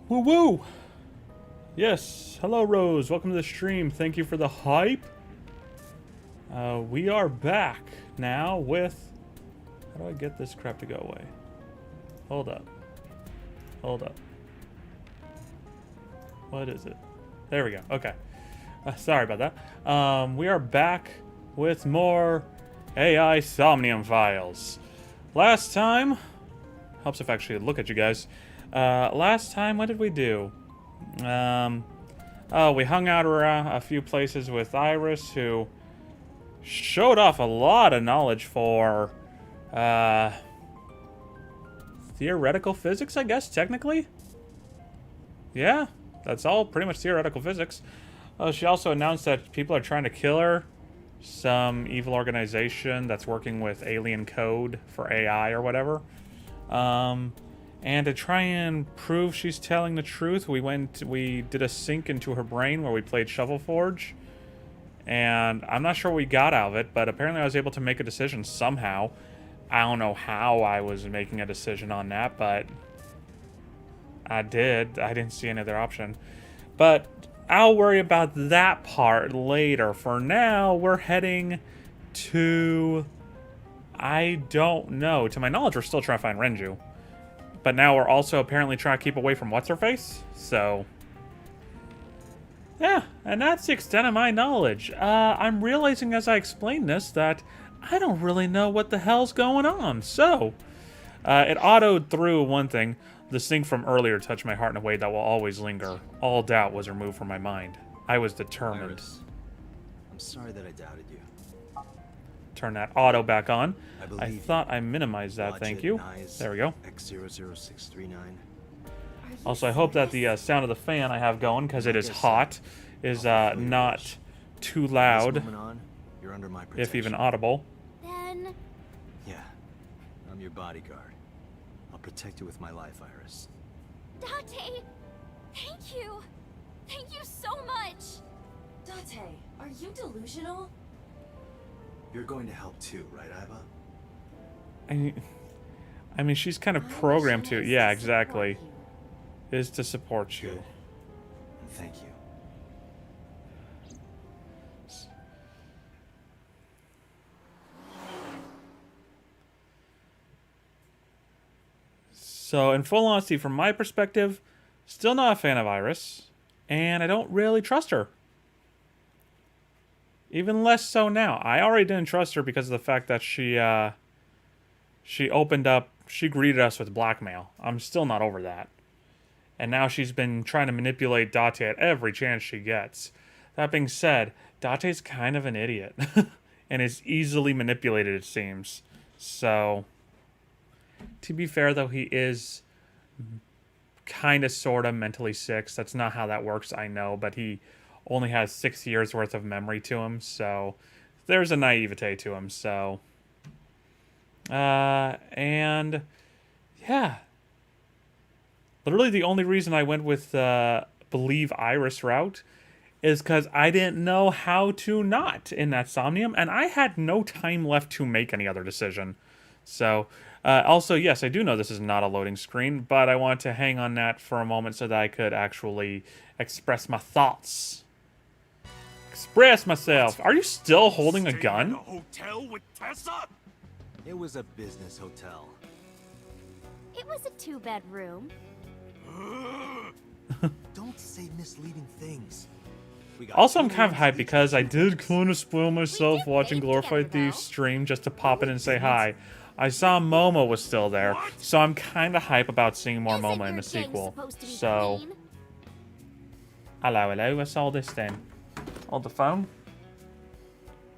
Woo woo! Yes, hello Rose, welcome to the stream. Thank you for the hype. We are back now with... How do I get this crap to go away? Hold up. Hold up. What is it? There we go, okay. Sorry about that. We are back with more AI Somnium Files. Last time... Helps if I actually look at you guys. Last time, what did we do? Oh, we hung out around a few places with Iris, who showed off a lot of knowledge for, theoretical physics, I guess, technically? Yeah, that's all pretty much theoretical physics. She also announced that people are trying to kill her. Some evil organization that's working with alien code for AI or whatever. And to try and prove she's telling the truth, we did a sync into her brain where we played Shovel Forge. And I'm not sure what we got out of it, but apparently I was able to make a decision somehow. I don't know how I was making a decision on that, but I did. I didn't see any other option. But I'll worry about that part later. For now, we're heading to... I don't know. To my knowledge, we're still trying to find Renju. But now we're also apparently trying to keep away from What's-Her-Face. So, yeah, and that's the extent of my knowledge. I'm realizing as I explain this that I don't really know what the hell's going on. So, it autoed through one thing. The sync from earlier touched my heart in a way that will always linger. All doubt was removed from my mind. I was determined. Iris, I'm sorry that I doubted you. Turn that auto back on. I thought I minimized that, Watch thank it, you. Nice. There we go. X00639. Also, I hope that the sound of the fan I have going, because it is hot, is not too loud, On, you're under my protection. if even audible. Then... Yeah, I'm your bodyguard. I'll protect you with my life, Iris. Date! Thank you! Thank you so much! Date, are you delusional? You're going to help too, right, Iba? I mean, she's kind of programmed to. Yeah, exactly. Is to support you. Good. And thank you. So, in full honesty, from my perspective, still not a fan of Iris, and I don't really trust her. Even less so now. I already didn't trust her because of the fact that she opened up, she greeted us with blackmail. I'm still not over that. And now she's been trying to manipulate Date at every chance she gets. That being said, Date's kind of an idiot. And is easily manipulated, it seems. So, to be fair though, he is kind of sort of mentally sick. That's not how that works, I know, but he only has 6 years worth of memory to him, so there's a naivete to him, so and yeah, literally the only reason I went with believe Iris route is because I didn't know how to not in that Somnium, and I had no time left to make any other decision. So also, yes, I do know this is not a loading screen, but I want to hang on that for a moment so that I could actually express my thoughts. Express myself. Are you still holding a gun? Hotel with Tessa? It was a business hotel. It was a 2-bedroom. Don't say misleading things. Also, I'm kind of hyped because I did kind of spoil myself watching Glorified Thief stream just to pop in and say hi. I saw Momo was still there, so I'm kind of hype about seeing more Momo in the sequel. So, hello, what's all this then? On the phone?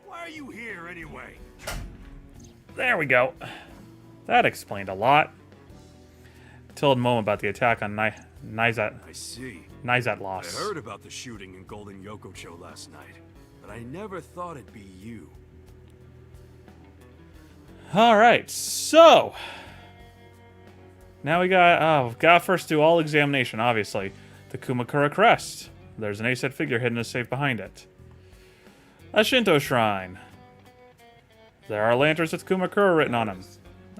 Why are you here anyway? There we go. That explained a lot. Told Momo about the attack on Nizat. I see. Nizat I loss. heard about the shooting in Golden Yokocho last night, but I never thought it'd be you. Alright, so now we gotta first do all examination, obviously. The Kumakura crest. There's an Aset figure hidden in a safe behind it. A Shinto shrine. There are lanterns with Kumakura written on them.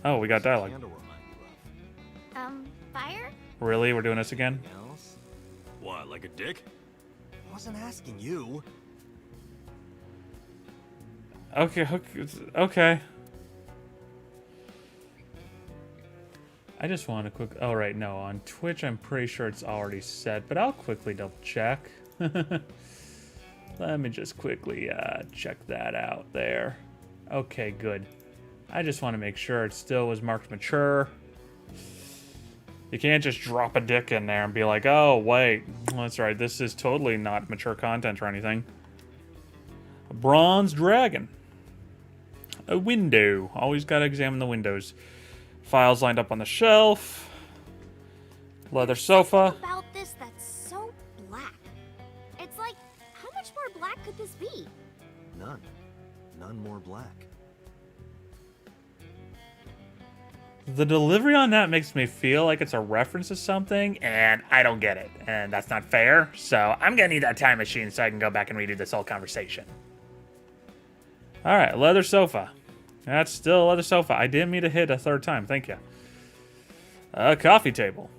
Oh, we got dialogue. Fire? Really? We're doing this again? Else? What, like a dick? I wasn't asking you. Okay, okay. I just want to quick... Oh, right, no. On Twitch, I'm pretty sure it's already set, but I'll quickly double check. Let me just quickly check that out there. Okay, good. I just want to make sure it still was marked mature. You can't just drop a dick in there and be like, oh, wait. That's right, this is totally not mature content or anything. A bronze dragon. A window. Always got to examine the windows. Files lined up on the shelf. Leather sofa. About this that's so black. It's like, how much more black could this be? None. None more black. The delivery on that makes me feel like it's a reference to something, and I don't get it. And that's not fair, so I'm gonna need that time machine so I can go back and redo this whole conversation. Alright, leather sofa. That's still a leather sofa. I didn't mean to hit a third time, thank you. A coffee table.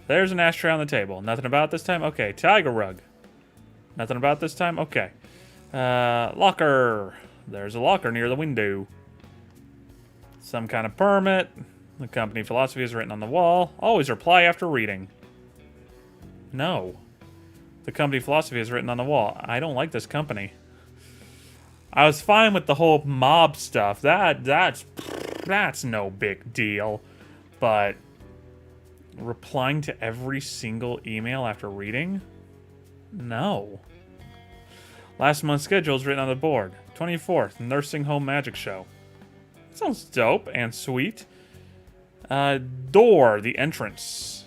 There's an ashtray on the table. Nothing about this time? Okay, tiger rug. Nothing about this time? Okay. Locker. There's a locker near the window. Some kind of permit. The company philosophy is written on the wall. Always reply after reading. No. The company philosophy is written on the wall. I don't like this company. I was fine with the whole mob stuff. That's no big deal. But replying to every single email after reading? No. Last month's schedule is written on the board. 24th, Nursing Home Magic Show. Sounds dope and sweet. Door, the entrance.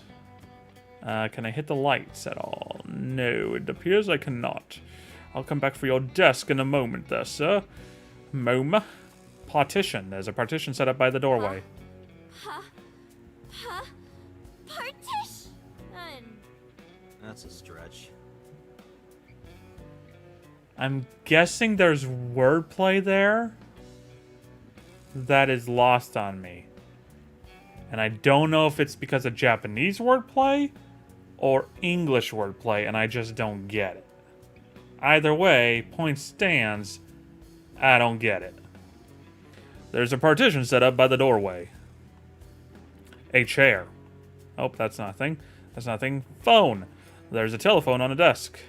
Can I hit the lights at all? No, it appears I cannot. I'll come back for your desk in a moment there, sir. MoMA. Partition. There's a partition set up by the doorway. Partition! That's a stretch. I'm guessing there's wordplay there that is lost on me. And I don't know if it's because of Japanese wordplay or English wordplay, and I just don't get it. Either way, point stands, I don't get it. There's a partition set up by the doorway. A chair. Oh, that's nothing. That's nothing. Phone. There's a telephone on a desk.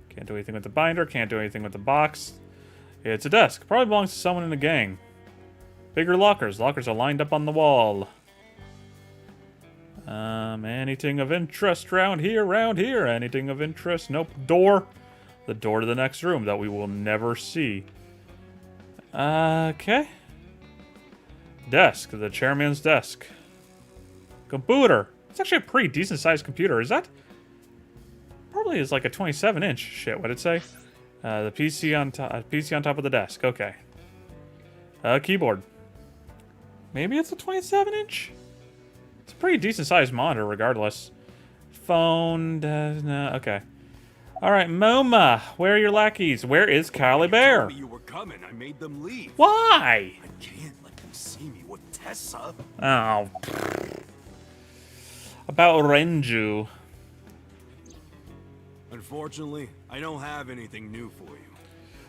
Can't do anything with the binder. Can't do anything with the box. It's a desk. Probably belongs to someone in the gang. Bigger lockers. Lockers are lined up on the wall. Anything of interest around here? Anything of interest? Nope. Door. The door to the next room that we will never see. Okay. Desk. The chairman's desk. Computer. It's actually a pretty decent sized computer. Is that? Probably is like a 27-inch. Shit, what'd it say? The PC on top of the desk. Okay. Keyboard. Maybe it's a 27-inch? It's a pretty decent sized monitor regardless. Phone. No, okay. Alright, MoMA. Where are your lackeys? Where is Cali Bear? Told me you were coming. I made them leave. Why? I can't let them see me with Tessa. Oh. About Renju. Unfortunately, I don't have anything new for you.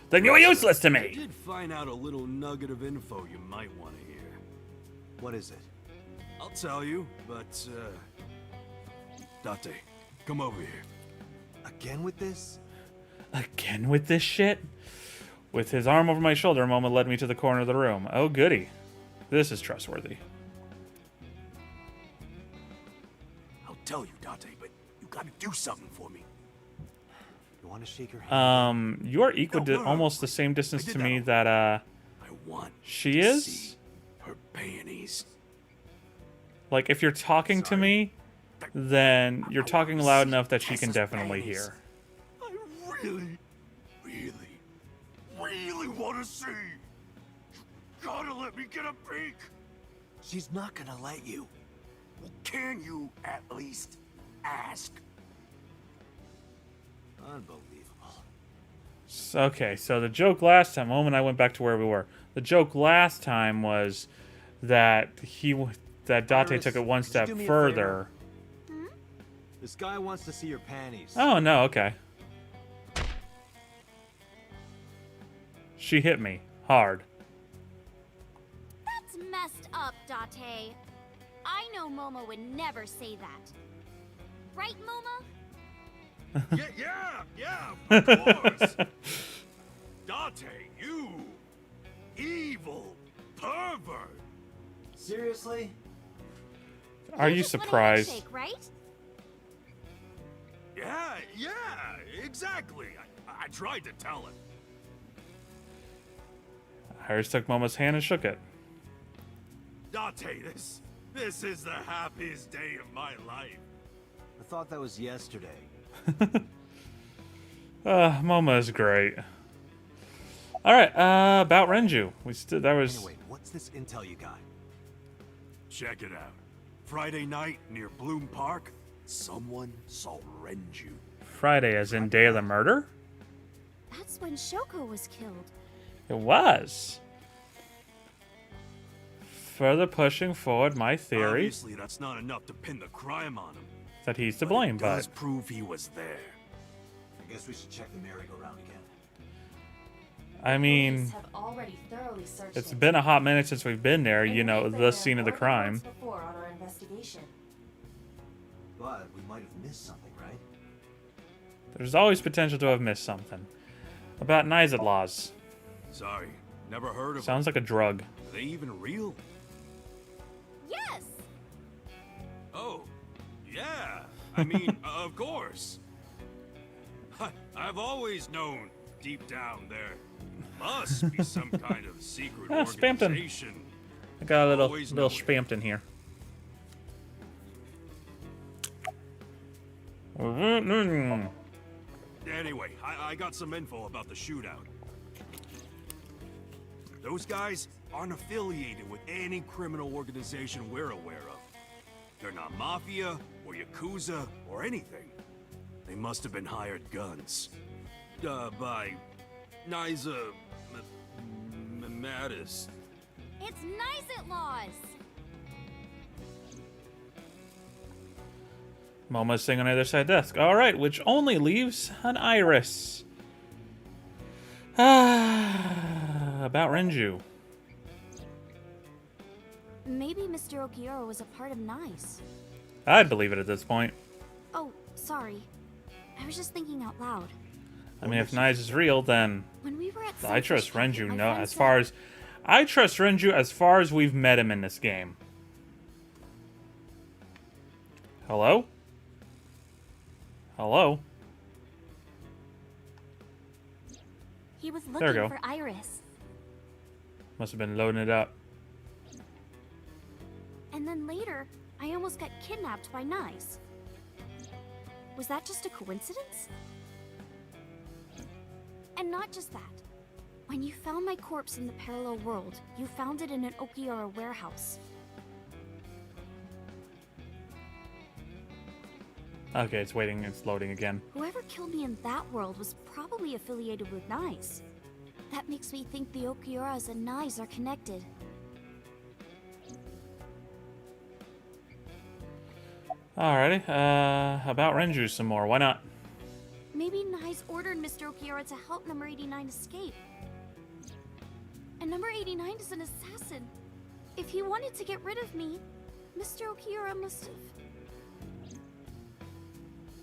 Then you're useless to I me! did find out a little nugget of info you might want to hear. What is it? I'll tell you, but, Date, come over here. Again with this? Again with this shit? With his arm over my shoulder, Momo led me to the corner of the room. Oh, goody. This is trustworthy. I'll tell you, Date, but you gotta do something for me. You want to shake her hand? You are equal to No. almost the same distance I to did me that. that, I want she to is? see her panties. like, if you're talking to me, then you're talking loud enough that she can definitely hear. I really, really want to see. You gotta let me get a peek. She's not gonna let you. Well, can you at least ask? Unbelievable. Okay, so the joke last time, moment I went back to where we were. The joke last time was that Date Iris, took it one could you step do me a further. This guy wants to see your panties. Oh, no, okay. She hit me. Hard. That's messed up, Date. I know Momo would never say that. Right, Momo? Yeah, of course. Date, you evil pervert. Seriously? Are you just want a surprised? handshake, right? Yeah, exactly. I tried to tell him. Iris took Momo's hand and shook it. Date, this is the happiest day of my life. I thought that was yesterday. Momo is great. Alright, about Renju. That was... Anyway, what's this intel you got? Check it out. Friday night near Bloom Park, someone saw Renju. Friday, as in day of the murder? That's when Shoko was killed. It was. Further pushing forward my theory Obviously, that's not enough to pin the crime on him. that he's to blame, It does but prove he was there. I guess we should check the merry-go-round again. I mean, Police have already thoroughly searched it's it. been a hot minute since we've been there, And you know, we've been the there scene of the more than crime. once before on our investigation. But we might have missed something, right? There's always potential to have missed something. About Nizet laws. Sorry, never heard of Sounds like a drug. them. Are they even real? Yes! Oh, yeah. I mean, of course. I've always known, deep down there, must be some kind of secret Ah, Spampton. organization. I got a little Always little know it. spamped in here. Mm-hmm. Anyway, I got some info about the shootout. Those guys aren't affiliated with any criminal organization we're aware of. They're not mafia or yakuza or anything. They must have been hired guns. By Niza Mattis. It's Nizet laws! Momo's sitting on the other side of the desk. Alright, which only leaves an Iris. About Renju. Maybe Mr. Okiura was a part of NICE. I'd believe it at this point. Oh, sorry. I was just thinking out loud. I mean, if Nice is real, then When we were at I trust Sunfish Market, Renju. my No, friend as said- far as I trust Renju as far as we've met him in this game. Hello? Hello? He was There we looking go. for Iris. Must have been loading it up. And then later, I almost got kidnapped by NICE. Was that just a coincidence? And not just that. When you found my corpse in the parallel world, you found it in an Okiura warehouse. Okay, it's waiting. It's loading again. Whoever killed me in that world was probably affiliated with NICE. That makes me think the Okiuras and NICE are connected. Alrighty. About Renju some more. Why not? Maybe NICE ordered Mr. Okiura to help Number 89 escape. And Number 89 is an assassin. If he wanted to get rid of me, Mr. Okiura must have...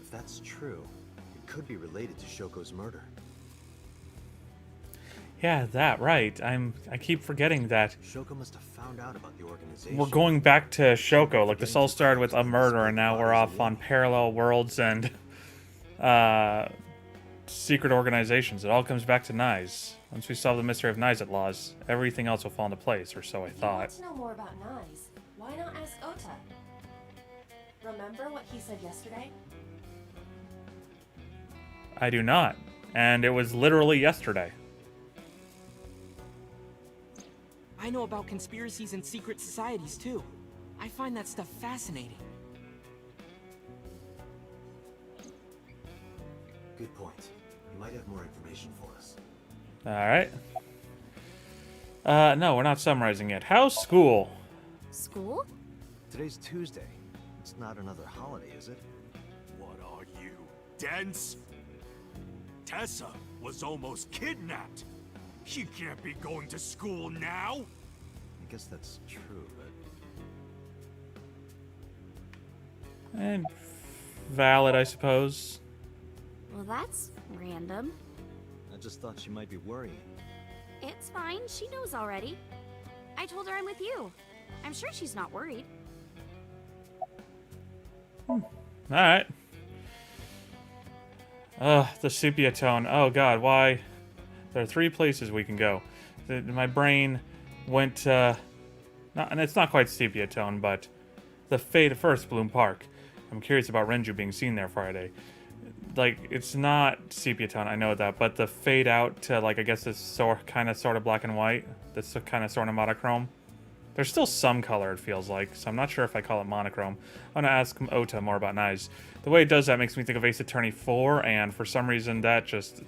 If that's true, it could be related to Shoko's murder. Yeah, that right. I keep forgetting that. Shoko must have found out about the organization. We're going back to Shoko. Like this all started with a murder, and now we're off on parallel worlds and secret organizations. It all comes back to Nice. Once we solve the mystery of Nizet laws, everything else will fall into place, or so I If you want thought. to know more about Nyes, why not ask Ota? Remember what he said yesterday? I do not. And it was literally yesterday. I know about conspiracies and secret societies too. I find that stuff fascinating. Good point. You might have more information for us. Alright. No, we're not summarizing yet. How's school? School? Today's Tuesday. It's not another holiday, is it? dense? Tessa was almost kidnapped. She can't be going to school now. I guess that's true, but And valid, I suppose. Well, that's random. I just thought she might be worrying. It's fine. She knows already. I told her I'm with you. I'm sure she's not worried. Alright. The sepia tone. Oh god, why? There are 3 places we can go. My brain went, and it's not quite sepia tone, but the fade of first Bloom Park. I'm curious about Renju being seen there Friday. Like, it's not sepia tone, I know that, but the fade out to, like, I guess this kind of sort of black and white, this kind of sort of monochrome. There's still some color, it feels like, so I'm not sure if I call it monochrome. I'm gonna ask Ota more about knives. The way it does that makes me think of Ace Attorney 4, and for some reason that just...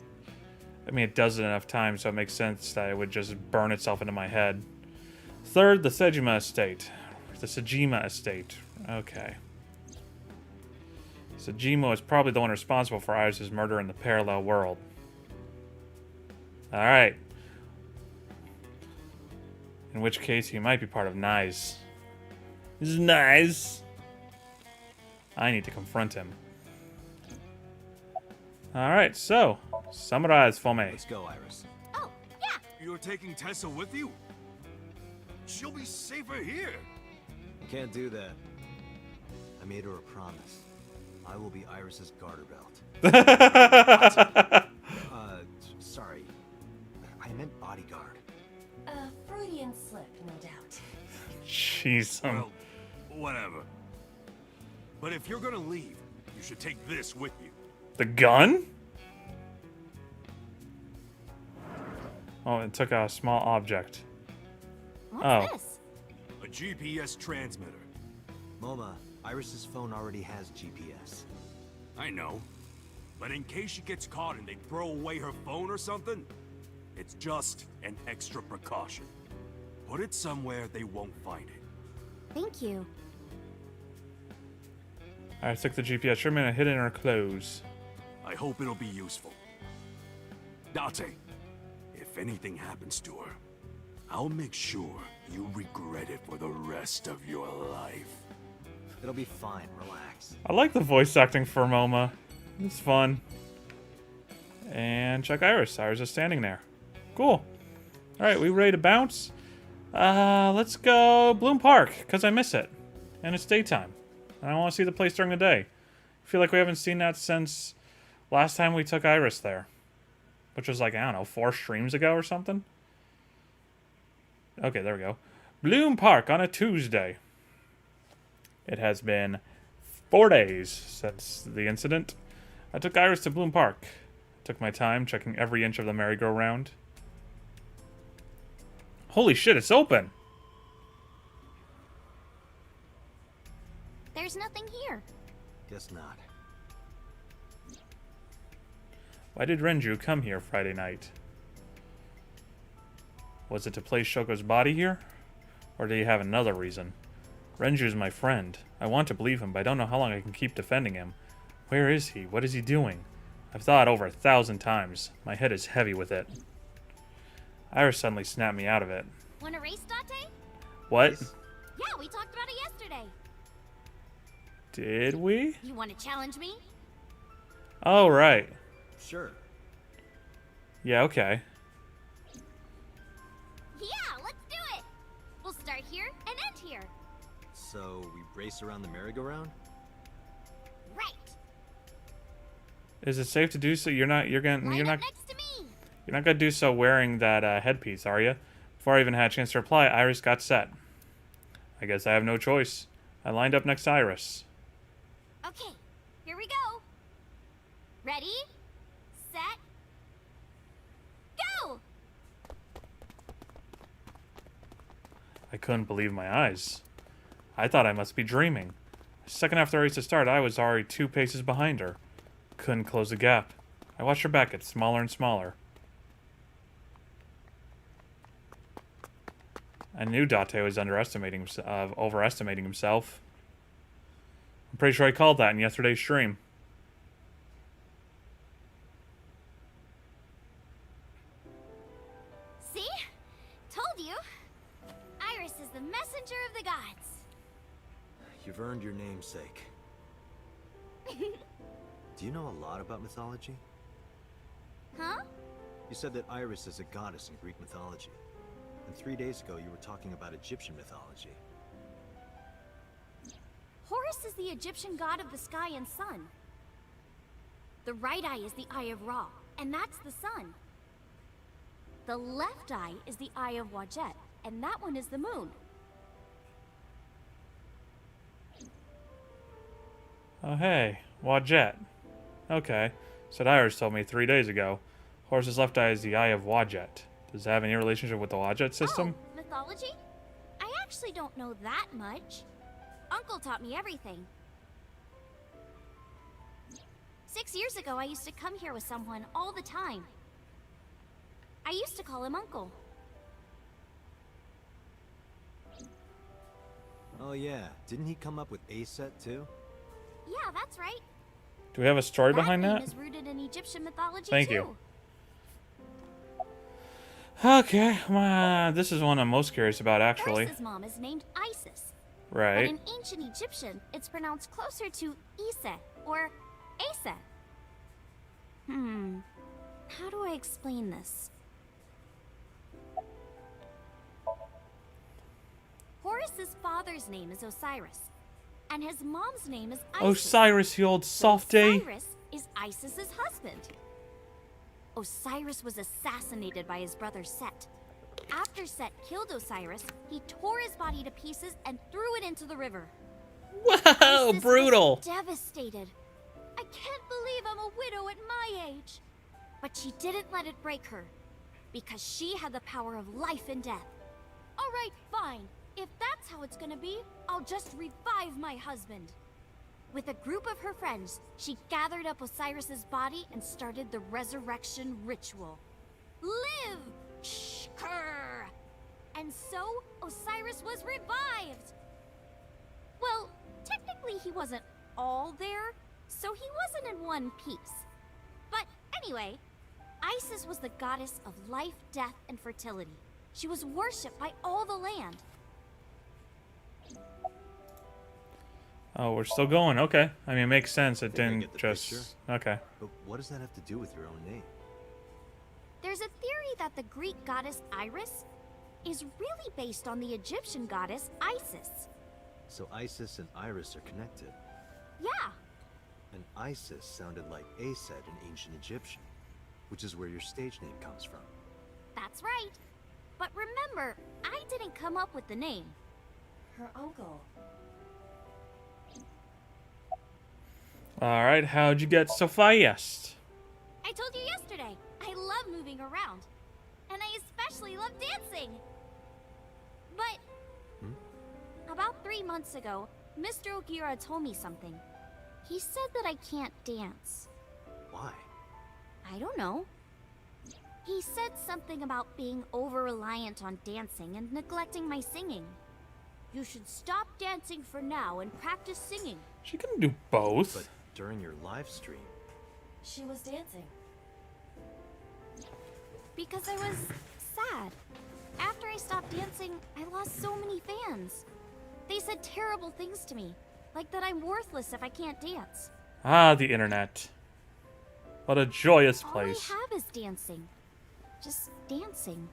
I mean, it does it enough times, so it makes sense that it would just burn itself into my head. Third, the Sejima Estate. The Sejima Estate. Okay. Sejima is probably the one responsible for Iris' murder in the parallel world. Alright. In which case, he might be part of Nice. This is nice. I need to confront him. Alright, so, summarize for me. Let's go, Iris. Oh, yeah. You're taking Tessa with you? She'll be safer here. You can't do that. I made her a promise. I will be Iris's garter belt. Sorry. I meant bodyguard. A Freudian slip, no doubt. Jeez. Well, whatever. But if you're gonna leave, you should take this with you. The gun? Oh, it took a small object. What's Oh. this? A GPS transmitter. Moma, Iris's phone already has GPS. I know. But in case she gets caught and they throw away her phone or something, it's just an extra precaution. Put it somewhere they won't find it. Thank you. I took the GPS. Sure, man, I hid it in her clothes. I hope it'll be useful. Date, if anything happens to her, I'll make sure you regret it for the rest of your life. It'll be fine, relax. I like the voice acting for Moma. It's fun. And check Iris. Iris is standing there. Cool. Alright, we ready to bounce? Let's go Bloom Park, because I miss it. And it's daytime. And I want to see the place during the day. I feel like we haven't seen that since last time we took Iris there. Which was like, I don't know, 4 streams ago or something? Okay, there we go. Bloom Park on a Tuesday. It has been 4 days since the incident. I took Iris to Bloom Park. Took my time checking every inch of the merry-go-round. Holy shit, it's open! There's nothing here. Guess not. Why did Renju come here Friday night? Was it to place Shoko's body here? Or did he have another reason? Renju's my friend. I want to believe him, but I don't know how long I can keep defending him. Where is he? What is he doing? I've thought over 1,000 times. My head is heavy with it. Iris suddenly snapped me out of it. Want to race, Date? What? Yeah, we talked about it yesterday. Did we? You want to challenge me? Oh, right. Sure. Yeah, okay. Yeah, let's do it. We'll start here and end here. So, we race around the merry-go-round? Right. Is it safe to do so? You're not Line up next to me. You're not gonna do so wearing that headpiece, are you? Before I even had a chance to reply, Iris got set. I guess I have no choice. I lined up next to Iris. Okay, here we go. Ready, set, go! I couldn't believe my eyes. I thought I must be dreaming. A second after the race to start, I was already 2 paces behind her. Couldn't close the gap. I watched her back get smaller and smaller. I knew Date was overestimating himself. I'm pretty sure I called that in yesterday's stream. you. Iris is the messenger of the gods. You've earned your namesake. Do you know a lot about mythology? Huh? You said that Iris is a goddess in Greek mythology. And 3 days ago, you were talking about Egyptian mythology. Horus is the Egyptian god of the sky and sun. The right eye is the eye of Ra, and that's the sun. The left eye is the eye of Wadjet, and that one is the moon. Oh, hey. Wadjet. Okay. Said Iris told me 3 days ago. Horus's left eye is the eye of Wadjet. Does it have any relationship with the Wadjet system? Oh, mythology? I actually don't know that much. Uncle taught me everything. 6 years ago, I used to come here with someone all the time. I used to call him Uncle. Oh yeah, didn't he come up with Aset too? Yeah, that's right. Do we have a story behind name that? is rooted in Egyptian mythology Thank too. you. Okay, this is one I'm most curious about, actually. Horus's mom is named Isis. But Right. in ancient Egyptian, it's pronounced closer to Ise or Asa. How do I explain this? Horus's father's name is Osiris, and his mom's name is Isis. Osiris, you old softy. Osiris is Isis's husband. Osiris was assassinated by his brother Set. After Set killed Osiris, he tore his body to pieces and threw it into the river. Whoa, Isis brutal. was devastated. I can't believe I'm a widow at my age. But she didn't let it break her, because she had the power of life and death. All right, fine. If that's how it's gonna be, I'll just revive my husband. With a group of her friends, she gathered up Osiris's body and started the resurrection ritual. Live! Shkur! And so, Osiris was revived! Well, technically he wasn't all there, so he wasn't in one piece. But anyway, Isis was the goddess of life, death, and fertility. She was worshipped by all the land. Oh, we're still going. Okay. I mean, it makes sense. It think I didn't get the just... picture. Okay. But what does that have to do with your own name? There's a theory that the Greek goddess Iris is really based on the Egyptian goddess Isis. So Isis and Iris are connected. Yeah, And Isis sounded like Aset in ancient Egyptian, which is where your stage name comes from. that's right. But remember, I didn't come up with the name. Her uncle. Alright, how'd you get so fast? I told you yesterday, I love moving around. And I especially love dancing. But about 3 months ago, Mr. Ogira told me something. He said that I can't dance. Why? I don't know. He said something about being over-reliant on dancing and neglecting my singing. You should stop dancing for now and practice singing. She can do both. But during your live stream, She was dancing. Because I was sad. After I stopped dancing, I lost so many fans. They said terrible things to me, like that I'm worthless if I can't dance. Ah, the internet. What a joyous place. All I have is dancing. Just dancing.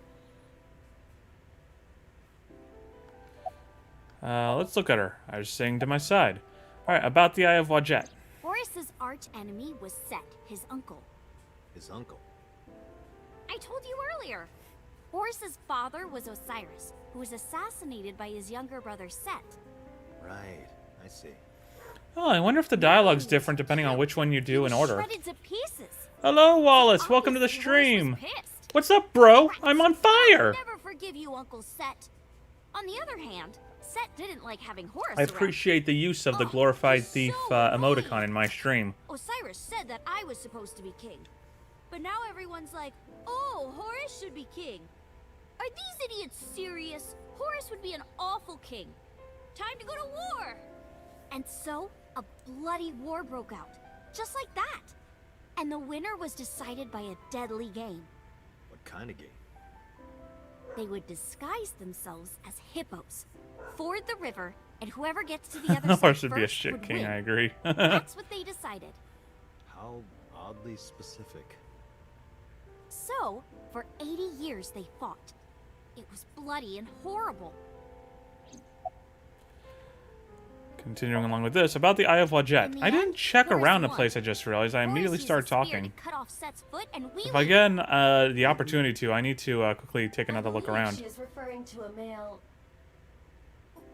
Let's look at her. I was sitting to my side. Alright, about the Eye of Wadjet. Horus's arch enemy was Set, his uncle. his uncle. I told you earlier. Horus's father was Osiris, who was assassinated by his younger brother Set. Right, I see. Oh, I wonder if the dialogue's different depending on which one you do in order. Shredded to pieces. Hello, Wallace. Welcome to the Obviously, Horus stream. was pissed. What's up, bro? I'm on fire. I'll never forgive you, Uncle Set. On the other hand, Set didn't like having Horus I around. appreciate the use of the Oh, glorified he's thief so emoticon mean. in my stream. Osiris said that I was supposed to be king. But now everyone's like, oh, Horus should be king. Are these idiots serious? Horus would be an awful king. Time to go to war! And so, a bloody war broke out. Just like that. And the winner was decided by a deadly game. What kind of game? They would disguise themselves as hippos, ford the river, and whoever gets to the other side Horse would be a first shit would king, win. I agree. That's what they decided. How oddly specific. So, for 80 years they fought. It was bloody and horrible. Continuing along with this, about the Eye of Wadjet. In the I didn't end, check Horus around the won. place, I just realized. I immediately Horus started used a spear talking. to cut off Set's foot, and we If I get the opportunity to, I need to quickly take another look I believe around. She is referring to a male.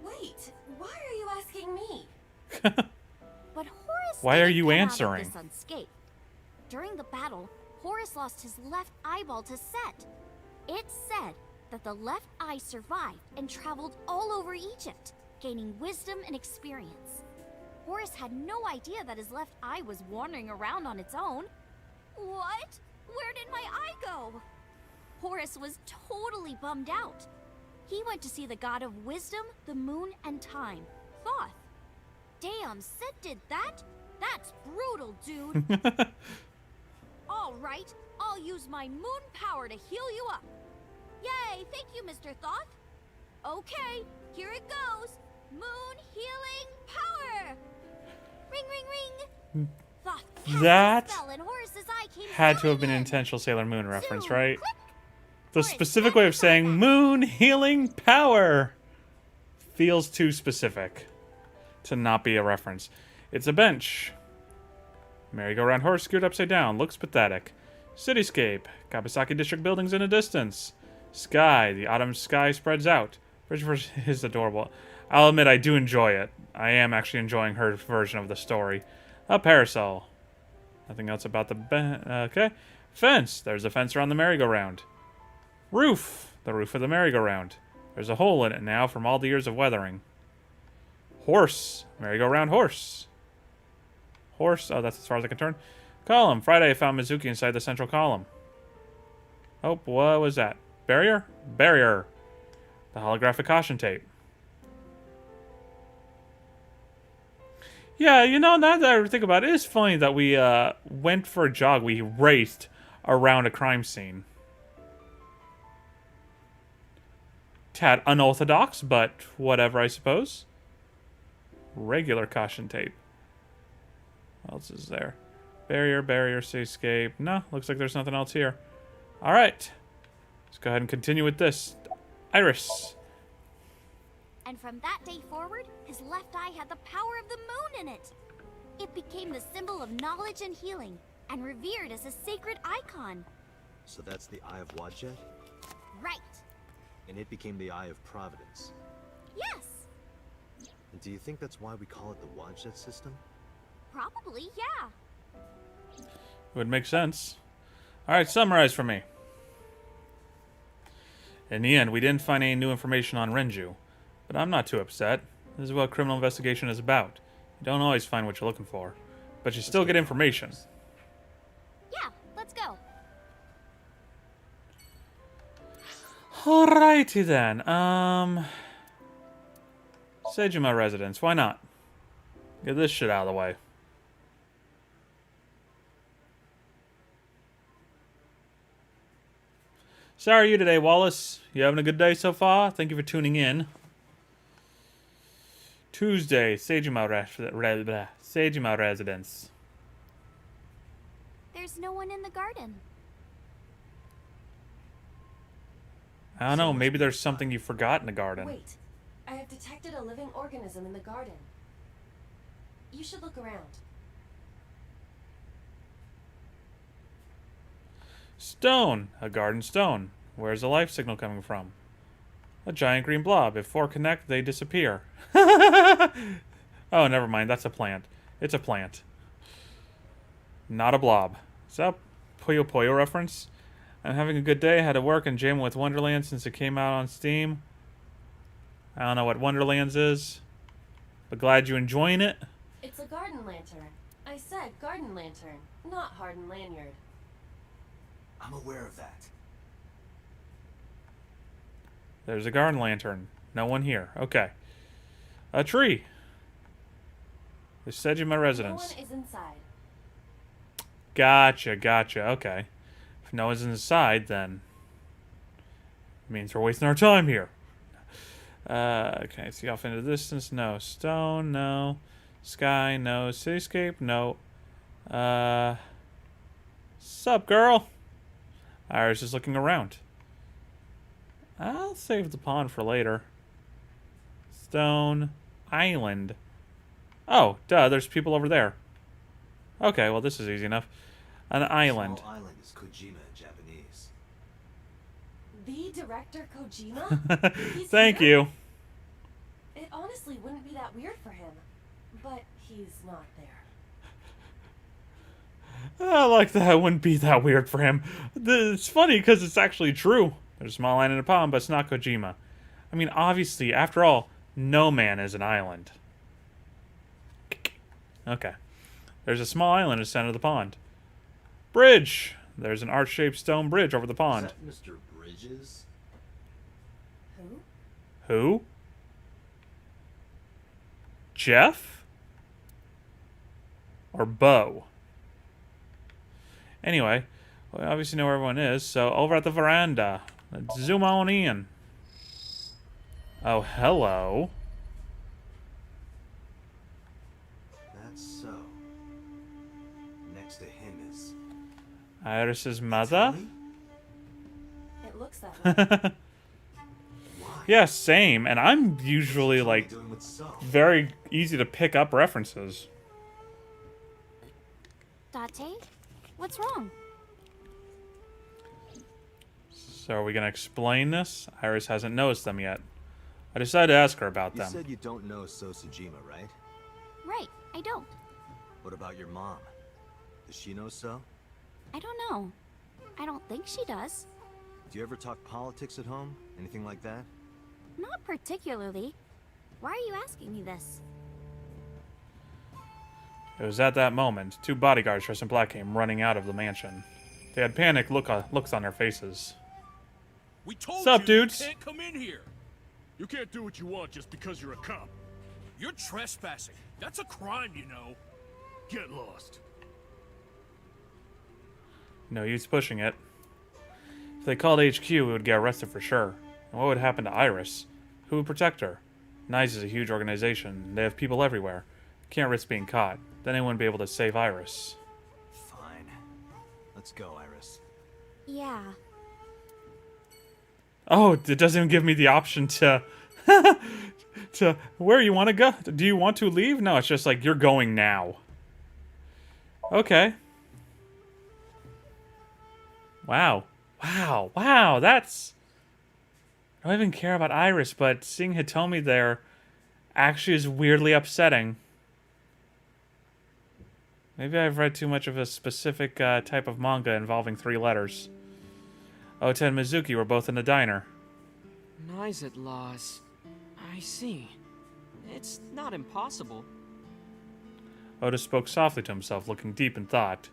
Wait, why are you asking me? But Horus Why are didn't you come out of answering? this unscathed. During the battle, Horus lost his left eyeball to Set. It's said that the left eye survived and traveled all over Egypt, gaining wisdom and experience. Horus had no idea that his left eye was wandering around on its own. What? Where did my eye go? Horus was totally bummed out. He went to see the god of wisdom, the moon, and time, Thoth. Damn, Set did that? That's brutal, dude. All right, I'll use my moon power to heal you up. Yay, thank you, Mr. Thoth. Okay, here it goes. Moon healing power. Ring, ring, ring. Thoth cast That a spell and Horus's eye came Had to have been an zooming in. intentional Sailor Moon reference, Zoom, right? click. The Horus specific way of saying magnified moon healing power feels too specific to not be a reference. It's a bench. Merry-go-round horse screwed upside down. Looks pathetic. Cityscape. Kabasaki District buildings in the distance. Sky. The autumn sky spreads out. Bridge is adorable. I'll admit I do enjoy it. I am actually enjoying her version of the story. A parasol. Nothing else about the okay. Fence. There's a fence around the merry-go-round. Roof. The roof of the merry-go-round. There's a hole in it now from all the years of weathering. Horse. Merry-go-round horse. Horse. Oh, that's as far as I can turn. Column. Friday I found Mizuki inside the central column. Oh, what was that? Barrier? Barrier. The holographic caution tape. Yeah, you know, now that I think about it, it is funny that we went for a jog. We raced around a crime scene. Tad unorthodox, but whatever, I suppose. Regular caution tape. What else is there? Barrier, barrier, escape. No, looks like there's nothing else here. Alright. Let's go ahead and continue with this. Iris. And from that day forward, his left eye had the power of the moon in it. It became the symbol of knowledge and healing, and revered as a sacred icon. So that's the Eye of Wadjet? Right. And it became the Eye of Providence. Yes. And do you think that's why we call it the Wadjet system? Probably, yeah. Would make sense. Alright, summarize for me. In the end, we didn't find any new information on Renju. But I'm not too upset. This is what criminal investigation is about. You don't always find what you're looking for. But you still get information. Yeah, let's go. Alrighty then. Sejima residence. Why not? Get this shit out of the way. So how are you today, Wallace? You having a good day so far? Thank you for tuning in. Tuesday, Sejima residence. There's no one in the garden. I don't know, maybe there's something you forgot in the garden. Wait, I have detected a living organism in the garden. You should look around. Stone, a garden stone. Where's the life signal coming from? A giant green blob. If four connect, they disappear. Oh, never mind. That's a plant. It's a plant. Not a blob. Is that a Puyo Puyo reference? I'm having a good day. I had to work and jam with Wonderland since it came out on Steam. I don't know what Wonderlands is, but glad you're enjoying it. It's a garden lantern. I said garden lantern, not hardened lanyard. I'm aware of that. There's a garden lantern. No one here. Okay. A tree. They said you my residence. No one is inside. Gotcha, gotcha. Okay. If no one's inside, then means we're wasting our time here. Okay, see off into the distance. No. Stone, no. Sky, no. Cityscape, no. Sup, girl? Iris is looking around. I'll save the pond for later. Stone Island. Oh, duh, there's people over there. Okay, well, this is easy enough. An island. Small island is Kojima in Japanese. The director Kojima? He's Thank here? you. It honestly wouldn't be that weird for him. But he's not there. I like that. It wouldn't be that weird for him. It's funny because it's actually true. There's a small island in a pond, but it's not Kojima. I mean, obviously, after all, no man is an island. Okay. There's a small island in the center of the pond. Bridge! There's an arch-shaped stone bridge over the pond. Is that Mr. Bridges? Who? Who? Jeff? Or Bo? Anyway, we obviously know where everyone is, so over at the veranda. Let's zoom on in. Oh, hello. That's so. Next to him is... Iris's mother? Tony? It looks that way. Why? Yeah, same. And I'm usually, What's like, Tony doing with So? very easy to pick up references. Date? What's wrong? So are we going to explain this? Iris hasn't noticed them yet. I decided to ask her about You them. said you don't know So Tsujima, right? Right, I don't. What about your mom? Does she know So? I don't know. I don't think she does. Do you ever talk politics at home? Anything like that? Not particularly. Why are you asking me this? It was at that moment, two bodyguards dressed in black came running out of the mansion. They had panicked looks on their faces. We told Sup, you dudes? you can't come in here. You can't do what you want just because you're a cop. You're trespassing. That's a crime, you know. Get lost. No use pushing it. If they called HQ, we would get arrested for sure. And what would happen to Iris? Who would protect her? NICE is a huge organization. They have people everywhere. Can't risk being caught. Then they wouldn't be able to save Iris. Fine. Let's go, Iris. Yeah. Oh, it doesn't even give me the option to... to where you want to go. Do you want to leave? No, it's just like, you're going now. Okay. Wow. Wow. Wow, that's... I don't even care about Iris, but seeing Hitomi there actually is weirdly upsetting. Maybe I've read too much of a specific type of manga involving 3 letters. Ota and Mizuki were both in the diner. Knives at laws. I see. It's not impossible. Ota spoke softly to himself, looking deep in thought.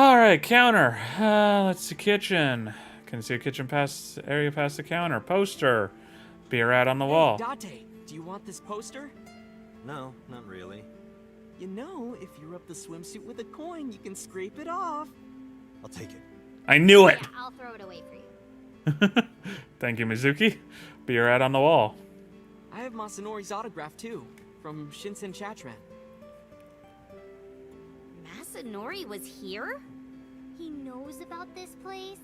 Alright, counter. Let's see, kitchen. Can see a kitchen area past the counter. Poster. Beer ad on the wall. Hey, Date, do you want this poster? No, not really. You know, if you rub the swimsuit with a coin, you can scrape it off. I'll take it. I knew it! Yeah, I'll throw it away for you. Thank you, Mizuki. Beer ad on the wall. I have Masanori's autograph too, from Shinsen Chatran. Masanori was here? He knows about this place?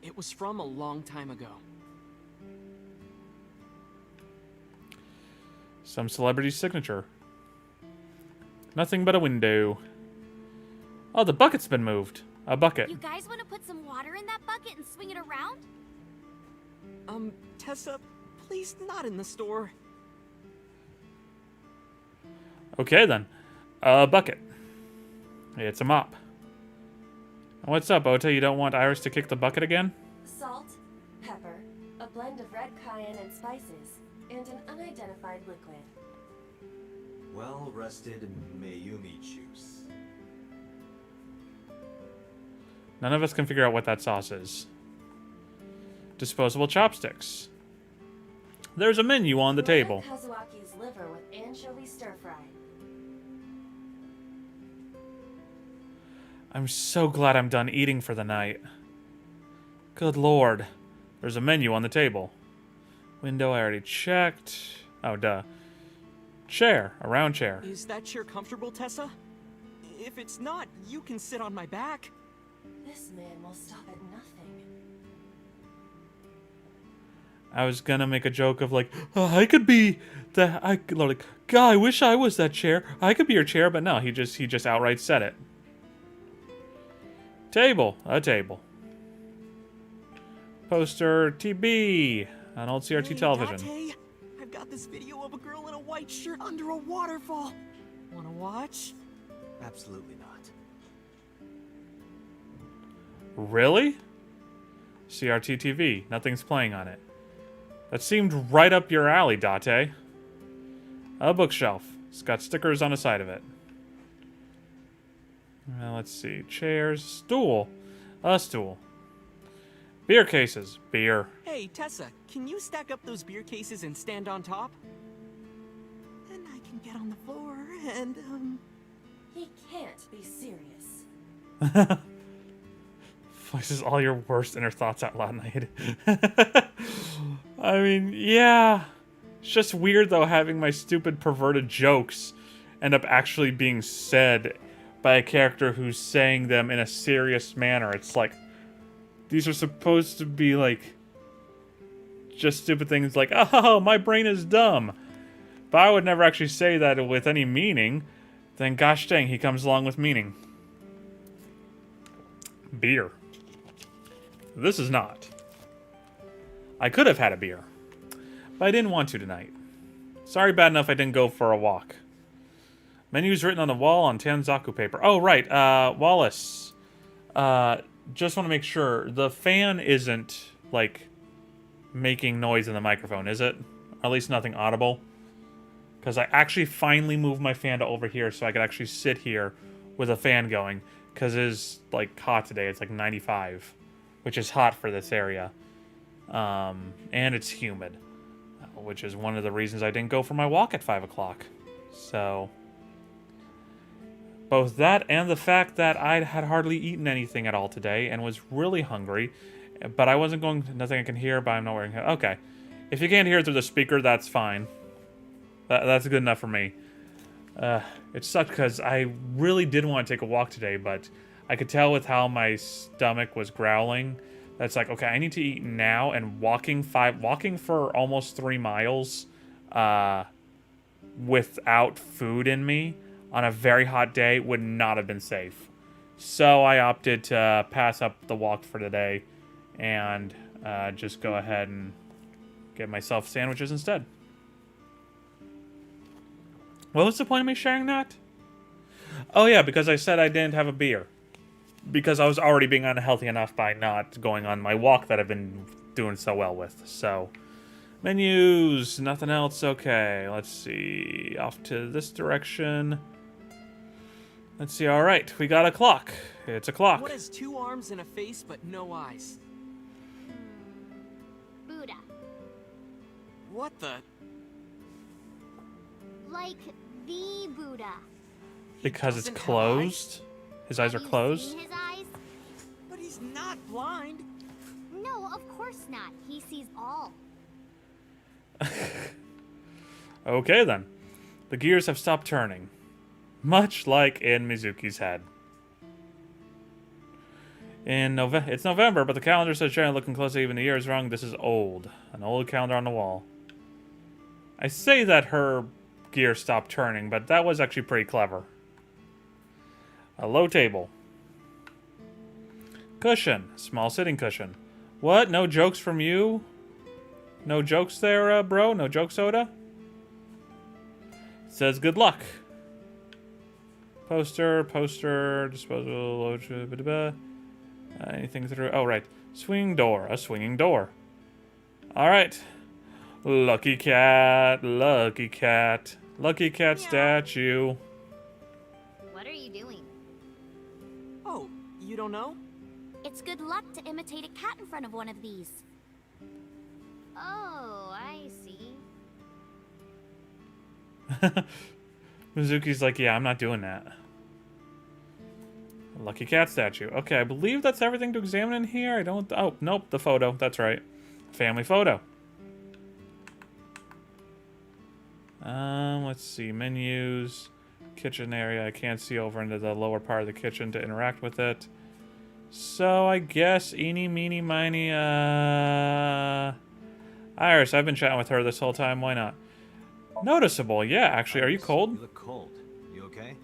It was from a long time ago. Some celebrity's signature. Nothing but a window. Oh, the bucket's been moved. A bucket. You guys want to put some water in that bucket and swing it around? Tessa, please not in the store. Okay, then. A bucket. It's a mop. What's up, Ota? You don't want Iris to kick the bucket again? Salt, pepper, a blend of red cayenne and spices, and an unidentified liquid. Well-rested Mayumi juice. None of us can figure out what that sauce is. Disposable chopsticks. There's a menu on the table. Kazuaki's liver with anchovy stir fry. I'm so glad I'm done eating for the night. Good lord. There's a menu on the table. Window I already checked. Oh, duh. Chair. A round chair. Is that chair comfortable, Tessa? If it's not, you can sit on my back. This man will stop at nothing. I was gonna make a joke of like, I could be like, God, I wish I was that chair. I could be your chair, but no, he just outright said it. Table, a table. Poster, TB, an old CRT Hey, television. Date, I've got this video of a girl in a white shirt under a waterfall. Wanna watch? Absolutely not. Really? CRT TV, nothing's playing on it. That seemed right up your alley, Date. A bookshelf. It's got stickers on the side of it. Let's see. Chairs. Stool. A stool. Beer cases. Beer. Hey, Tessa, can you stack up those beer cases and stand on top? And I can get on the floor and, He can't be serious. Voices all your worst inner thoughts out loud, Night. I mean, yeah. It's just weird, though, having my stupid perverted jokes end up actually being said by a character who's saying them in a serious manner. It's like, these are supposed to be, like, just stupid things like, oh, my brain is dumb. But I would never actually say that with any meaning. Then gosh dang, he comes along with meaning. Beer. This is not. I could have had a beer, but I didn't want to tonight. Sorry, bad enough I didn't go for a walk. Menus written on the wall on Tanzaku paper. Oh, right, Wallace. Just want to make sure, the fan isn't, like, making noise in the microphone, is it? Or at least nothing audible? Because I actually finally moved my fan to over here so I could actually sit here with a fan going. Because it is, like, hot today. It's, like, 95. Which is hot for this area. And it's humid. Which is one of the reasons I didn't go for my walk at 5 o'clock. So, both that and the fact that I had hardly eaten anything at all today and was really hungry. But I wasn't going, nothing I can hear, but I'm not wearing, okay. If you can't hear through the speaker, that's fine. That's good enough for me. It sucked because I really did want to take a walk today, but I could tell with how my stomach was growling. That's like, okay, I need to eat now, and walking for almost 3 miles without food in me on a very hot day would not have been safe. So I opted to pass up the walk for today and just go ahead and get myself sandwiches instead. What was the point of me sharing that? Oh yeah, because I said I didn't have a beer. Because I was already being unhealthy enough by not going on my walk that I've been doing so well with. So, menus, nothing else. Okay, let's see. Off to this direction. Let's see. All right, we got a clock. It's a clock. What has 2 arms and a face but no eyes? Buddha. What the? Like the Buddha. Because it's doesn't have closed. His eyes are Have you closed. seen his eyes? But he's not blind. No, of course not. He sees all. Okay then. The gears have stopped turning. Much like in Mizuki's head. It's November, but the calendar says Sharon looking closely, even the year is wrong. This is old. An old calendar on the wall. I say that her gear stopped turning, but that was actually pretty clever. A low table. Cushion. Small sitting cushion. What? No jokes from you? No jokes there, bro? No jokes, Oda? Says good luck. Poster, disposal, anything through. Oh, right. Swinging door. A swinging door. Alright. Lucky cat. Lucky cat. Lucky cat statue. What are you doing? Oh, you don't know? It's good luck to imitate a cat in front of one of these. Oh, I see. Mizuki's like, yeah, I'm not doing that. Lucky cat statue. Okay, I believe that's everything to examine in here. I don't... Oh, nope, the photo. That's right. Family photo. Let's see. Menus. Kitchen area. I can't see over into the lower part of the kitchen to interact with it. So, I guess eeny, meeny, miny, Iris, I've been chatting with her this whole time. Why not? Noticeable. Yeah, actually. Are you cold? You look cold. You okay?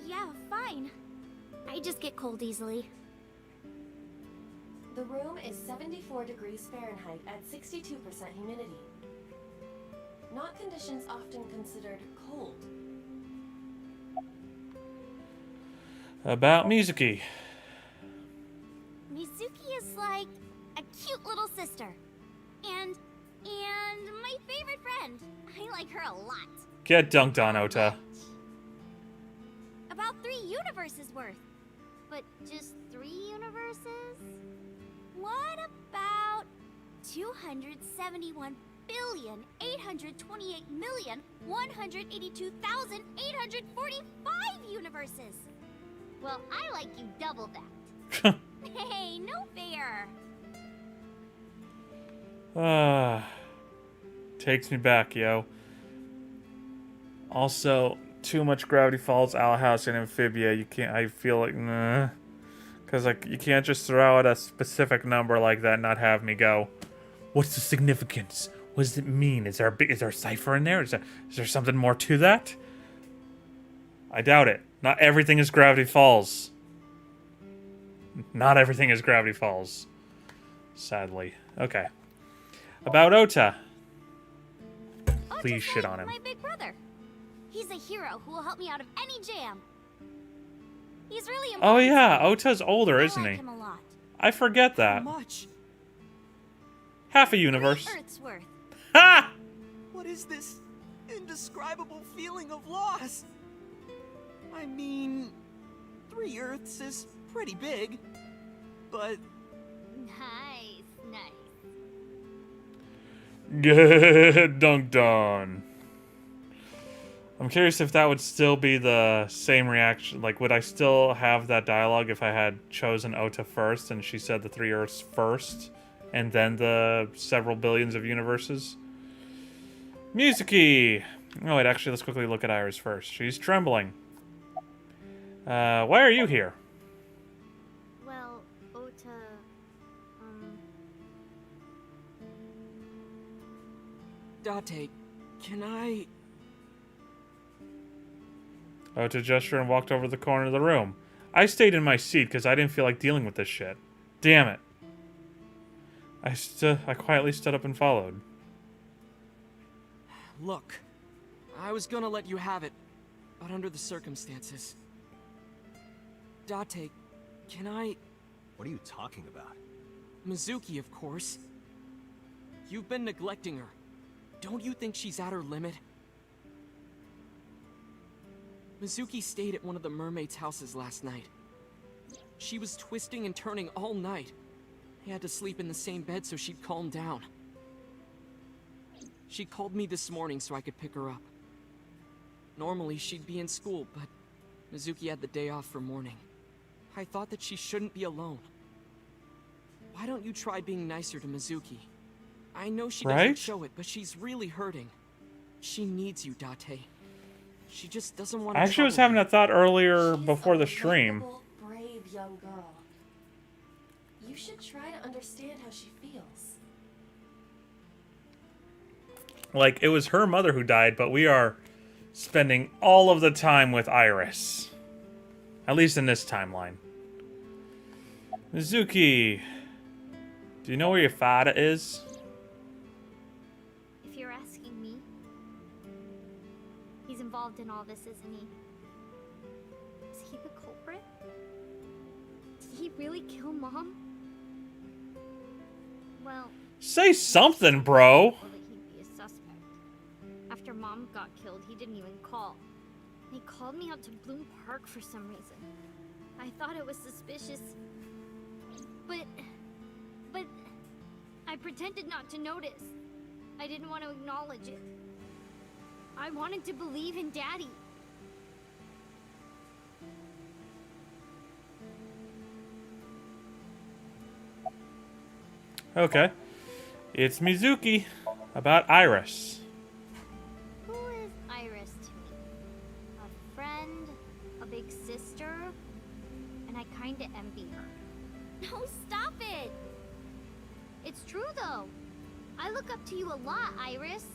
Yeah, fine. I just get cold easily. The room is 74 degrees Fahrenheit at 62% humidity. Not conditions often considered cold. About Mizuki. Mizuki is like a cute little sister. And my favorite friend. I like her a lot. Get dunked on, Ota. About 3 universes worth. But just 3 universes? What about 278,828,182,845 universes? Well, I like you double that. Hey, no fair. Takes me back, yo. Also, too much Gravity Falls, Owl House, and Amphibia. You can't. I feel like, nah. Because, like, you can't just throw out a specific number like that and not have me go, what's the significance? What does it mean? Is there a cipher in there? Is there something more to that? I doubt it. Not everything is Gravity Falls. Not everything is Gravity Falls. Sadly. Okay. About Ota. Please Ota's shit like on him. my big brother. He's a hero who will help me out of any jam. He's really important. Oh yeah, Ota's older, I isn't like he? him a lot. I forget that. Much. Half a universe. 3 Earths worth. Ha! What is this indescribable feeling of loss? I mean, 3 Earths is pretty big, but... Nice, nice. Get dunked on. I'm curious if that would still be the same reaction. Like, would I still have that dialogue if I had chosen Ota first and she said the 3 Earths first, and then the several billions of universes? Mizuki! Oh, wait, actually, let's quickly look at Iris first. She's trembling. Why are you here? Well, Ota, Date, can I... Ota gestured and walked over to the corner of the room. I stayed in my seat because I didn't feel like dealing with this shit. Damn it. I quietly stood up and followed. Look, I was gonna let you have it, but under the circumstances. Date, can I... What are you talking about? Mizuki, of course. You've been neglecting her. Don't you think she's at her limit? Mizuki stayed at one of the mermaids' houses last night. She was twisting and turning all night. I had to sleep in the same bed so she'd calm down. She called me this morning so I could pick her up. Normally, she'd be in school, but Mizuki had the day off for mourning. I thought that she shouldn't be alone. Why don't you try being nicer to Mizuki? I know she doesn't show it, but she's really hurting. She needs you, Date. She just doesn't want to. I actually was having that thought earlier before the stream. Brave young girl. You should try to understand how she feels. Like, it was her mother who died, but we are spending all of the time with Iris. At least in this timeline. Mizuki, do you know where your father is? if you're asking me, he's involved in all this, isn't he? Is he the culprit? Did he really kill Mom? Well, Say something, bro. well, that he'd be a suspect. After Mom got killed, he didn't even call. He called me out to Bloom Park for some reason. I thought it was suspicious. But I pretended not to notice. I didn't want to acknowledge it. I wanted to believe in Daddy. Okay. It's Mizuki about Iris. Who is Iris to me? A friend? A big sister? And I kinda envy her. No, stop it! It's true though. I look up to you a lot, Iris.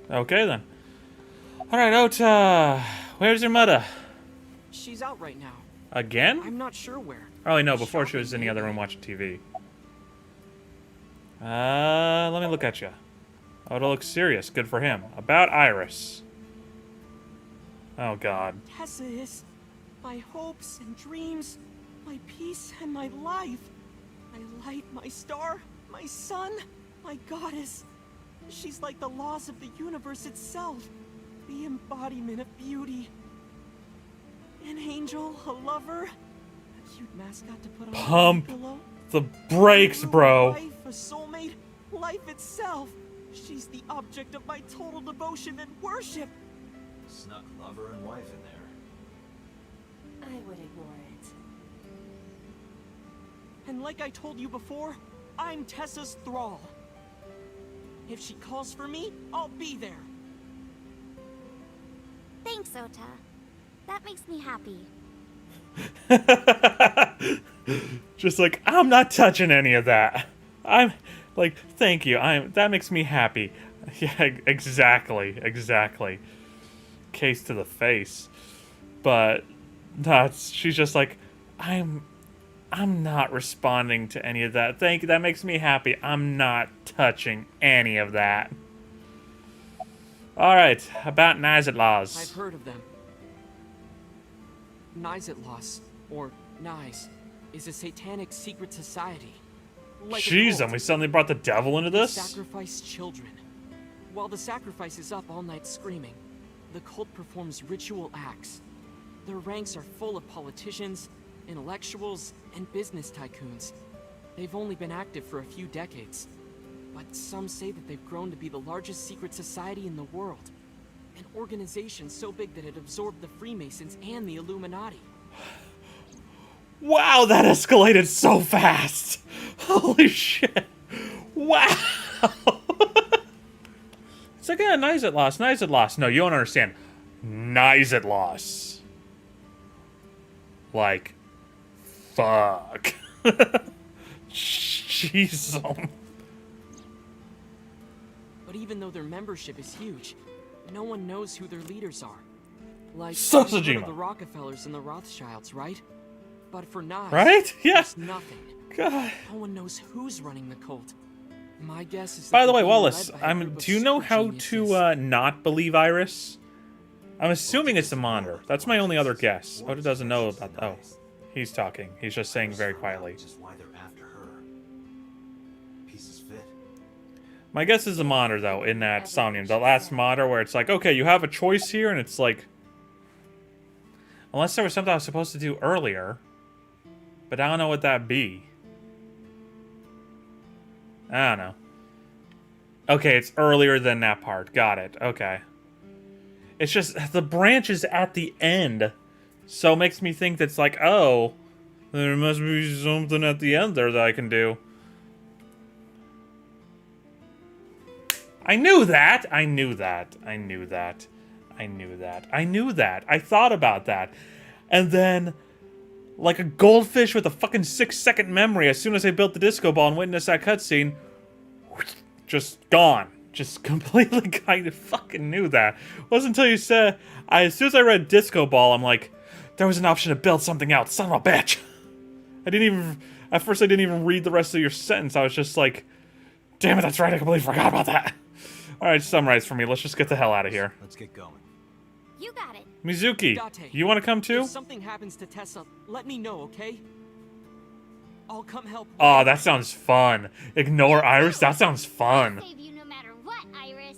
Okay then. Alright, Ota. Where's your mother? She's out right now. Again? I'm not sure where. Oh, wait, no, before she was in the other room watching TV. Let me look at you. Oda looks serious. Good for him. About Iris. Oh, God. Tessa is my hopes and dreams, my peace and my life. My light, my star, my sun, my goddess. She's like the laws of the universe itself. The embodiment of beauty. An angel, a lover, a cute mascot to put on Pump a pillow. the brakes, bro. Life, a soulmate, life itself. She's the object of my total devotion and worship. Snuck lover and wife in there. I would ignore it. And like I told you before, I'm Tessa's thrall. If she calls for me, I'll be there. Thanks, Ota. That makes me happy. Just like, I'm not touching any of that. I'm like, thank you. That makes me happy. Yeah, exactly. Case to the face. But she's just like, I'm not responding to any of that. Thank you. That makes me happy. I'm not touching any of that. All right, about Nizatlaws. I've heard of them. Nizatlaws, or Nize, is a satanic secret society. Like a Jeez, cult. and we suddenly brought the devil into They this? sacrifice children. While the sacrifice is up all night screaming, the cult performs ritual acts. Their ranks are full of politicians, intellectuals, and business tycoons. They've only been active for a few decades, but some say that they've grown to be the largest secret society in the world. An organization so big that it absorbed the Freemasons and the Illuminati. Wow, that escalated so fast. Holy shit. Wow. It's like, yeah, Nizatlaws. No, you don't understand. Nizatlaws. Like, fuck. Jeez. But even though their membership is huge, no one knows who their leaders are. Like, Sausagema. you've heard of the Rockefellers and the Rothschilds, right? But for Nize, Right? Yeah. there's nothing. God. No one knows who's running the cult. My guess is that By the way, they're being Wallace, led by a group of do you know super how geniuses. to not believe Iris? I'm assuming it's a monitor. That's my only other guess. Oda doesn't know about that. Oh, he's talking. He's just saying very quietly. Which is why they're after her. Pieces fit. My guess is a monitor, though, in that Somnium. The last monitor where it's like, okay, you have a choice here, and it's like... Unless there was something I was supposed to do earlier. But I don't know what that'd be. I don't know. Okay, it's earlier than that part. Got it. Okay. It's just, the branch is at the end. So it makes me think that's like, oh, there must be something at the end there that I can do. I knew that. I thought about that. And then, like a goldfish with a fucking 6-second memory, as soon as I built the disco ball and witnessed that cutscene, just gone. Just completely kind of fucking knew that. It wasn't until you said, as soon as I read disco ball, I'm like, there was an option to build something out, son of a bitch. At first I didn't even read the rest of your sentence. I was just like, damn it, that's right, I completely forgot about that. Alright, summarize for me. Let's just get the hell out of here. Let's get going. You got it. Mizuki, Date, you want to come too? If something happens to Tessa, let me know, okay? I'll come help. Oh, that sounds fun. Ignore Iris? That sounds fun. Save you no matter what, Iris.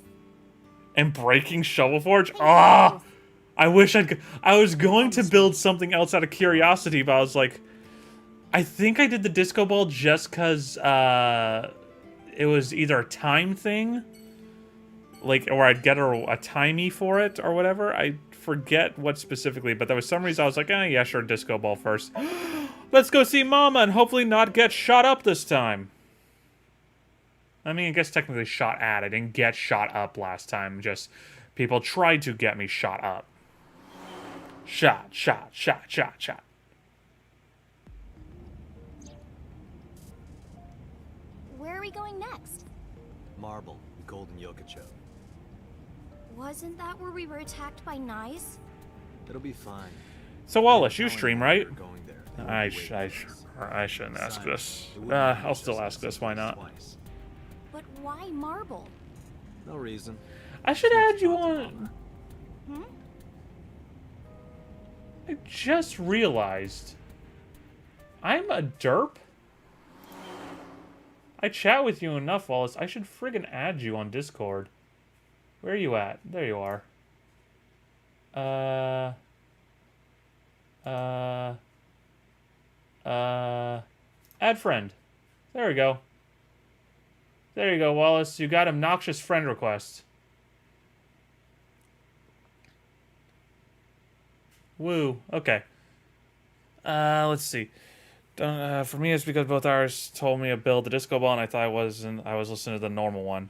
And breaking Shovel Forge? Ah! I wish I was going to build something else out of curiosity, but I was like, I think I did the disco ball just because it was either a time thing, like, or I'd get a timey for it or whatever. I forget what specifically, but there was some reason I was like, yeah, sure, disco ball first. Let's go see Mama and hopefully not get shot up this time. I mean, I guess technically shot at. I didn't get shot up last time. Just people tried to get me shot up. Shot, shot, shot, shot, shot. Where are we going next? Marble, the Golden Yokocho. Wasn't that where we were attacked by Nyes? It'll be fine. So Wallace, you stream, right? We're going there. I shouldn't ask this. I'll still ask this. Why not? Twice. But why Marble? No reason. I should add you on. Hmm? I just realized I'm a derp. I chat with you enough, Wallace. I should friggin' add you on Discord. Where are you at? There you are. Add friend. There we go. There you go, Wallace. You got obnoxious friend request. Woo. Okay. Let's see. For me, it's because both ours told me to build the disco ball, and I thought I was listening to the normal one.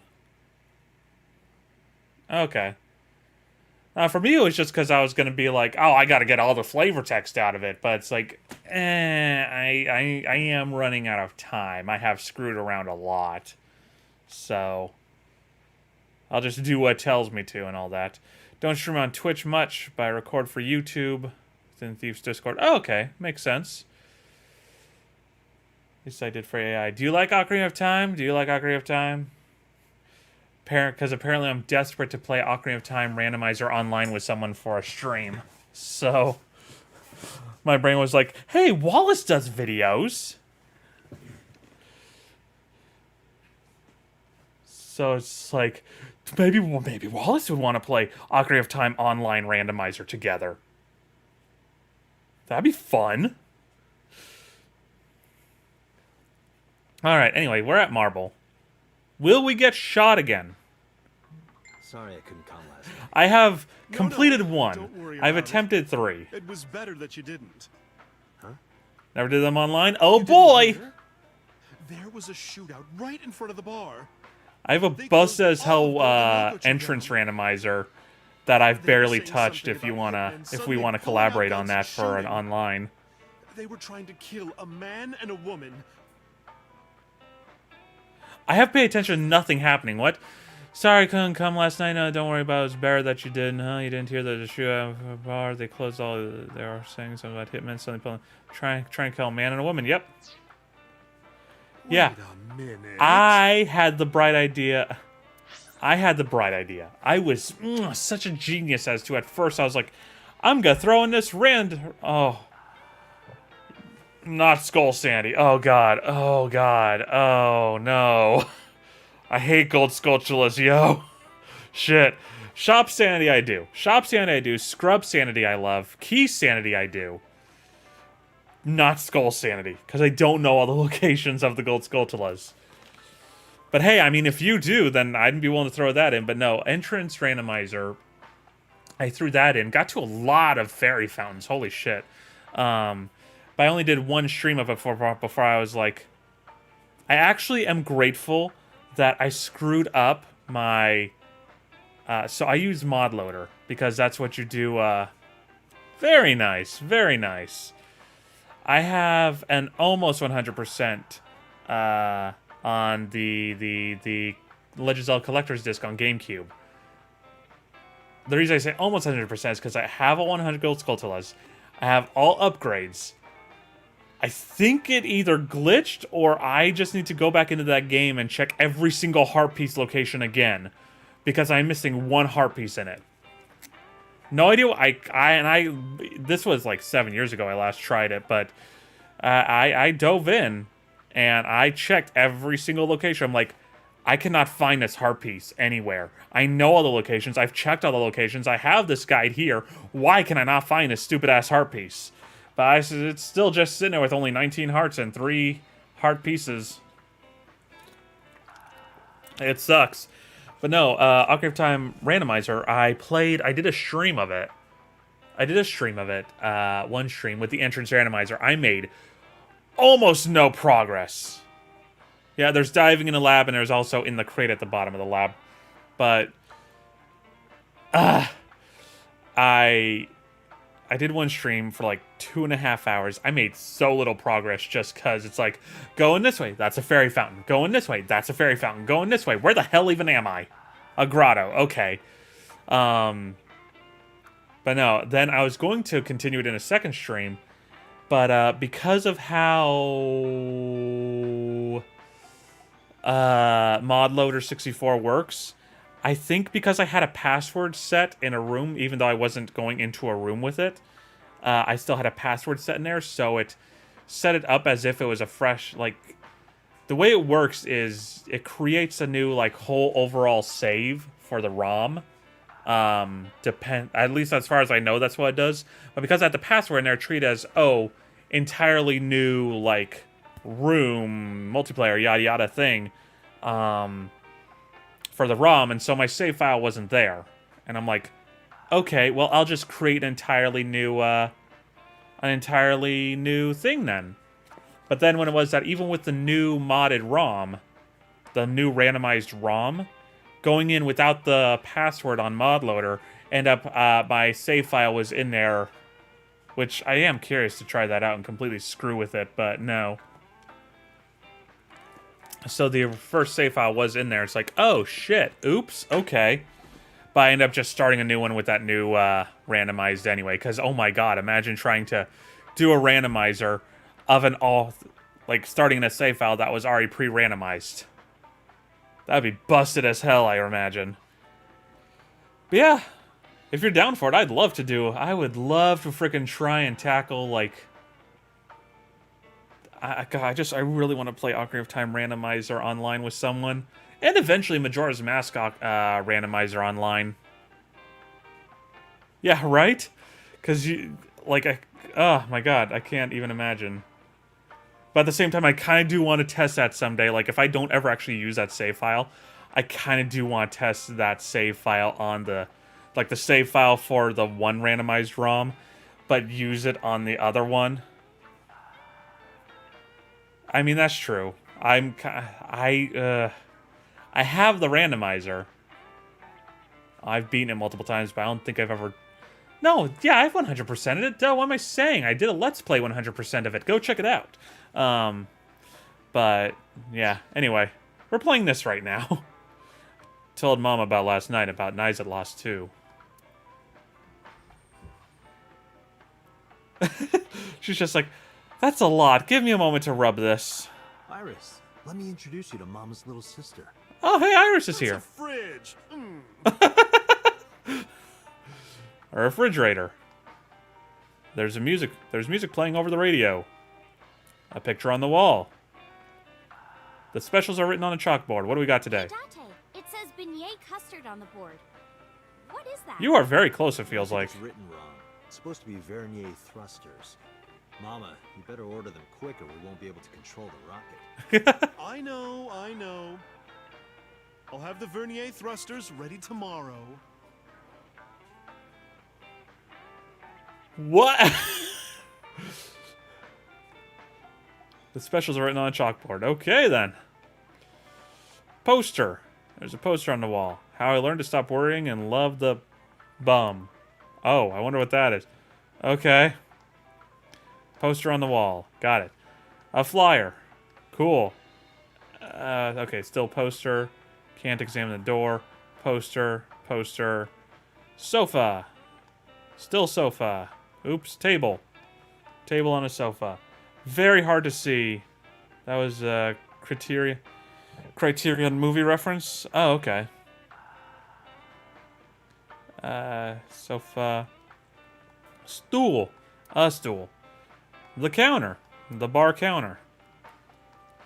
Okay. For me, it was just because I was going to be like, oh, I got to get all the flavor text out of it. But it's like, I am running out of time. I have screwed around a lot. So, I'll just do what it tells me to and all that. Don't stream on Twitch much, but I record for YouTube within Thief's Discord. Oh, okay. Makes sense. At least I did for AI. Do you like Ocarina of Time? Do you like Ocarina of Time? Because apparently I'm desperate to play Ocarina of Time randomizer online with someone for a stream. So, my brain was like, hey, Wallace does videos. So it's like, maybe Wallace would want to play Ocarina of Time online randomizer together. That'd be fun. Alright, anyway, we're at Marble. Will we get shot again? Sorry I couldn't come last night. I have No, completed no, one. don't worry I've about it. attempted 3. It was better that you didn't. Never did them online? Oh You didn't boy! hear? There was a shootout right in front of the bar. I have a They bust closed as all hell of the entrance down. randomizer that I've They were barely saying touched something if you about wanna hitmen if we suddenly wanna pulling out collaborate on guns that and for an shooting. online. They were trying to kill a man and a woman. I have paid attention to nothing happening. What? Sorry I couldn't come last night. No, don't worry about it. It was better that you didn't, huh? You didn't hear the shootout at the bar. They closed all. They are saying something about hitmen suddenly pulling, trying to kill a man and a woman. Yep. Yeah. Wait a minute. I had the bright idea. I was such a genius as to, at first, I was like, I'm gonna throw in this Oh. Not Skull Sandy. Oh, God. Oh, God. Oh, no. I hate gold sculptulas, yo. Shit. Shop Sanity I do. Shop Sanity I do. Scrub Sanity I love. Key Sanity I do. Not Skull Sanity, because I don't know all the locations of the gold sculptulas. But hey, I mean, if you do, then I'd be willing to throw that in. But no, entrance randomizer, I threw that in. Got to a lot of fairy fountains. Holy shit. But I only did one stream of it before I was like... I actually am grateful that I screwed up my... so I use Mod Loader, because that's what you do... very nice, very nice. I have an almost 100% on the Legend of Zelda Collector's Disc on GameCube. The reason I say almost 100% is because I have a 100 gold Skulltulas. I have all upgrades. I think it either glitched or I just need to go back into that game and check every single heart piece location again, because I'm missing one heart piece in it. No idea. This was like 7 years ago I last tried it, but I dove in and I checked every single location. I'm like, I cannot find this heart piece anywhere. I know all the locations. I've checked all the locations. I have this guide here. Why can I not find this stupid ass heart piece? But it's still just sitting there with only 19 hearts and 3 heart pieces. It sucks. But no, Ocarina of Time Randomizer, I did a stream of it. One stream with the entrance randomizer. I made almost no progress. Yeah, there's diving in the lab, and there's also in the crate at the bottom of the lab. But I did one stream for like 2.5 hours. I made so little progress just because it's like, going this way, that's a fairy fountain. Going this way, that's a fairy fountain. Going this way, where the hell even am I? A grotto, okay. But no, then I was going to continue it in a second stream, but because of how ModLoader 64 works, I think because I had a password set in a room, even though I wasn't going into a room with it, I still had a password set in there, so it set it up as if it was a fresh, like, the way it works is it creates a new, like, whole overall save for the ROM. At least as far as I know, that's what it does. But because I had the password in there, treat it as, oh, entirely new, like, room, multiplayer, yada yada thing, for the ROM, and so my save file wasn't there. And I'm like, okay, well, I'll just create an entirely new thing then. But then when it was that, even with the new modded ROM, the new randomized ROM, going in without the password on ModLoader, end up, my save file was in there, which I am curious to try that out and completely screw with it, but no. So the first save file was in there. It's like, oh shit, oops, okay. But I end up just starting a new one with that new randomized anyway. Because, oh my god, imagine trying to do a randomizer of an like, starting in a save file that was already pre-randomized. That'd be busted as hell, I imagine. But yeah, if you're down for it, I would love to freaking try and tackle, like... I really want to play Ocarina of Time Randomizer online with someone. And eventually Majora's Mask Randomizer online. Yeah, right? Because oh my god, I can't even imagine. But at the same time, I kind of do want to test that someday. Like, if I don't ever actually use that save file, I kind of do want to test that save file on the... Like, the save file for the one randomized ROM, but use it on the other one. I mean, that's true. I have the randomizer. I've beaten it multiple times, but I don't think I've ever... No, yeah, I've 100%ed it. Duh, what am I saying? I did a Let's Play 100% of it. Go check it out. But, yeah, anyway. We're playing this right now. Told Mom about last night, about Knives at Lost 2. She's just like... That's a lot. Give me a moment to rub this. Iris, let me introduce you to Mama's little sister. Oh, hey, Iris is here. A fridge. A refrigerator. There's music playing over the radio. A picture on the wall. The specials are written on a chalkboard. What do we got today? Date, it says beignet custard on the board. What is that? You are very close, it feels like. It's written wrong. It's supposed to be Vernier thrusters. Mama, you better order them quick or we won't be able to control the rocket. I know. I'll have the Vernier thrusters ready tomorrow. What? The specials are written on a chalkboard. Okay, then. Poster. There's a poster on the wall. How I learned to stop worrying and love the bum. Oh, I wonder what that is. Okay. Poster on the wall. Got it. A flyer. Cool. Okay, still poster. Can't examine the door. Poster. Poster. Sofa. Still sofa. Oops. Table. Table on a sofa. Very hard to see. That was a Criterion movie reference. Oh, okay. Sofa. Stool. A stool. The counter. The bar counter.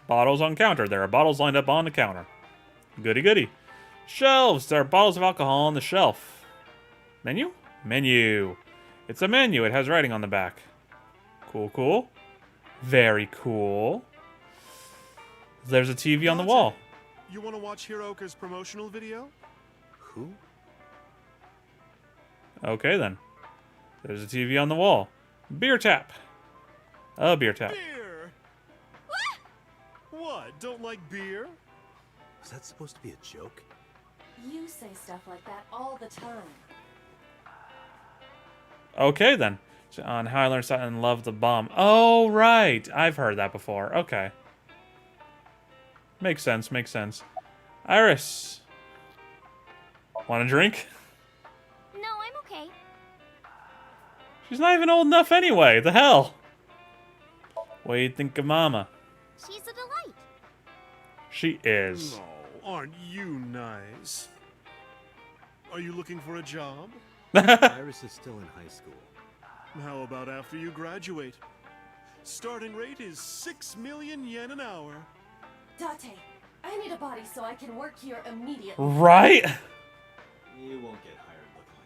Bottles on counter. There are bottles lined up on the counter. Goody goody. Shelves. There are bottles of alcohol on the shelf. Menu? Menu. It's a menu. It has writing on the back. Cool, cool. Very cool. There's a TV on the wall. You want to watch Hiroka's promotional video? Who? Okay, then. There's a TV on the wall. Beer tap. A beer tap. Beer! What, don't like beer? Was that supposed to be a joke? You say stuff like that all the time. Okay, then. So on how I learned something and love the bomb. Oh, right. I've heard that before. Okay. Makes sense, makes sense. Iris. Want a drink? No, I'm okay. She's not even old enough anyway. The hell? What do you think of Mama? She's a delight. She is. No, aren't you nice? Are you looking for a job? Iris is still in high school. How about after you graduate? Starting rate is 6 million yen an hour. Date, I need a body so I can work here immediately. Right? You won't get hired looking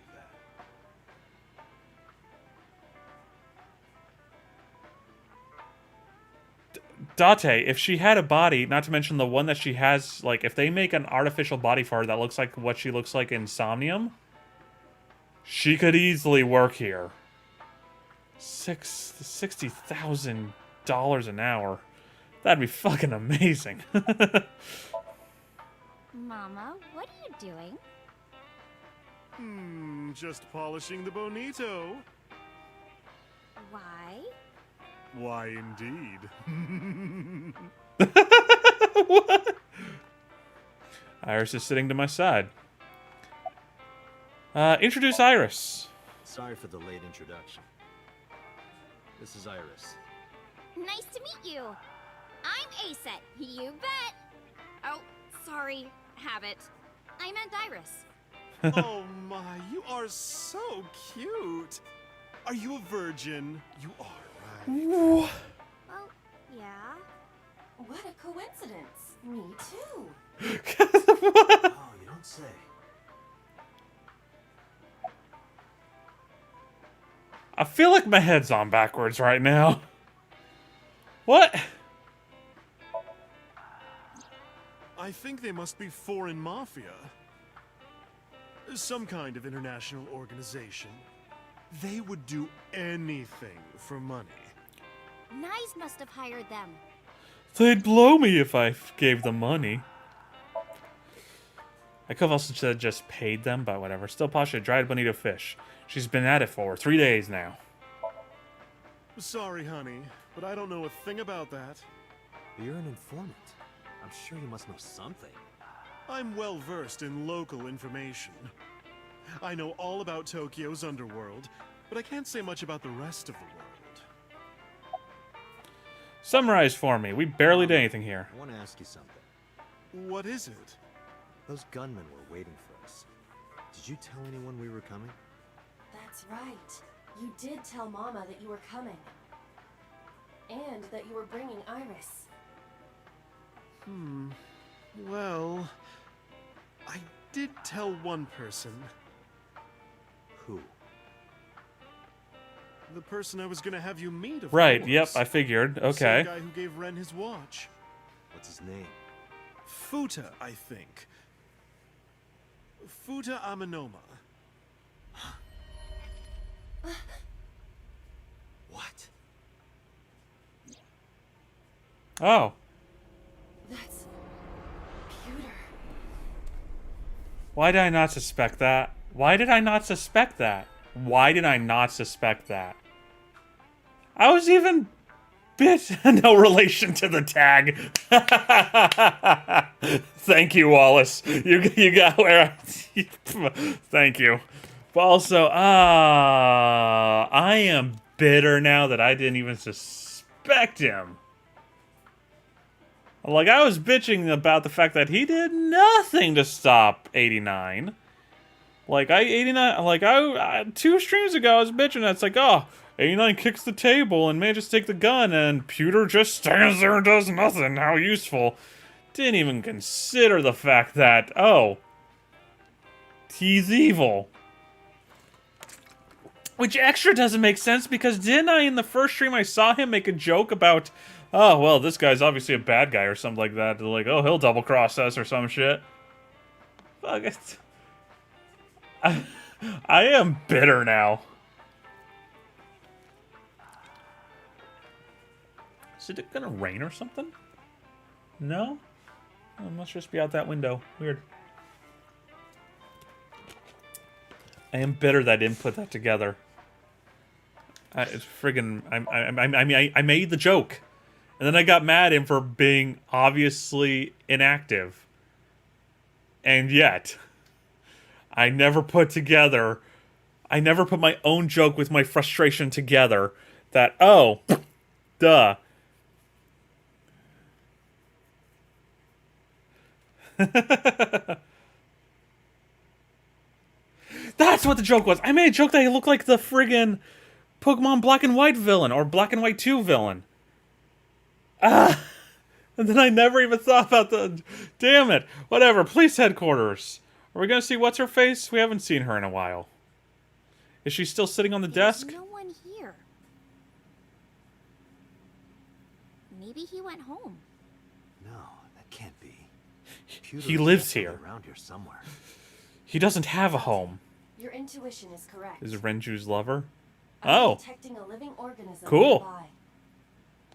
like that. Date, if she had a body, not to mention the one that she has, like, if they make an artificial body for her that looks like what she looks like in Somnium, she could easily work here. $60,000 an hour. That'd be fucking amazing. Mama, what are you doing? Just polishing the bonito. Why? Why, indeed. What? Iris is sitting to my side. Introduce Iris. Sorry for the late introduction. This is Iris. Nice to meet you. I'm Aset. You bet. Oh, sorry. Habit. I meant Iris. Oh my, you are so cute. Are you a virgin? You are, right? Well, yeah. What a coincidence. Me too. Oh, you don't say. I feel like my head's on backwards right now. What? I think they must be foreign mafia. Some kind of international organization. They would do anything for money. Nyes must have hired them. They'd blow me if I gave them money. I could have also said just paid them, but whatever. Still Pasha, dried bonito fish. She's been at it for 3 days now. Sorry, honey, but I don't know a thing about that. But you're an informant. I'm sure you must know something. I'm well versed in local information. I know all about Tokyo's underworld, but I can't say much about the rest of the world. Summarize for me. We barely did anything here. I want to ask you something. What is it? Those gunmen were waiting for us. Did you tell anyone we were coming? That's right. You did tell Mama that you were coming. And that you were bringing Iris. Well, I did tell one person. Who? The person I was gonna have you meet, of Right, course. yep, I figured. Same Okay. guy who gave Ren his watch. What's his name? Futa, I think. Futa Aminoma. What? Oh. That's... Pewter. Why did I not suspect that? Why did I not suspect that? Why did I not suspect that? I was even bit no relation to the tag. Thank you, Wallace. You got where I... Thank you. But also, I am bitter now that I didn't even suspect him. Like, I was bitching about the fact that he did nothing to stop 89. Like, 2 streams ago, I was bitching. It's like, oh, 89 kicks the table and manages to take the gun, and Pewter just stands there and does nothing. How useful. Didn't even consider the fact that, oh, he's evil. Which extra doesn't make sense, because didn't I, in the first stream, I saw him make a joke about, oh, well, this guy's obviously a bad guy or something like that. They're like, oh, he'll double-cross us or some shit. Fuck it. I am bitter now. Is it gonna rain or something? No? It must just be out that window. Weird. I am bitter that I didn't put that together. It's friggin'... I made the joke. And then I got mad at him for being obviously inactive. And yet, I never put together... I never put my own joke with my frustration together. That, oh, duh. That's what the joke was. I made a joke that he looked like the friggin' Pokemon Black and White villain, or Black and White 2 villain. Ah! And then I never even thought about the... Damn it. Whatever. Police headquarters. Are we gonna see What's-Her-Face? We haven't seen her in a while. Is she still sitting on the desk? There's no one here. Maybe he went home. No, that can't be. He lives here. Around here somewhere. He doesn't have a home. Your intuition is correct. Is Renju's lover? I'm Oh. detecting a living organism Cool. nearby.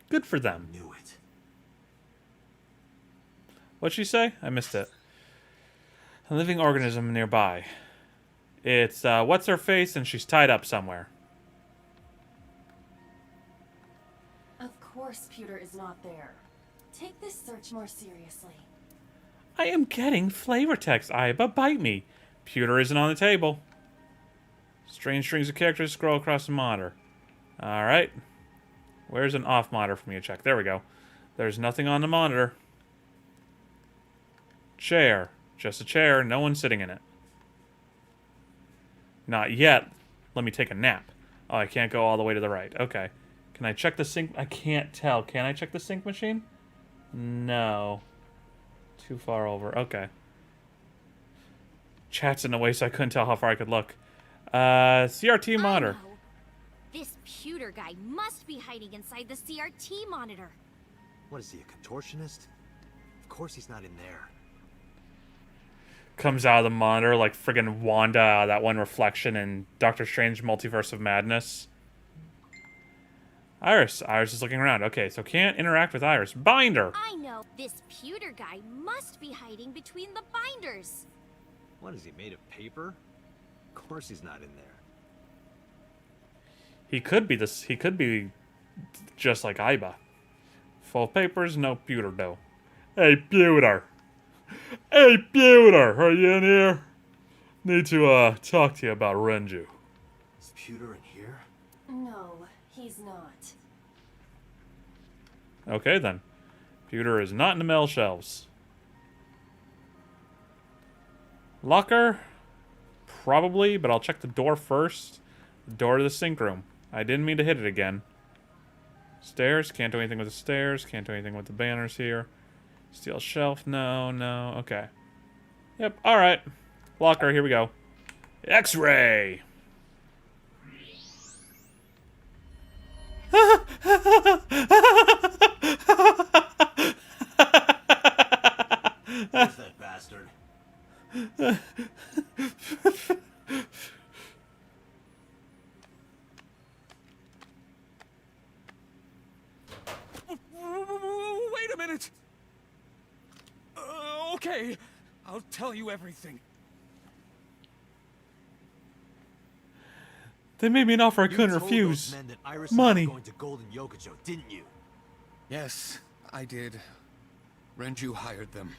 Good for them. Knew it. What'd she say? I missed it. A living organism nearby. It's, What's-Her-Face, and she's tied up somewhere. Of course Pewter is not there. Take this search more seriously. I am getting flavor text, Iba. Bite me. Pewter isn't on the table. Strange strings of characters scroll across the monitor. Alright. Where's an off monitor for me to check? There we go. There's nothing on the monitor. Chair. Just a chair. No one sitting in it. Not yet. Let me take a nap. Oh, I can't go all the way to the right. Okay. Can I check the sink? I can't tell. Can I check the sink machine? No. Too far over. Okay. Chat's in the way, so I couldn't tell how far I could look. CRT monitor. I know. This Pewter guy must be hiding inside the CRT monitor. What is he, a contortionist? Of course he's not in there. Comes out of the monitor like friggin' Wanda, that one reflection in Doctor Strange Multiverse of Madness. Iris. Iris is looking around. Okay, so can't interact with Iris. Binder! I know. This Pewter guy must be hiding between the binders. What is he, made of paper? Of course he's not in there. He could be this. He could be just like Iba. Full of papers, no pewter dough. Hey, Pewter! Hey, Pewter! Are you in here? Need to, talk to you about Renju. Is Pewter in here? No, he's not. Okay, then. Pewter is not in the mail shelves. Locker? Probably, but I'll check the door first. The door to the sink room. I didn't mean to hit it again. Stairs? Can't do anything with the stairs. Can't do anything with the banners here. Steel shelf? No, no. Okay. Yep, alright. Locker, here we go. X-ray! Where's that bastard? Wait a minute! Okay, I'll tell you everything. They made me an offer I couldn't You told refuse. those men that Iris Money. was going to Golden Yokocho, didn't you? Yes, I did. Renju hired them.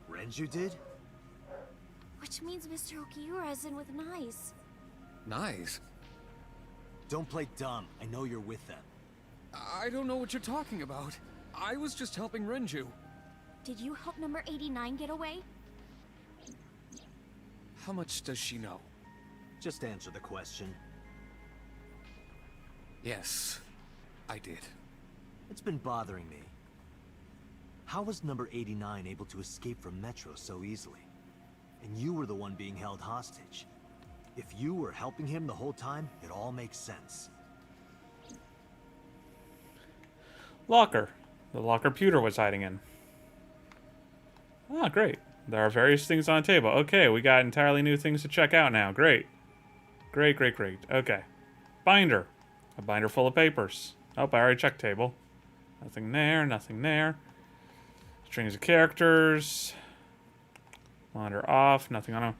Renju did? Which means Mr. Okiura is in with Nice. Nice. Don't play dumb. I know you're with them. I don't know what you're talking about. I was just helping Renju. Did you help number 89 get away? How much does she know? Just answer the question. Yes, I did. It's been bothering me. How was number 89 able to escape from Metro so easily? And you were the one being held hostage. If you were helping him the whole time, it all makes sense. Locker. The locker Pewter was hiding in. Ah, great. There are various things on the table. Okay, we got entirely new things to check out now. Great. Great, great, great. Okay. Binder. A binder full of papers. Oh, I already checked table. Nothing there, nothing there. Strings of characters. Monitor off. Nothing on them.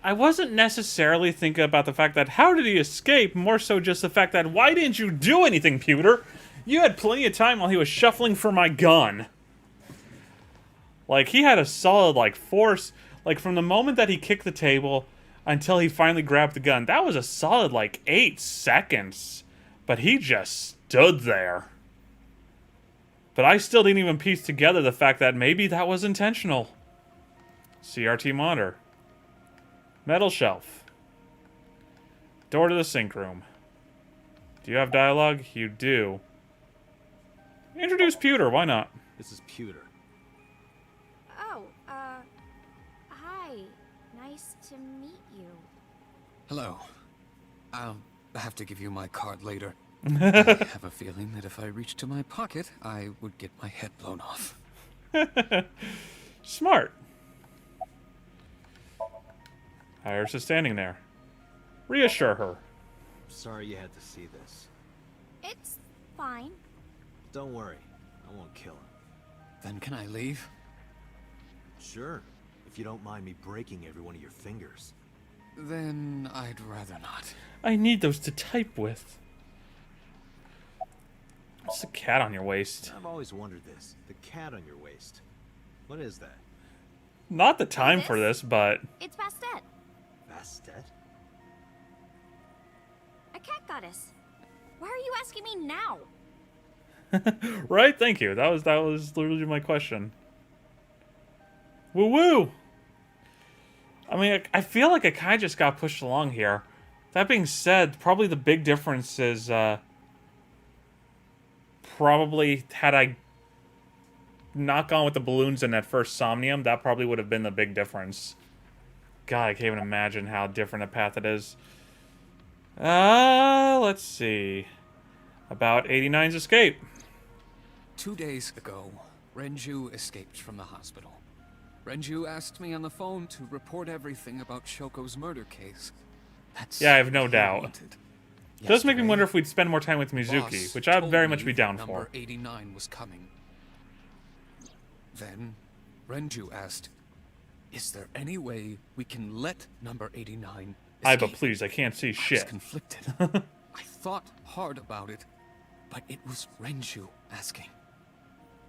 I wasn't necessarily thinking about the fact that how did he escape, more so just the fact that why didn't you do anything, Pewter? You had plenty of time while he was shuffling for my gun. Like, he had a solid, like, force, like, from the moment that he kicked the table until he finally grabbed the gun, that was a solid, like, 8 seconds. But he just stood there. But I still didn't even piece together the fact that maybe that was intentional. CRT monitor. Metal shelf. Door to the sink room. Do you have dialogue? You do. Introduce Pewter, why not? This is Pewter. Oh, hi. Nice to meet you. Hello. I'll have to give you my card later. I have a feeling that if I reached to my pocket, I would get my head blown off. Smart. Iris is standing there. Reassure her. Sorry you had to see this. It's fine. Don't worry, I won't kill him. Then can I leave? Sure, if you don't mind me breaking every one of your fingers. Then I'd rather not. I need those to type with. What's the cat on your waist? I've always wondered this. The cat on your waist. What is that? Not the time for this, but... It's Bastet, Bastet? a cat goddess. Why are you asking me now? Right? Thank you. That was literally my question. Woo-woo! I mean, I feel like I kind of just got pushed along here. That being said, probably the big difference is, probably had I not gone with the balloons in that first Somnium, that probably would have been the big difference. God, I can't even imagine how different a path it is. Let's see. About 89's escape. 2 days ago, Renju escaped from the hospital. Renju asked me on the phone to report everything about Shoko's murder case. That's Yeah, I have no what doubt. wanted. It does make me Yesterday, wonder if we'd spend more time with Mizuki, boss which I'd told very me much be down number for. 89 was coming. Then, Renju asked, "Is there any way we can let number 89 But escape?" please, I can't see I was shit. conflicted. I thought hard about it, but it was Renju asking.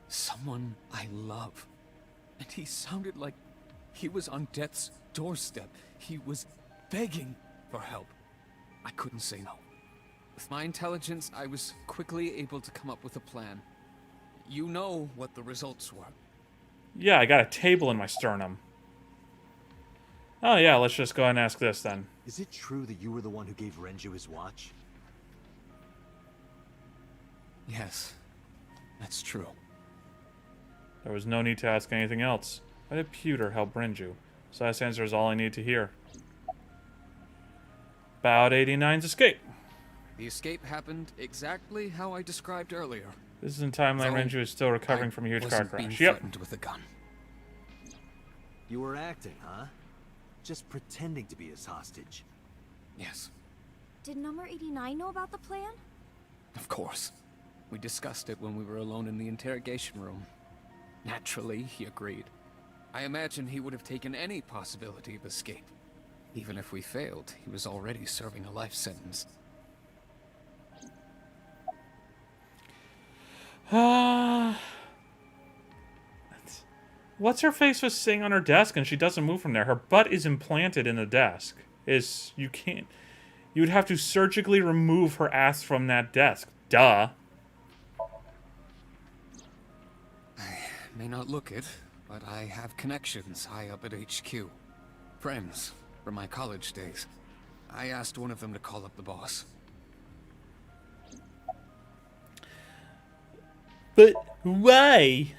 Someone I love. And he sounded like he was on death's doorstep. He was begging for help. I couldn't say no. With my intelligence, I was quickly able to come up with a plan. You know what the results were. Yeah, I got a table in my sternum. Oh yeah, let's just go ahead and ask this then. Is it true that you were the one who gave Renju his watch? Yes, that's true. There was no need to ask anything else. Why did Pewter help Renju? So that answer is all I need to hear. About 89's escape. The escape happened exactly how I described earlier. This is in timeline Though Renju is still recovering I from a huge car wasn't being crash. Yep. threatened with a gun. You were acting, huh? Just pretending to be his hostage. Yes, Did number 89 know about the plan? of course. We discussed it when we were alone in the interrogation room. Naturally, he agreed. I imagine he would have taken any possibility of escape. Even if we failed, he was already serving a life sentence. What's her face was sitting on her desk and she doesn't move from there. Her butt is implanted in the desk. You can't. You would have to surgically remove her ass from that desk. Duh. I may not look it, but I have connections high up at HQ. Friends from my college days. I asked one of them to call up the boss. But why?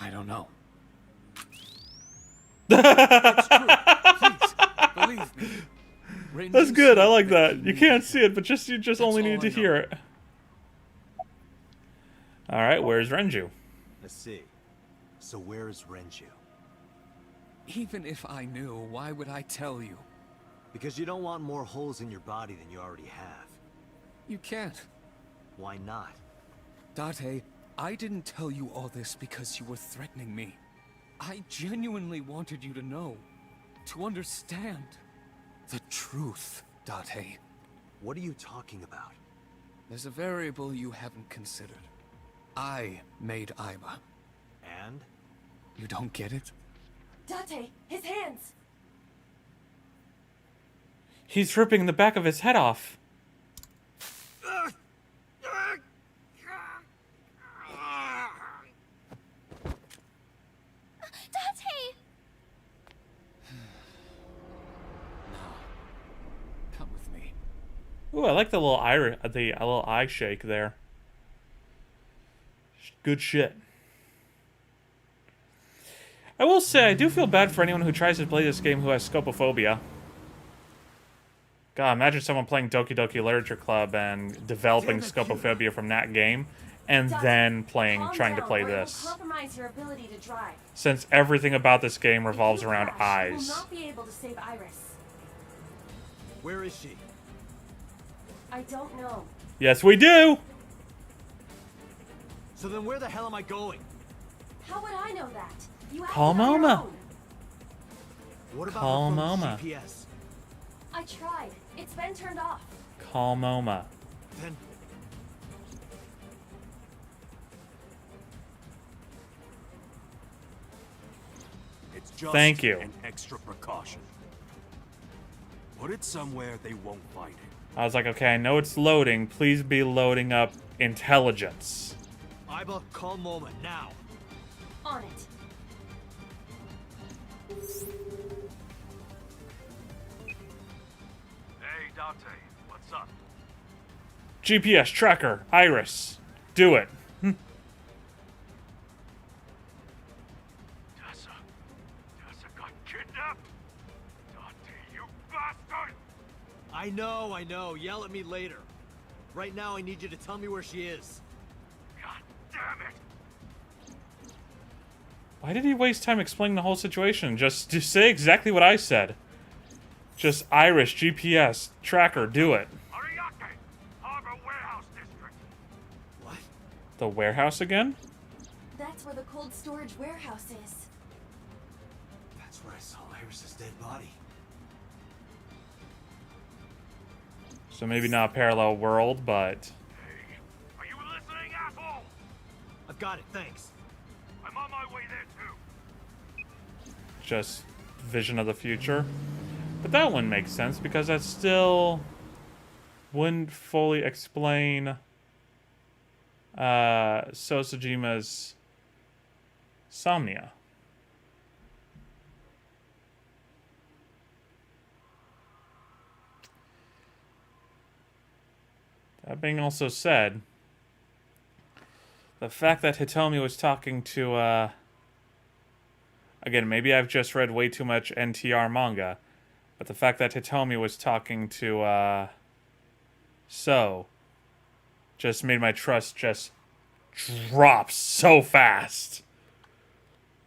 I don't know. It's true. Please, believe me. Renju That's good. I said like that. he You needed can't him. see it, but you just That's only all need to I know. hear it. All right, where's Renju? I see. So where is Renju? Even if I knew, why would I tell you? Because you don't want more holes in your body than you already have. You can't. Why not? Date, I didn't tell you all this because you were threatening me. I genuinely wanted you to know. To understand. The truth, Date. What are you talking about? There's a variable you haven't considered. I made Aiba. And? You don't get it? Date, his hands! He's ripping the back of his head off. Date! Come with me. Ooh, I like the little eye shake there. Good shit. I will say, I do feel bad for anyone who tries to play this game who has scopophobia. God, imagine someone playing Doki Doki Literature Club and developing scopophobia from that game, and then trying to play this. Compromise your ability to drive. Since everything about this game revolves around You will eyes. not be able to save Iris. Where is she? I don't know. Yes, we do! So then where the hell am I going? How would I know that? You acted Call on your Moma. own. What about Call her phone's Moma. GPS? I tried. It's been turned off. Call Moma. Then It's just Thank you. an extra precaution. Put it somewhere they won't find it. I was like, okay, I know it's loading. Please be loading up intelligence. Aiba, call Moma now. On it. Hey, Dante, what's up? GPS tracker, Iris. Do it. Tessa got kidnapped? Dante, you bastard! I know. Yell at me later. Right now, I need you to tell me where she is. God damn it! Why did he waste time explaining the whole situation? Just say exactly what I said. Just Iris, GPS, tracker, do it. Ariake! Harbor Warehouse District! What? The warehouse again? That's where the cold storage warehouse is. That's where I saw Iris' dead body. So maybe not a parallel world, but... Hey, are you listening, asshole? I've got it, thanks. I'm on my way there, too. just vision of the future. But that wouldn't make sense because that still wouldn't fully explain Sosajima's Somnia. That being also said, the fact that Hitomi was talking to, again, maybe I've just read way too much NTR manga, but the fact that Hitomi was talking to, So, just made my trust just drop so fast.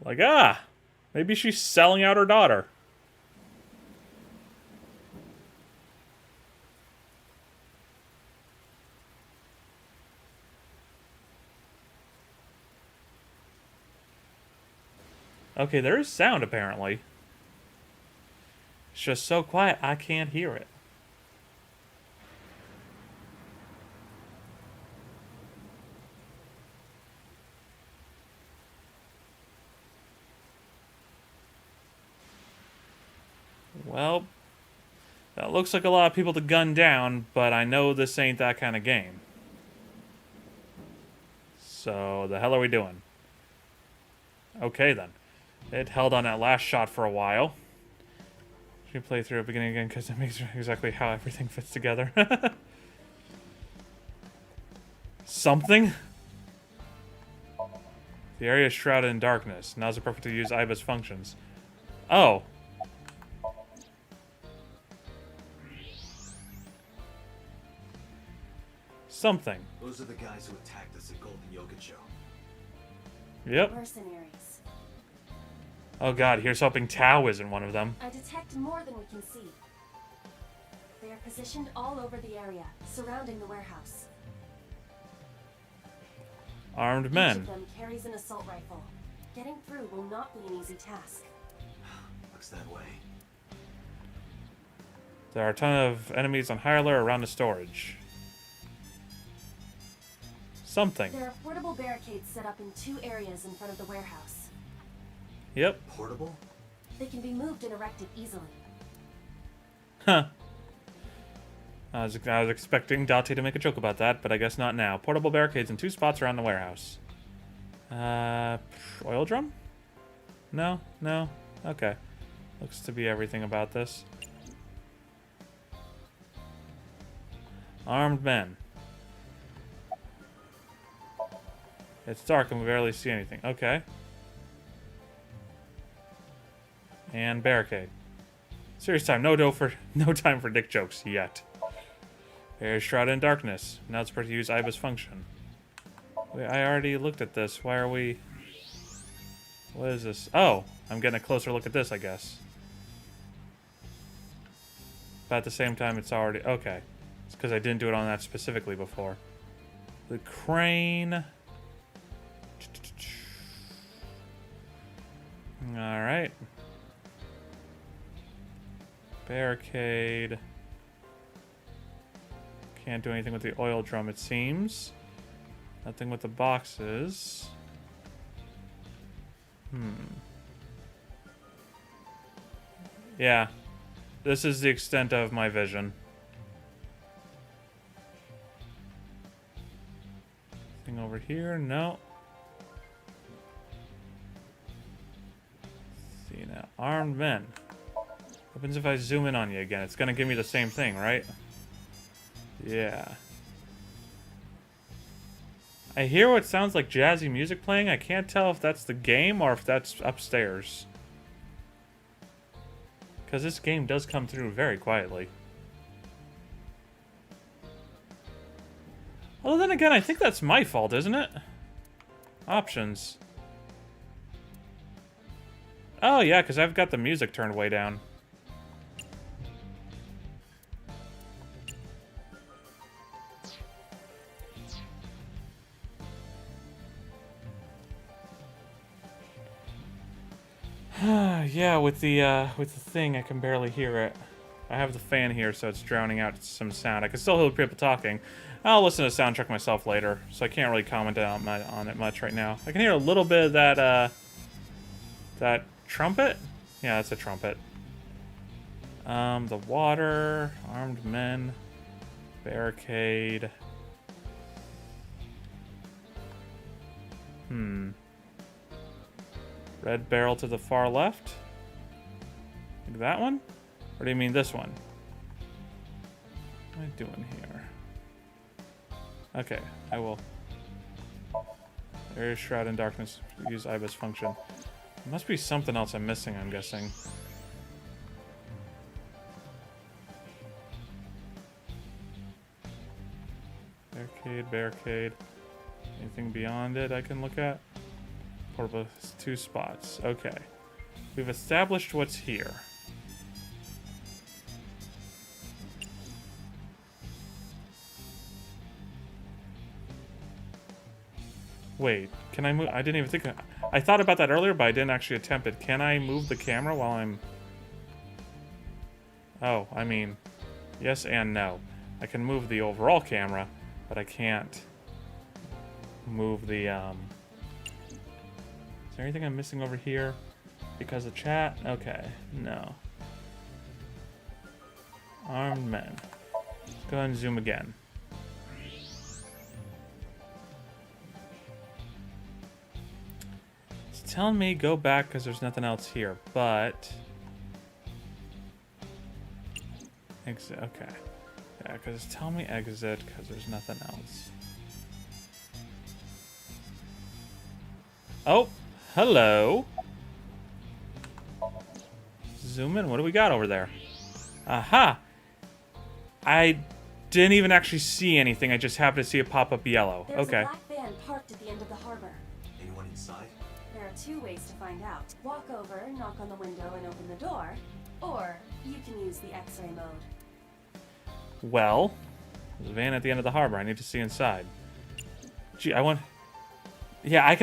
Like, maybe she's selling out her daughter. Okay, there is sound, apparently. It's just so quiet, I can't hear it. Well, that looks like a lot of people to gun down, but I know this ain't that kind of game. So, the hell are we doing? Okay, then. It held on that last shot for a while. Should we play through it beginning again because it makes exactly how everything fits together. Something? The area is shrouded in darkness. Now's the perfect to use Aiba's functions. Oh. Something. Those are the guys who attacked us at Golden Yokocho. Yep. Mercenaries. Oh god, here's hoping Tao isn't one of them. I detect more than we can see. They are positioned all over the area, surrounding the warehouse. Armed Each men. of them carries an assault rifle. Getting through will not be an easy task. Looks that way. There are a ton of enemies on high alert around the storage. Something. There are portable barricades set up in 2 areas in front of the warehouse. Yep. Portable? They can be moved and erected easily. Huh. I was expecting Dottie to make a joke about that, but I guess not now. Portable barricades in 2 spots around the warehouse. Oil drum? No? No? Okay. Looks to be everything about this. Armed men. It's dark and we barely see anything. Okay. And barricade. Serious time. No time for dick jokes yet. Air shrouded in darkness. Now it's supposed to use Ibis function. Wait, I already looked at this. Why are we... What is this? Oh, I'm getting a closer look at this, I guess. But at the same time, it's already... Okay. It's because I didn't do it on that specifically before. The crane... Alright. Barricade. Can't do anything with the oil drum, it seems. Nothing with the boxes. Yeah. This is the extent of my vision. Anything over here? No. See now. Armed men. What happens if I zoom in on you again? It's gonna give me the same thing, right? Yeah. I hear what sounds like jazzy music playing. I can't tell if that's the game or if that's upstairs. Because this game does come through very quietly. Well, then again, I think that's my fault, isn't it? Options. Oh, yeah, because I've got the music turned way down. Yeah, with the thing, I can barely hear it. I have the fan here, so it's drowning out some sound. I can still hear people talking. I'll listen to the soundtrack myself later, so I can't really comment on it much right now. I can hear a little bit of that, that trumpet? Yeah, that's a trumpet. The water, armed men, barricade. Red barrel to the far left? Like that one? Or do you mean this one? What am I doing here? Okay, I will. Area shroud in darkness. Use Ibis function. There must be something else I'm missing, I'm guessing. Barricade, barricade. Anything beyond it I can look at? Portable 2 spots. Okay. We've established what's here. Wait, can I move? I didn't even think. I thought about that earlier, but I didn't actually attempt it. Can I move the camera while I'm... Oh, I mean, yes and no. I can move the overall camera, but I can't move the, Is there anything I'm missing over here? Because of chat? Okay, no. Armed men. Let's go ahead and zoom again. It's telling me go back because there's nothing else here, but... Exit, okay. Yeah, because it's telling me exit because there's nothing else. Oh, hello. Zoom in. What do we got over there? Aha! I didn't even actually see anything. I just happened to see it pop up yellow. There's Okay. a black van parked at the end of the harbor. Anyone inside? There are 2 ways to find out. Walk over, knock on the window, and open the door, or you can use the X-ray mode. Well, there's a van at the end of the harbor. I need to see inside. Gee, I want... Yeah, I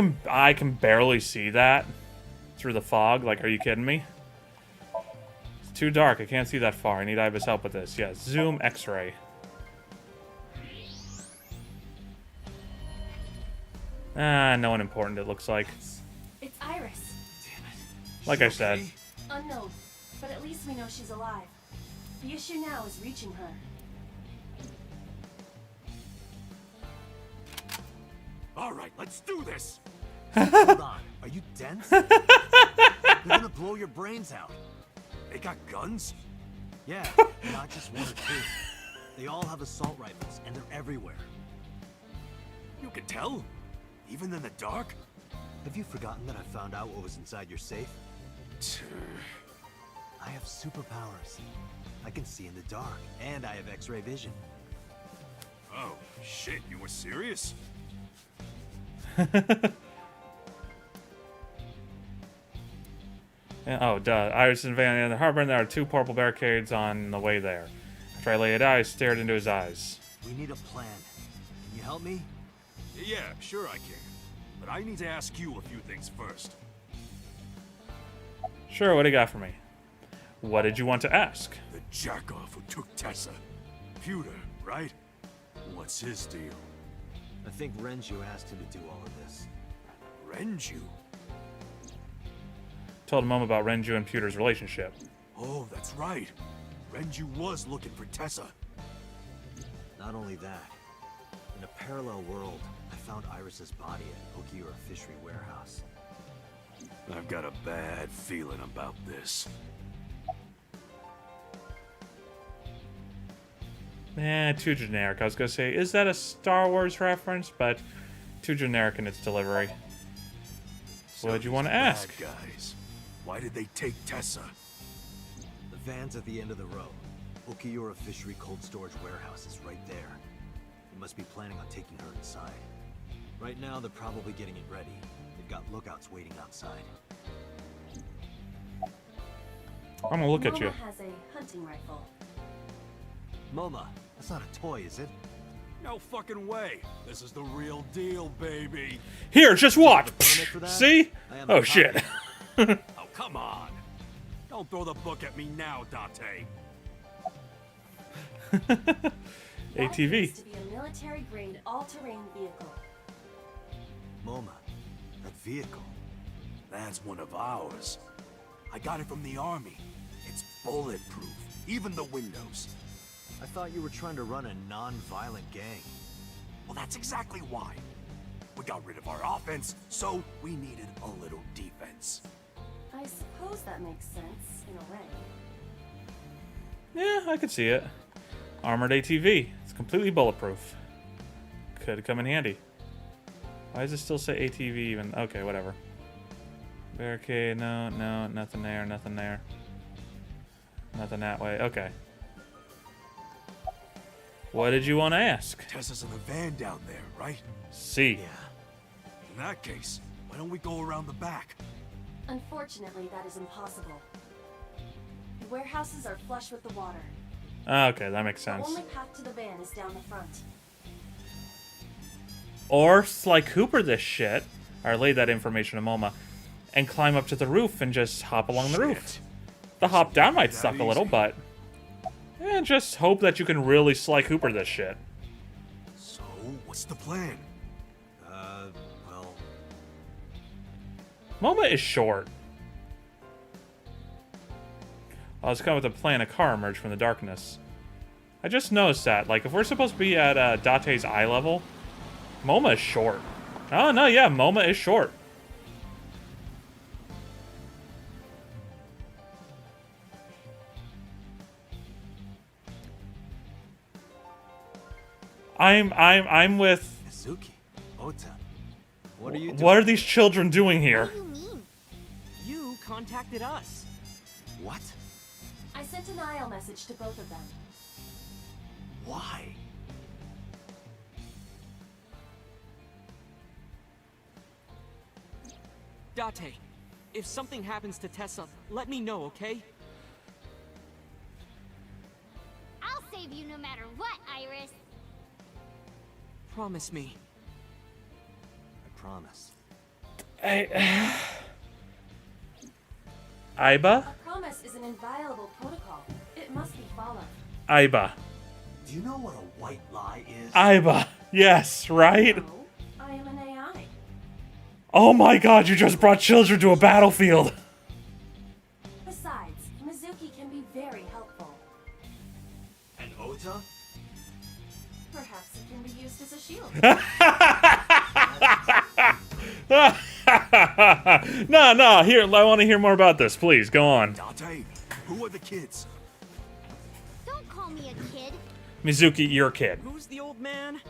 can barely see that through the fog. Like, are you kidding me? It's too dark. I can't see that far. I need Iva's help with this. Yeah, zoom X-ray. Ah, no one important, it looks like. It's Iris. Like I said. Unknown, but at least we know she's alive. The issue now is reaching her. All right, let's do this. Hold on. Are you dense? They're gonna blow your brains out. They got guns? Yeah, not just one or two. They all have assault rifles, and they're everywhere. You can tell? Even in the dark? Have you forgotten that I found out what was inside your safe? I have superpowers. I can see in the dark, and I have X-ray vision. Oh, shit, you were serious? Yeah, oh, duh. Iris and Van in the harbor, and there are 2 purple barricades on the way there. After I lay it out, I stared into his eyes. We need a plan. Can you help me? Yeah, sure I can. But I need to ask you a few things first. Sure, what do you got for me? What did you want to ask? The jackoff who took Tessa. Pewter, right? What's his deal? I think Renju asked him to do all of this. Renju? Told Mom about Renju and Pewter's relationship. Oh, that's right. Renju was looking for Tessa. Not only that, in a parallel world, I found Iris's body at Okiura Fishery Warehouse. I've got a bad feeling about this. Too generic. I was gonna say, is that a Star Wars reference? But too generic in its delivery. So What did you want to these ask? bad guys. Why did they take Tessa? The van's at the end of the row. Okiura Fishery Cold Storage Warehouse is right there. They must be planning on taking her inside. Right now, they're probably getting it ready. They've got lookouts waiting outside. I'm gonna look at you. Mama has a hunting rifle. Moma, that's not a toy, is it? No fucking way. This is the real deal, baby. Here, just watch. permit for that? See? I have a Oh copy. shit. Oh, come on. Don't throw the book at me now, Date. That ATV. appears to be a military-grade all-terrain vehicle. Moma, that vehicle. That's one of ours. I got it from the army. It's bulletproof, even the windows. I thought you were trying to run a non-violent gang. Well, that's exactly why. We got rid of our offense, so we needed a little defense. I suppose that makes sense, in a way. Yeah, I could see it. Armored ATV. It's completely bulletproof. Could come in handy. Why does it still say ATV even? Okay, whatever. Barricade, no, nothing there, nothing there. Nothing that way, okay. What did you want to ask? Tessa's in the van down there, right? See. Yeah. In that case, why don't we go around the back? Unfortunately, that is impossible. The warehouses are flush with the water. Okay, that makes The sense. only path to the van is down the front. Or Sly Cooper this shit, or relay that information to Moma, and climb up to the roof and just hop along the roof. Shit. The hop down might That suck a little, easy. but just hope that you can really Sly Cooper this shit. So, what's the plan? Well, Moma is short. I was coming with a plan. A car emerged from the darkness. I just noticed that. Like, if we're supposed to be at Date's eye level, Moma is short. Oh, no, yeah, Moma is short. I'm with... Mizuki, Ota, what are you doing? What are these children doing here? What do you mean? You contacted us. What? I sent an IL message to both of them. Why? Date, if something happens to Tessa, let me know, okay? I'll save you no matter matter what, Iris. Promise me. I promise. Aiba? A promise is an inviolable protocol. It must be followed. Aiba. Do you know what a white lie is? Aiba. Yes, right? No, I am an AI. Oh my god, you just brought children to a battlefield. Besides, Mizuki can be very helpful. And Ota? Perhaps it can be used as a shield. No, here, I want to hear more about this. Please, go on. Date, who are the kids? Don't call me a kid. Mizuki, your kid. Who's the old man?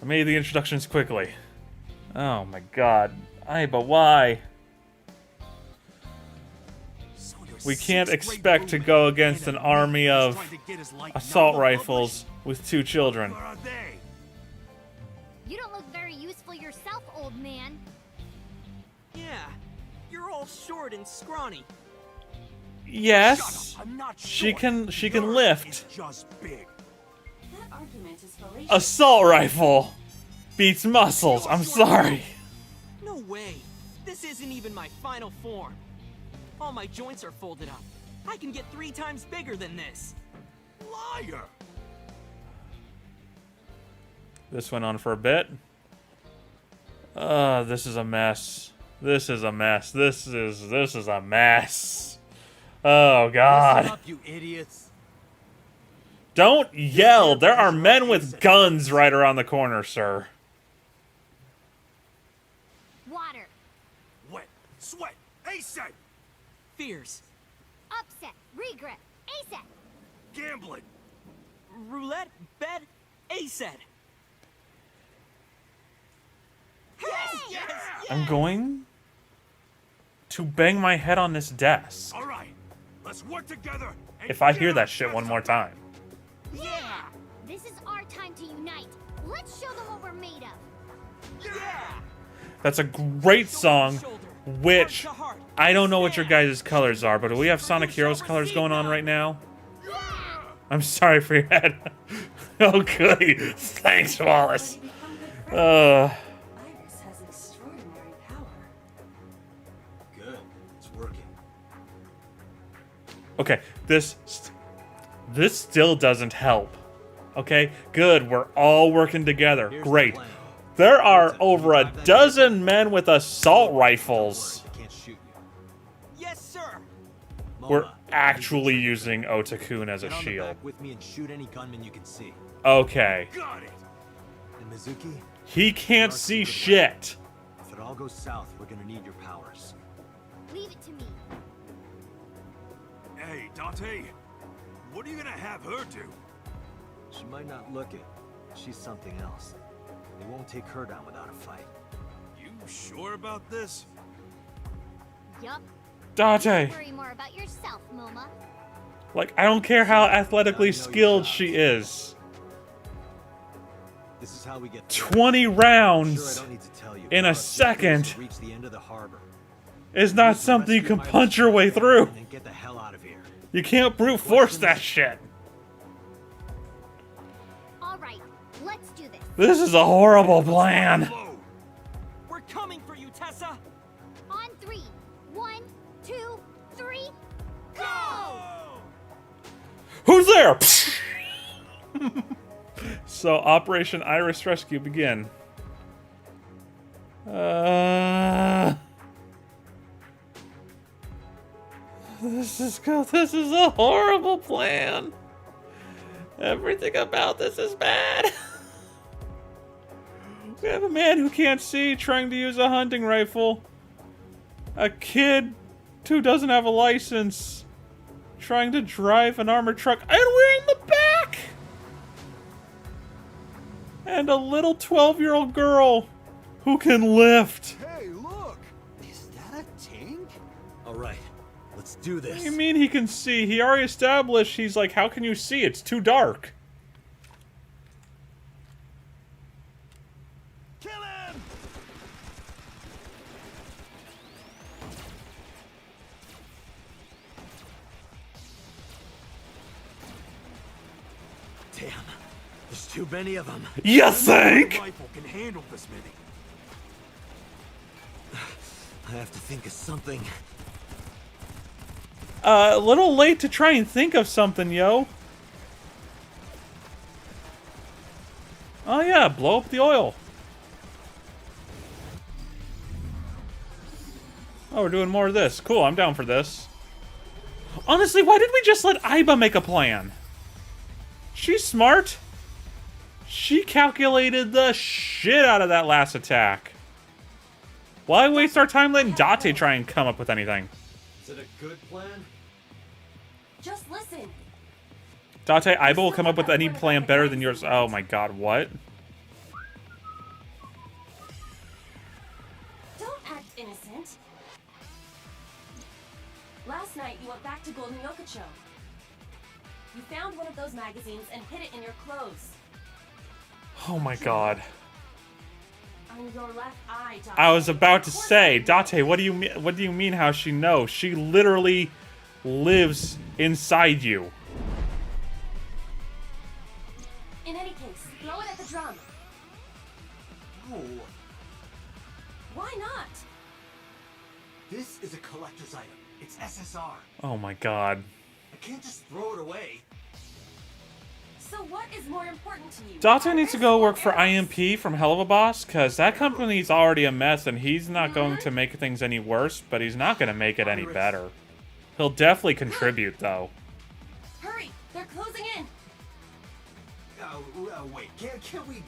I made the introductions quickly. Oh my god. Aiba, why? So there's We can't 6 expect to great go women against and an a man army who's of trying to get his light assault novel rifles with 2 children. published? What are they? You don't look very useful yourself, old man. Yeah. You're all short and scrawny. Yes. Shut up, I'm not She short. can Yours lift. is just big. That argument is fallacious. Assault rifle beats muscles. I'm sorry. No way. This isn't even my final form. All my joints are folded up. I can get 3 times bigger than this. Liar. This went on for a bit. This is a mess. This is a mess. This is a mess. Oh Listen god. up, you idiots. Don't yell. There are men with guns right around the corner, sir. Water. Wet, sweat, ASAP. Fears. Upset. Regret. ASAP. Gambling. Roulette. Bet. ASAT. I'm going to bang my head on this desk All right, let's work together. And if I get hear our that shit one best more up. time. Yeah! This is our time to unite. Let's show them what we're made of. Yeah. That's a great song, which I don't know what your guys' colors are, but do we have Sonic Heroes colors going on right now? I'm sorry for your head. Oh, goody. Thanks, Wallace. Iris has extraordinary power. Good. It's working. Okay, this still doesn't help. Okay, good. We're all working together. Here's the Great. plan. There are over a dozen men with assault rifles. They can't shoot you. Yes, sir. We're Moma, actually using Otakun as a get on the shield. back with me and shoot any gunman you can see. Okay. Got it. And Mizuki, He can't see shit. if it all goes south, we're gonna need your powers. Leave it to me. Hey, Date, what are you gonna have her do? She might not look it, but she's something else. They won't take her down without a fight. You sure about this? Yup. Date. Worry more about yourself, Moma. Like, I don't care how athletically skilled she is. This is how we get through. 20 Sure, I rounds don't need to tell you, in but a our objective is second to reach the end of the harbor. is not Use the something you rescue can Iris punch your way Istable through. And then get the hell out of here. You can't brute force that shit. All right, let's do this. This is a horrible plan. Load. We're coming for you, Tessa. On 3. 1, 2, 3, go! Who's there? So, Operation Iris Rescue begin. This is a horrible plan. Everything about this is bad. We have a man who can't see trying to use a hunting rifle. A kid who doesn't have a license trying to drive an armored truck. And we're in the back! And a little 12-year-old girl who can lift. Hey, look! Is that a tank? All right, let's do What this. do you mean he can see? He already established he's like, how can you see? It's too dark. Kill him! Too many of them. You think? The rifle can handle this many. I have to think of something. A little late to try and think of something, yo. Oh yeah, blow up the oil. Oh, we're doing more of this. Cool, I'm down for this. Honestly, why did we just let Aiba make a plan? She's smart. She calculated the shit out of that last attack. Why waste our time letting Date try and come up with anything? Is it a good plan? Just listen. Date, Aiba will come up with any plan better than yours. Oh my god, what? Don't act innocent. Last night you went back to Golden Yokocho. You found one of those magazines and hid it in your clothes. Oh my god. On your left eye, Date. I was about to Of course say, I know. Date, what do you mean? What do you mean? How she knows? She literally lives inside you. In any case, throw it at the drum. No. Why not? This is a collector's item. It's SSR. Oh my god. I can't just throw it away. So what is more important to you? Date needs to This go or work for arrows? IMP from Hell of a Boss, because that company's already a mess, and he's not going to make things any worse, but he's not going to make it any better. He'll definitely contribute, though. Hurry! They're closing in! Wait, can't we...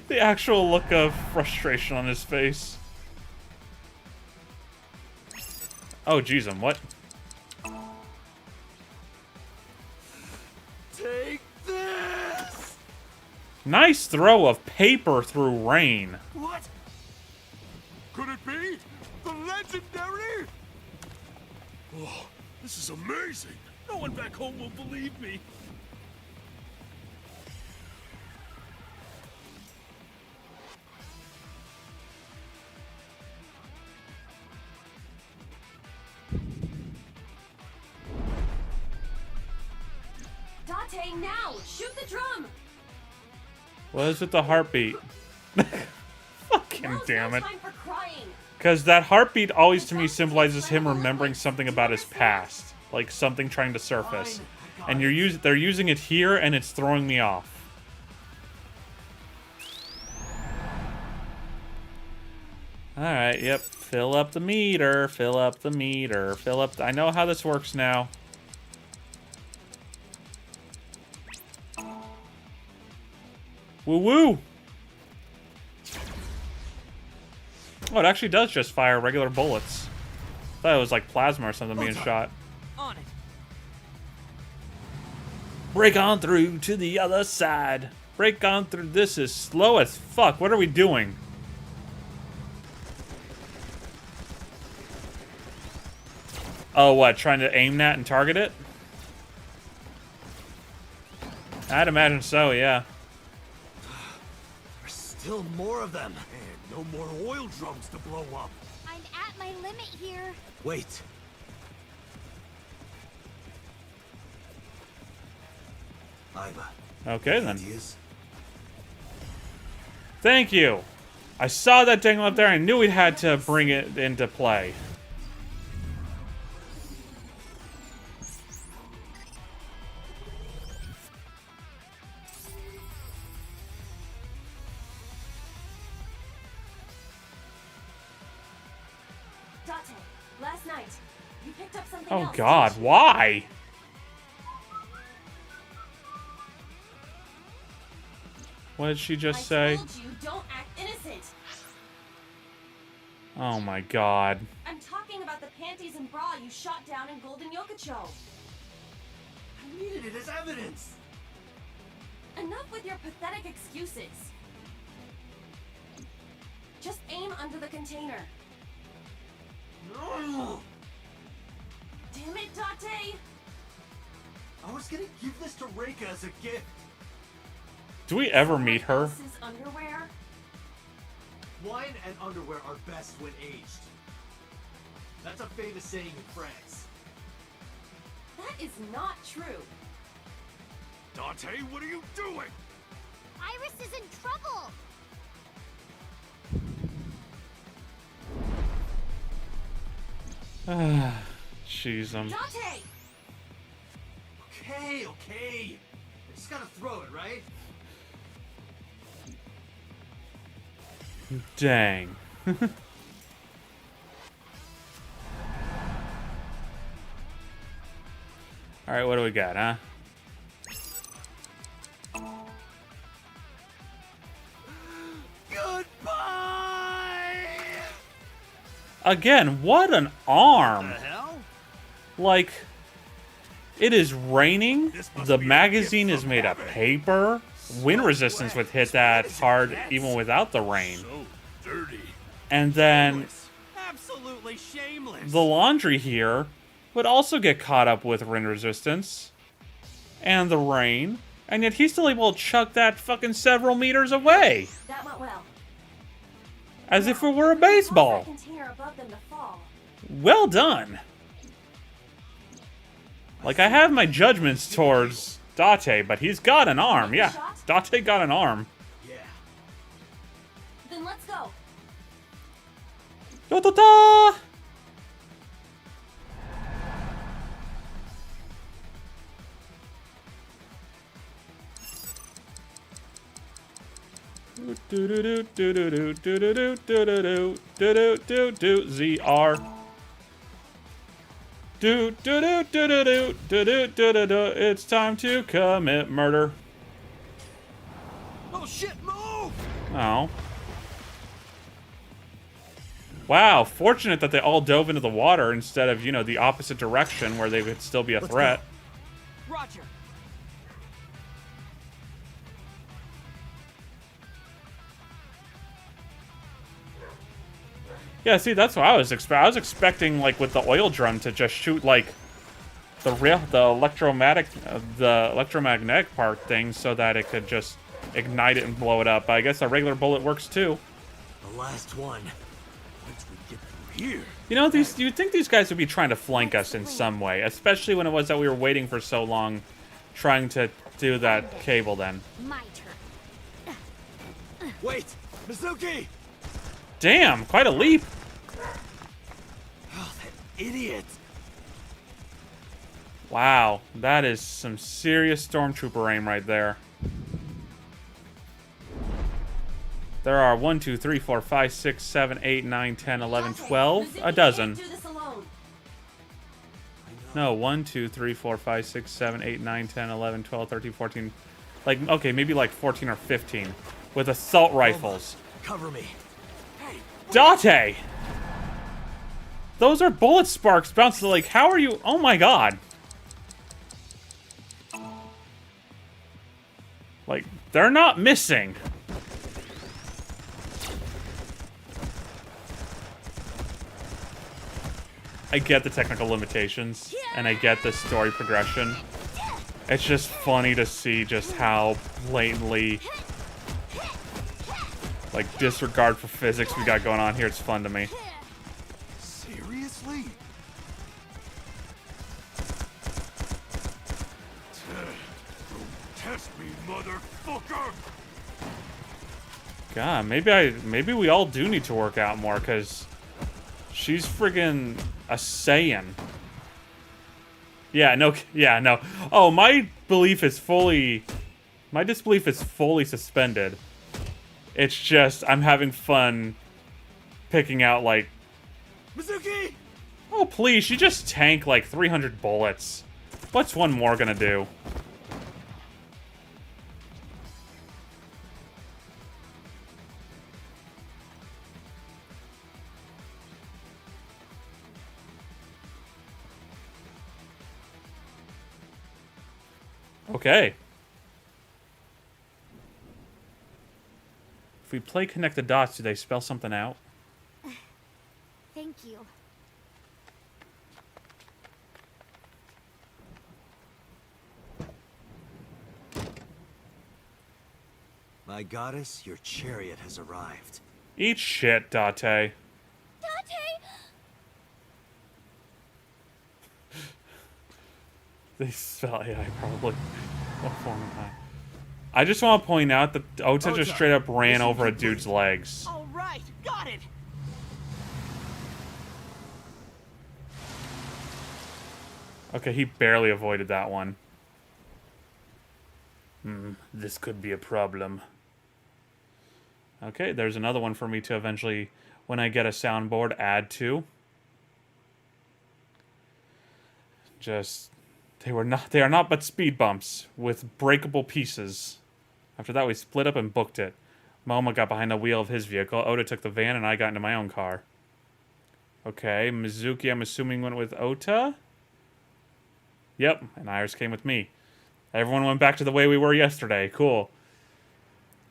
The actual look of frustration on his face. Oh, jeez, what? Take this! Nice throw of paper through rain. What? Could it be? The legendary? Oh, this is amazing. No one back home will believe me. Date, now! Shoot the drum! What is with the heartbeat? Fucking Now's damn no it. time for crying! Because that heartbeat always to me symbolizes him remembering something about his past. Like something trying to surface. And they're using it here and it's throwing me off. Alright, yep. Fill up the meter, fill up the meter, fill up... I know how this works now. Woo-woo! Oh, it actually does just fire regular bullets. I thought it was like plasma or something being shot. On it. Break on through to the other side. Break on through. This is slow as fuck. What are we doing? Oh, what? Trying to aim that and target it? I'd imagine so, yeah. There's still more of them. And no more oil drums to blow up. I'm at my limit here. Wait. Aiba. Okay, then. Ideas? Thank you. I saw that dangle up there. I knew we had to bring it into play. Date, last night, you picked up something Oh else. god, didn't you? why? What did she just say? I told you, don't act innocent. Oh my god. I'm talking about the panties and bra you shot down in Golden Yokocho. I needed it as evidence. Enough with your pathetic excuses. Just aim under the container. No! Damn it, Date! I was gonna give this to Reika as a gift. Do we ever meet her? Else's underwear? Wine and underwear are best when aged. That's a famous saying in France. That is not true. Dante, what are you doing? Iris is in trouble! Jeez, Dante! Okay, okay. I just gotta throw it, right? dang. Alright, what do we got, huh? Goodbye! Again, what an arm! The hell? Like, it is raining. This must The be a magazine gift is from made of heaven. paper. Wind resistance would hit that As hard it even gets. without the rain. So dirty. And then Shameless. Absolutely shameless. the laundry here would also get caught up with wind resistance and the rain. And yet he's still able to chuck that fucking several meters away. That went well. As if it were a baseball. Toss that container above them to fall. Well done. Like, I have my judgments towards Date, but he's got an arm. Yeah, Date got an arm. Yeah. Then let's go. Da-da-da! ZR. It's time to commit murder. Oh shit, move! Oh. Wow, fortunate that they all dove into the water instead of, you know, the opposite direction where they would still be a Let's threat. Roger. Yeah, see, that's what I was expecting. I was expecting, like, with the oil drum to just shoot, like, the electromagnetic part thing so that it could just ignite it and blow it up. But I guess a regular bullet works too. The last one. Once we get through here. You know, you'd think these guys would be trying to flank us in some way, especially when it was that we were waiting for so long trying to do that cable then. My turn. Wait! Mizuki! Damn, quite a leap. Oh, that idiot! Wow, that is some serious stormtrooper aim right there. There are 1, 2, 3, 4, 5, 6, 7, 8, 9, 10, 11, 12. A dozen. Can't do this alone. No, 1, 2, 3, 4, 5, 6, 7, 8, 9, 10, 11, 12, 13, 14. Like, okay, maybe like 14 or 15. With assault rifles. Cover me. Date! Those are bullet sparks bouncing. Like, how are you? Oh my god. Like, they're not missing. I get the technical limitations, and I get the story progression. It's just funny to see just how blatantly, like, disregard for physics we got going on here. It's fun to me. Seriously? Test me, motherfucker! God, maybe we all do need to work out more, because she's friggin' a Saiyan. Yeah, no. Oh, my disbelief is fully suspended. It's just, I'm having fun picking out, like... Mizuki! Oh, please, she just tanked, like, 300 bullets. What's one more gonna do? Okay. If we play Connect the Dots, do they spell something out? Thank you. My goddess, your chariot has arrived. Eat shit, Date. Dante! They spell AI probably. What form of time? I just want to point out that Ota just straight up ran over a dude's legs. All right, got it. Okay, he barely avoided that one. This could be a problem. Okay, there's another one for me to eventually, when I get a soundboard, add to. Just, they are not but speed bumps with breakable pieces. After that, we split up and booked it. Momo got behind the wheel of his vehicle. Ota took the van, and I got into my own car. Okay, Mizuki, I'm assuming, went with Ota? Yep, and Iris came with me. Everyone went back to the way we were yesterday. Cool.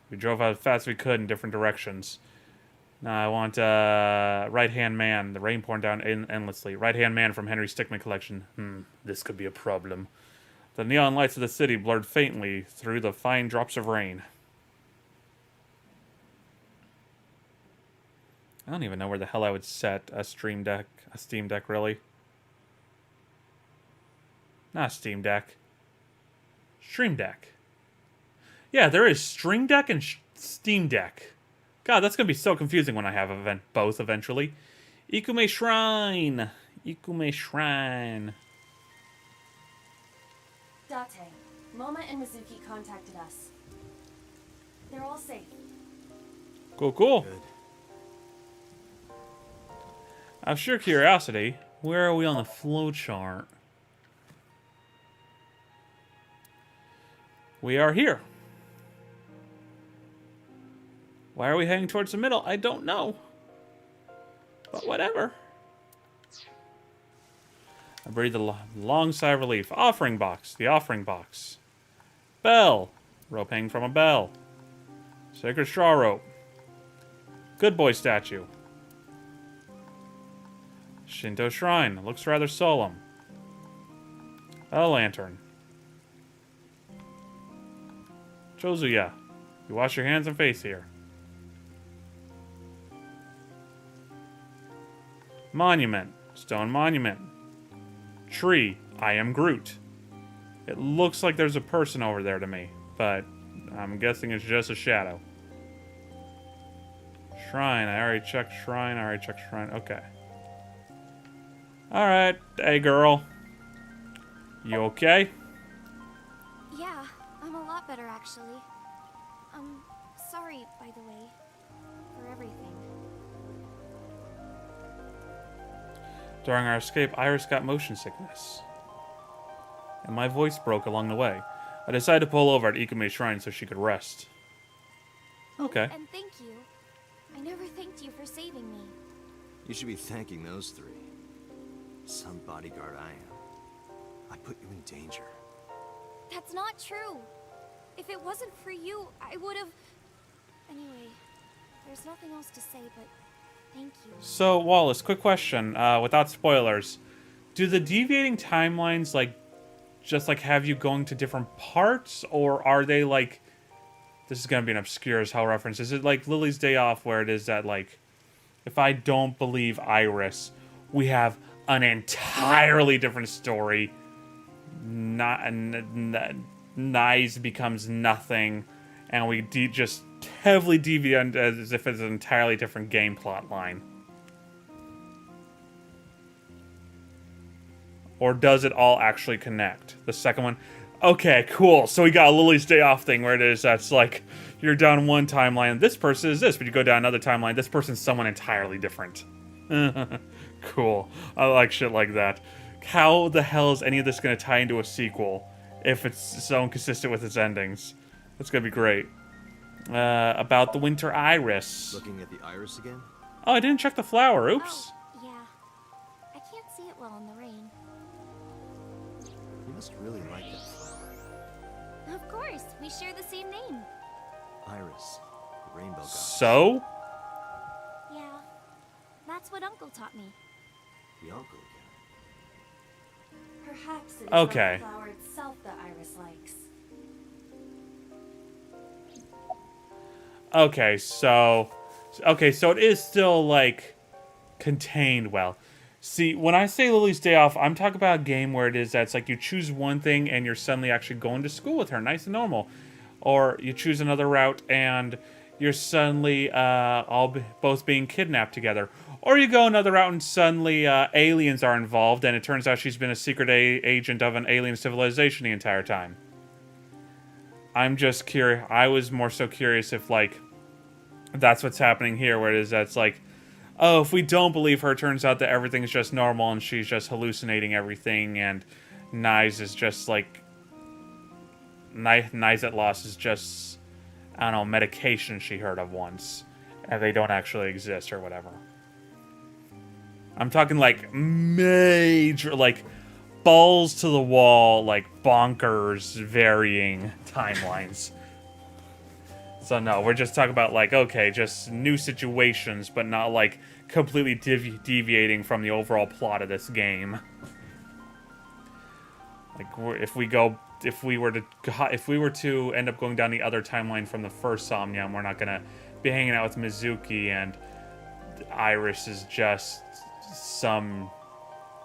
We drove as fast as we could in different directions. Now I want right-hand man. The rain pouring down endlessly. Right-hand man from Henry Stickmin collection. This could be a problem. The neon lights of the city blurred faintly through the fine drops of rain. I don't even know where the hell I would set a Steam Deck, really. Not Steam Deck. Stream Deck. Yeah, there is Stream Deck and Steam Deck. God, that's going to be so confusing when I have both eventually. Ikume Shrine. Ikume Shrine. Date, Moma and Mizuki contacted us. They're all safe. Cool, cool. Good. Out of sheer curiosity, where are we on the flowchart? We are here. Why are we heading towards the middle? I don't know. But whatever. I breathed a long sigh of relief. Offering box. The offering box. Bell. Rope hanging from a bell. Sacred straw rope. Good boy statue. Shinto shrine. Looks rather solemn. A lantern. Chozuya. You wash your hands and face here. Monument. Stone monument. Tree. I am Groot. It looks like there's a person over there to me, but I'm guessing it's just a shadow. Shrine. I already checked shrine. Okay. Alright. Hey, girl. You okay? Yeah, I'm a lot better actually. Sorry, by the way, for everything. During our escape, Iris got motion sickness. And my voice broke along the way. I decided to pull over at Ikume Shrine so she could rest. Okay. And thank you. I never thanked you for saving me. You should be thanking those three. Some bodyguard I am. I put you in danger. That's not true. If it wasn't for you, I would have... Anyway, there's nothing else to say, but thank you. So, Wallace, quick question, without spoilers. Do the deviating timelines, just have you going to different parts? Or are they, this is going to be an obscure as hell reference. Is it like Lily's Day Off, where it is that, if I don't believe Iris, we have an entirely different story. Nyes becomes nothing, and we just heavily deviate as if it's an entirely different game plot line. Or does it all actually connect? The second one? Okay, cool. So we got a Lily's Day Off thing where it is that's you're down one timeline, this person is this, but you go down another timeline, this person's someone entirely different. Cool. I like shit like that. How the hell is any of this going to tie into a sequel if it's so inconsistent with its endings? That's going to be great. About the Winter Iris. Looking at the iris again? Oh, I didn't check the flower. Oops. Oh, yeah. I can't see it well in the rain. You must really like that flower. Of course, we share the same name. Iris, the rainbow goddess. So? Yeah, that's what Uncle taught me. The uncle again. Perhaps it's Okay. not the flower itself that Iris likes. Okay, so it is still, contained well. See, when I say Lily's Day Off, I'm talking about a game where it is that's like you choose one thing and you're suddenly actually going to school with her, nice and normal. Or you choose another route and you're suddenly both being kidnapped together. Or you go another route and suddenly aliens are involved and it turns out she's been a secret agent of an alien civilization the entire time. I'm just curious. I was more so curious if, like, that's what's happening here, where it is that's like, oh, if we don't believe her, it turns out that everything's just normal and she's just hallucinating everything, and Nyes is just like... Nyes at Loss is just, I don't know, medication she heard of once, and they don't actually exist or whatever. I'm talking like major, like balls to the wall, like bonkers varying timelines. So no, we're just talking about like, okay, just new situations, but not like completely deviating from the overall plot of this game. Like if we were to end up going down the other timeline from the first Somnium, we're not gonna be hanging out with Mizuki and Iris is just some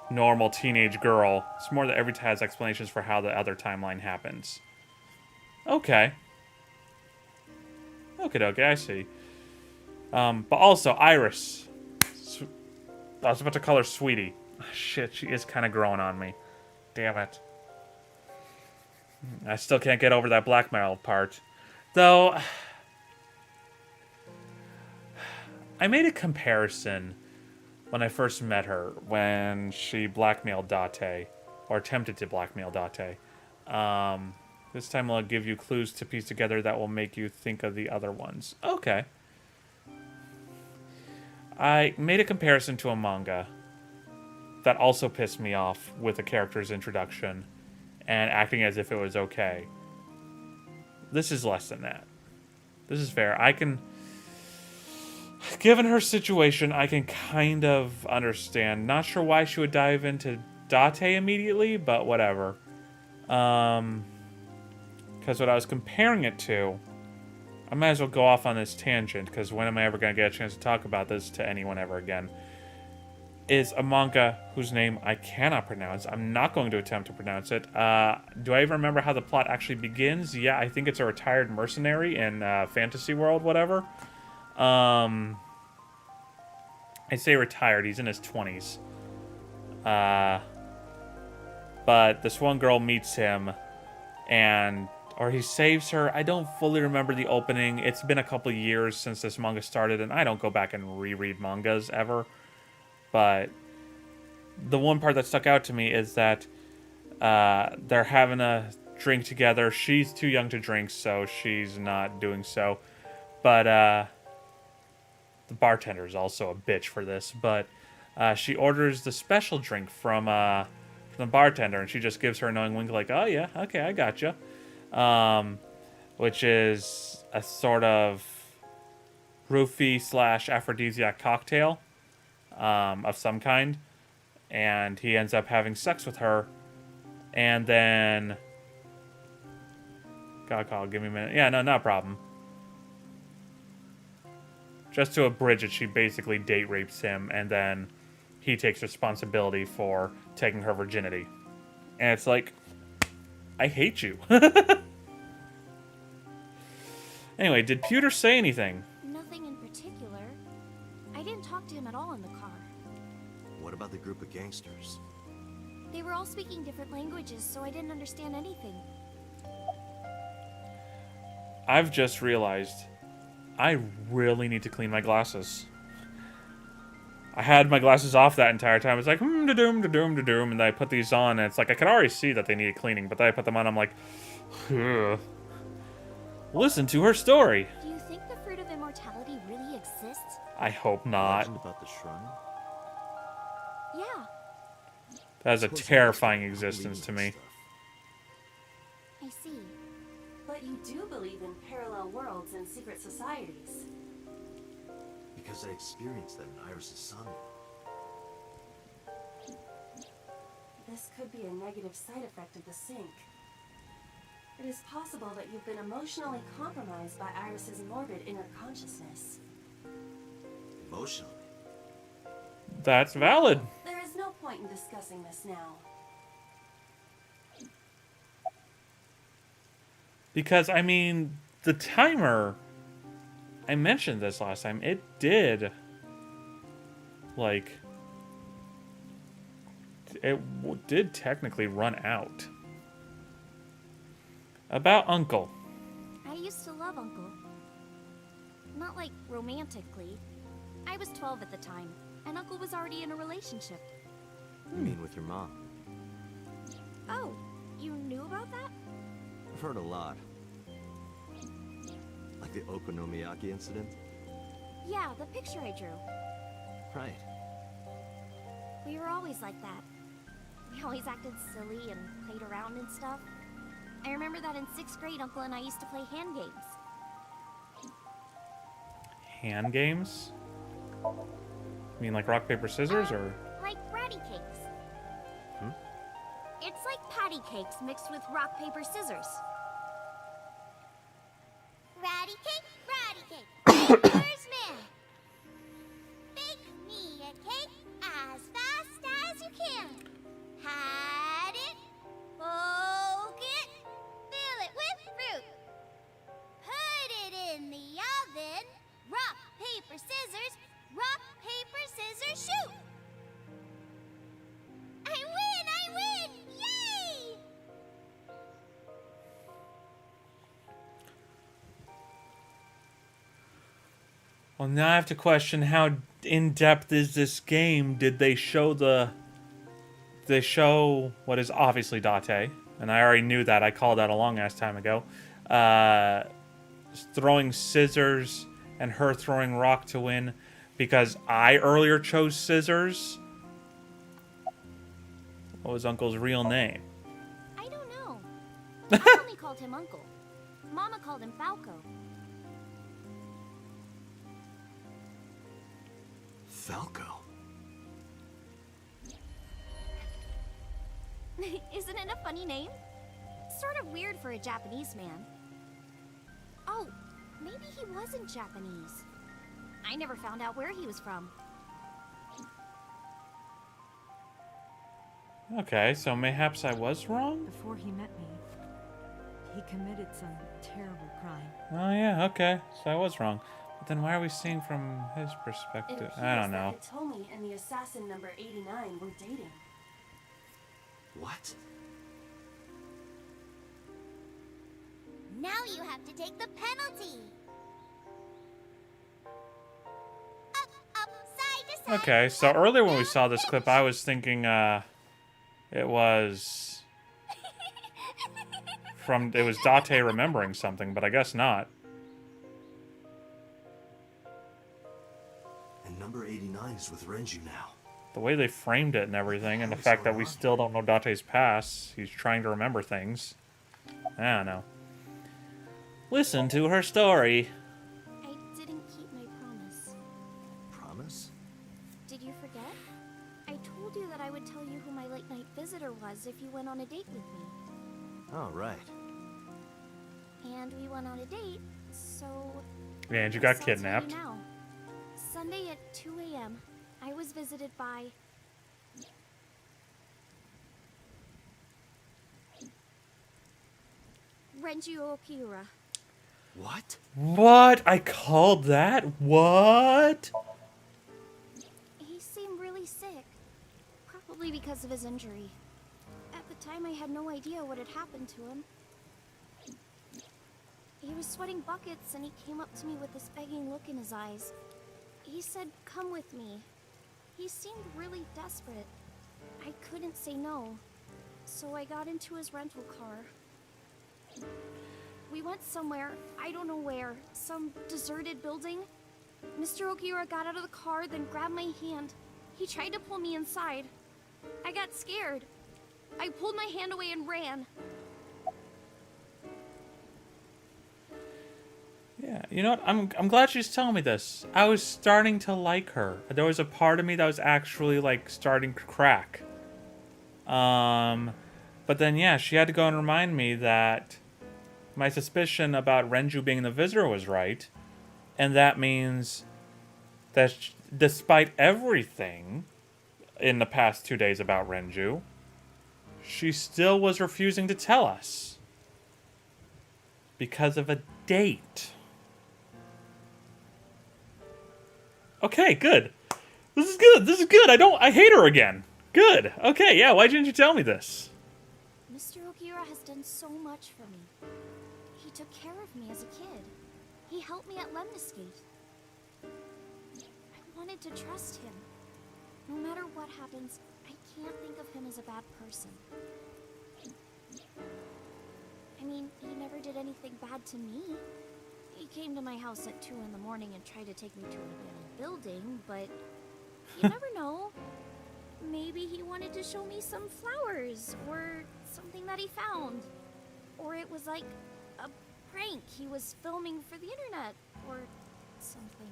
normal teenage girl. It's more that every time has explanations for how the other timeline happens. Okay. Okay, I see. But also, Iris. I was about to call her Sweetie. Shit, she is kind of growing on me. Damn it. I still can't get over that blackmail part. Though, I made a comparison when I first met her, when she blackmailed Date, or attempted to blackmail Date. This time I'll give you clues to piece together that will make you think of the other ones. Okay. I made a comparison to a manga that also pissed me off with a character's introduction and acting as if it was okay. This is less than that. This is fair. Given her situation, I can kind of understand. Not sure why she would dive into Date immediately, but whatever. Because what I was comparing it to, I might as well go off on this tangent, because when am I ever going to get a chance to talk about this to anyone ever again, is a manga whose name I cannot pronounce. I'm not going to attempt to pronounce it. Do I even remember how the plot actually begins? Yeah, I think it's a retired mercenary in fantasy world, whatever. I say retired, he's in his 20s. But this one girl meets him, or he saves her. I don't fully remember the opening. It's been a couple of years since this manga started, and I don't go back and reread mangas ever. But the one part that stuck out to me is that they're having a drink together. She's too young to drink, so she's not doing so. But the bartender is also a bitch for this. But she orders the special drink from the bartender, and she just gives her a knowing wink like, oh yeah, okay, I gotcha. Which is a sort of roofie/aphrodisiac cocktail of some kind. And he ends up having sex with her. And then... God call, give me a minute. Yeah, no, not a problem. Just to abridge it, she basically date rapes him, and then he takes responsibility for taking her virginity. And it's like, I hate you. Anyway, did Pewter say anything? Nothing in particular. I didn't talk to him at all in the car. What about the group of gangsters? They were all speaking different languages, so I didn't understand anything. I've just realized I really need to clean my glasses. I had my glasses off that entire time. It's like, da-doom, da-doom, da-doom, and then I put these on, and it's like, I could already see that they needed cleaning, but then I put them on, I'm like, ugh. Listen to her story. Do you think the fruit of immortality really exists? I hope not. Legend about the shrine? Yeah, That is a terrifying existence to me. I see. But you do believe in parallel worlds and secret societies. Because I experienced that in Iris' Somnium. This could be a negative side effect of the sync. It is possible that you've been emotionally compromised by Iris' morbid inner consciousness. Emotionally? That's valid. There is point in discussing this now. Because, I mean, the timer... I mentioned this last time. It did... Like... It did technically run out. About Uncle. I used to love Uncle. Not like romantically. I was 12 at the time, and Uncle was already in a relationship. You mean with your mom? Oh, you knew about that? I've heard a lot. Like the Okonomiyaki incident? Yeah, the picture I drew. Right. We were always like that. We always acted silly and played around and stuff. I remember that in 6th grade, Uncle and I used to play hand games. Hand games? You mean like rock, paper, scissors, or...? Like ratty cakes. Hmm? It's like patty cakes mixed with rock, paper, scissors. Ratty cake, here's me. Bake me a cake as fast as you can. Pat it, poke it, fill it with fruit. Put it in the oven. Rock, paper, scissors. Rock, paper, scissors, shoot. I win! Yay! Well, now I have to question how in-depth is this game. Did they show what is obviously Date, and I already knew that. I called that a long-ass time ago. Throwing scissors and her throwing rock to win because I earlier chose scissors. What was Uncle's real name? I don't know. I only called him Uncle. Mama called him Falco. Falco? Isn't it a funny name? Sort of weird for a Japanese man. Oh, maybe he wasn't Japanese. I never found out where he was from. Okay, so mayhaps I was wrong? Before he met me, he committed some terrible crime. Oh yeah, okay. So I was wrong. But then why are we seeing from his It perspective? appears I don't know. that Hitomi and the assassin number 89 were dating. What? Now you have to take the penalty. Up, side to side. Okay, so earlier when we saw this clip, I was thinking it was Date remembering something, but I guess not. And number 89 is with Renju now. The way they framed it and everything, and the fact that we still don't know Date's past, he's trying to remember things. I don't know. Listen to her story. I didn't keep my promise. Promise? Did you forget? I told you that I would tell you who my late night visitor was if you went on a date with me. Oh, right. And we went on a date, so... And you I got guess I'll tell you kidnapped. now. Sunday at 2 a.m., I was visited by... Renju Okiura. What? What? I called that? What? He seemed really sick. Probably because of his injury. At the time, I had no idea what had happened to him. He was sweating buckets, and he came up to me with this begging look in his eyes. He said, "Come with me." He seemed really desperate. I couldn't say no. So I got into his rental car. We went somewhere, I don't know where, some deserted building. Mr. Okiura got out of the car, then grabbed my hand. He tried to pull me inside. I got scared. I pulled my hand away and ran. Yeah, you know what? I'm glad she's telling me this. I was starting to like her. There was a part of me that was actually like starting to crack. But then yeah, she had to go and remind me that my suspicion about Renju being the visitor was right, and that means that despite everything, in the past 2 days about Renju, she still was refusing to tell us. Because of a date. Okay, good. This is good. This is good. I hate her again. Good. Okay, yeah, why didn't you tell me this? Mr. Okiura has done so much for me. He took care of me as a kid. He helped me at Lemniscate. I wanted to trust him. No matter what happens, I can't think of him as a bad person. I mean, he never did anything bad to me. He came to my house at 2 in the morning and tried to take me to an abandoned building, but you never know. Maybe he wanted to show me some flowers, or something that he found. Or it was like a prank he was filming for the internet, or something.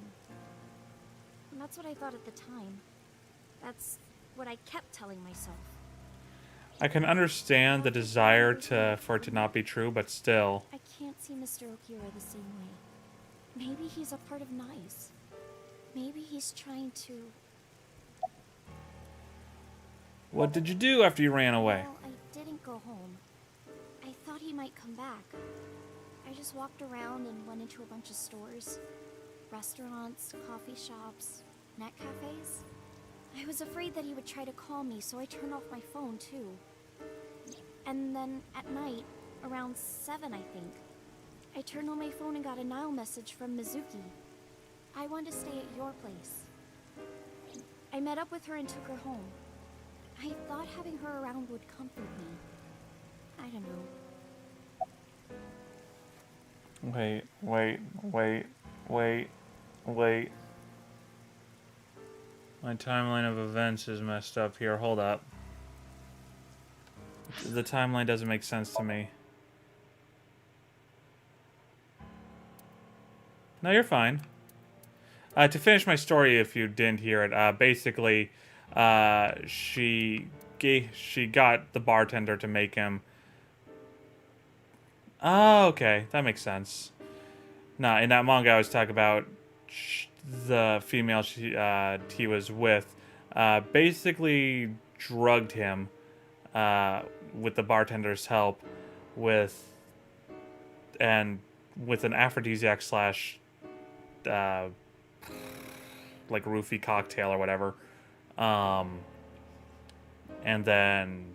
And that's what I thought at the time. That's what I kept telling myself. I can understand the desire for it to not be true, but still. I can't see Mr. Okiura the same way. Maybe he's a part of Nice. Maybe he's trying to... What did you do after you ran away? Well, I didn't go home. I thought he might come back. I just walked around and went into a bunch of stores. Restaurants, coffee shops, net cafes. I was afraid that he would try to call me, so I turned off my phone, too. And then, at night, around 7, I think, I turned on my phone and got a Nile message from Mizuki. I wanted to stay at your place. I met up with her and took her home. I thought having her around would comfort me. I don't know. Wait. My timeline of events is messed up here. Hold up. The timeline doesn't make sense to me. No, you're fine. To finish my story, if you didn't hear it, basically, she got the bartender to make him... Oh, okay. That makes sense. Nah, in that manga I was talking about, the female he was with basically drugged him with the bartender's help with an aphrodisiac slash like roofie cocktail or whatever, and then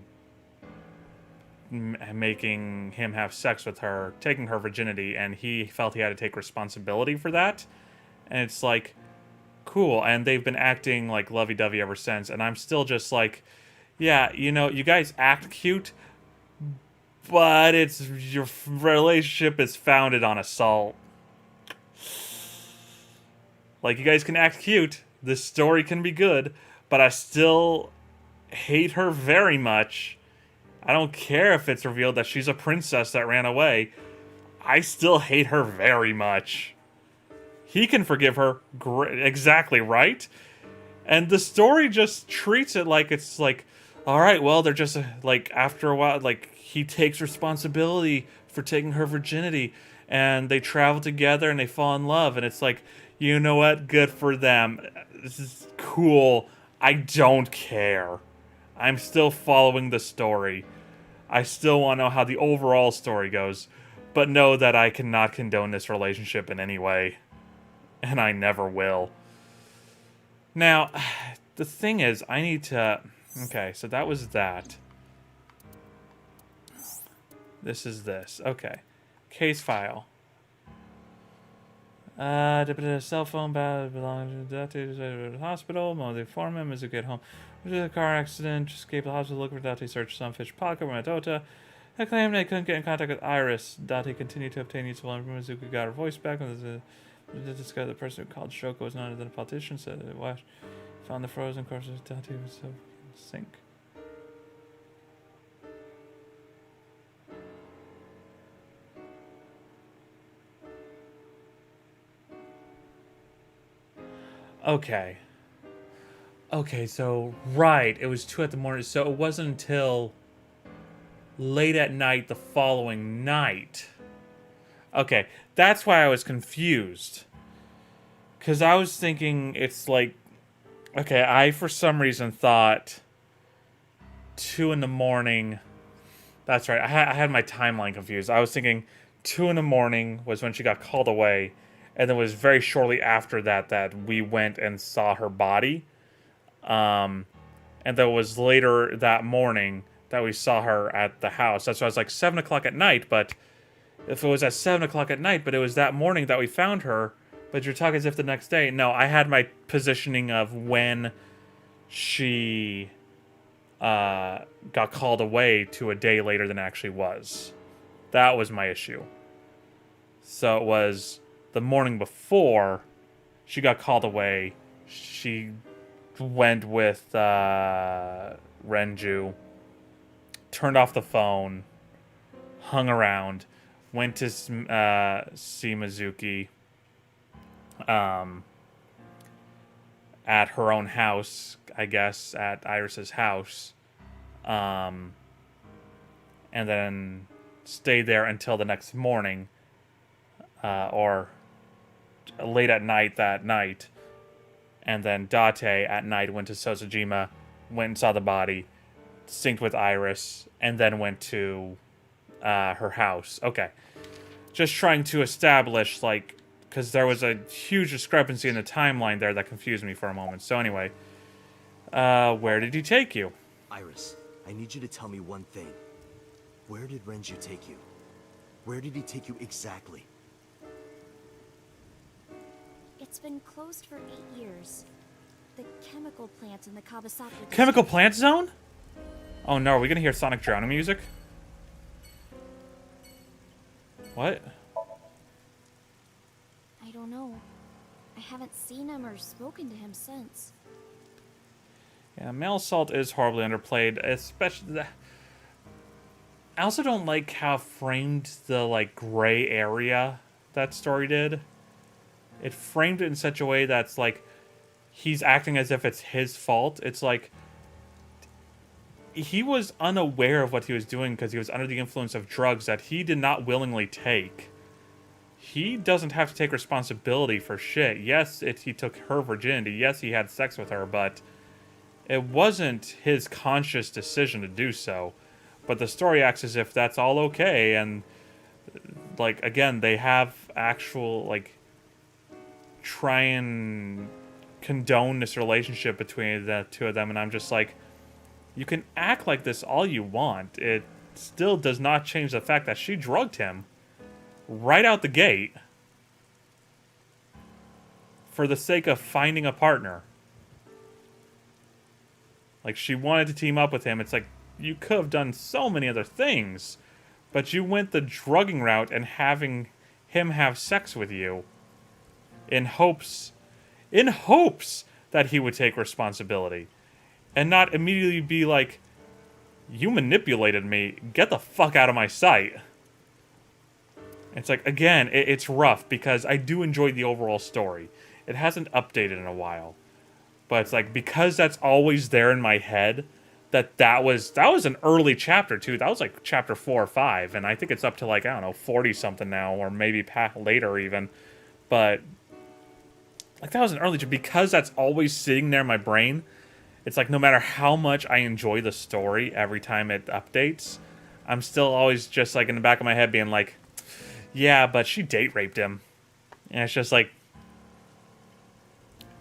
making him have sex with her, taking her virginity, and he felt he had to take responsibility for that. And it's like, cool. And they've been acting like lovey-dovey ever since. And I'm still just like, yeah, you know, you guys act cute, but your relationship is founded on assault. Like, you guys can act cute, this story can be good, but I still hate her very much. I don't care if it's revealed that she's a princess that ran away. I still hate her very much. He can forgive her, exactly, right? And the story just treats it like it's like, all right, well, they're just, like, after a while, like, he takes responsibility for taking her virginity, and they travel together, and they fall in love, and it's like, you know what? Good for them. This is cool. I don't care. I'm still following the story. I still want to know how the overall story goes, but know that I cannot condone this relationship in any way. And I never will. Now, the thing is, I need to... Okay, so that was that. This is this. Okay. Case file. Cell phone belonging to the hospital. Mode inform him. Mizuki at home. Due to a car accident, escaped the hospital. Looking for Date. Searched Sunfish pocket. Matota. I claimed they couldn't get in contact with Iris. Date continued to obtain useful information. Mizuki got her voice back. To discover the person who called Shoko was not a politician, said it was. Found the frozen course of Date was so sink. Okay. Okay, so, right, it was 2 in the morning, so it wasn't until late at night the following night. Okay, that's why I was confused. Because I was thinking it's like Okay, I for some reason thought 2 in the morning. That's right. I had my timeline confused. I was thinking 2 in the morning was when she got called away, and then it was very shortly after that that we went and saw her body. And then it was later that morning that we saw her at the house. That's why I was like 7 o'clock at night. But if it was at 7 o'clock at night, but it was that morning that we found her, but you're talking as if the next day. No, I had my positioning of when she got called away to a day later than it actually was. That was my issue. So it was the morning before she got called away. She went with Renju, turned off the phone, hung around, went to see Mizuki at her own house, I guess, at Iris's house, and then stayed there until the next morning, or late at night that night. And then Date at night went to Sosajima, went and saw the body, synced with Iris, and then went to her house. Okay. Just trying to establish, like, because there was a huge discrepancy in the timeline there that confused me for a moment. So anyway, where did he take you? Iris, I need you to tell me one thing. Where did Renju take you? Where did he take you exactly? It's been closed for 8 years. The chemical plant in the Kawasaki district. Chemical plant zone? Oh no, are we gonna hear Sonic drowning music? What? I don't know. I haven't seen him or spoken to him since. Yeah, male assault is horribly underplayed, especially I also don't like how framed the, like, gray area that story did. It framed it in such a way that's, like, he's acting as if it's his fault. It's like he was unaware of what he was doing because he was under the influence of drugs that he did not willingly take. He doesn't have to take responsibility for shit. Yes, he took her virginity. Yes, he had sex with her, but it wasn't his conscious decision to do so. But the story acts as if that's all okay, and, like, again, they have actual, like, try and condone this relationship between the two of them, and I'm just like, you can act like this all you want. It still does not change the fact that she drugged him right out the gate for the sake of finding a partner. Like, she wanted to team up with him. It's like, you could have done so many other things, but you went the drugging route and having him have sex with you in hopes that he would take responsibility and not immediately be like, you manipulated me, get the fuck out of my sight. It's like, again, it's rough because I do enjoy the overall story. It hasn't updated in a while, but it's like, because that's always there in my head, that was an early chapter too. That was like chapter 4 or 5, and I think it's up to, like, I don't know, 40 something now, or maybe later even. But like, that was an early, because that's always sitting there in my brain. It's like, no matter how much I enjoy the story every time it updates, I'm still always just, like, in the back of my head being like, yeah, but she date raped him. And it's just like,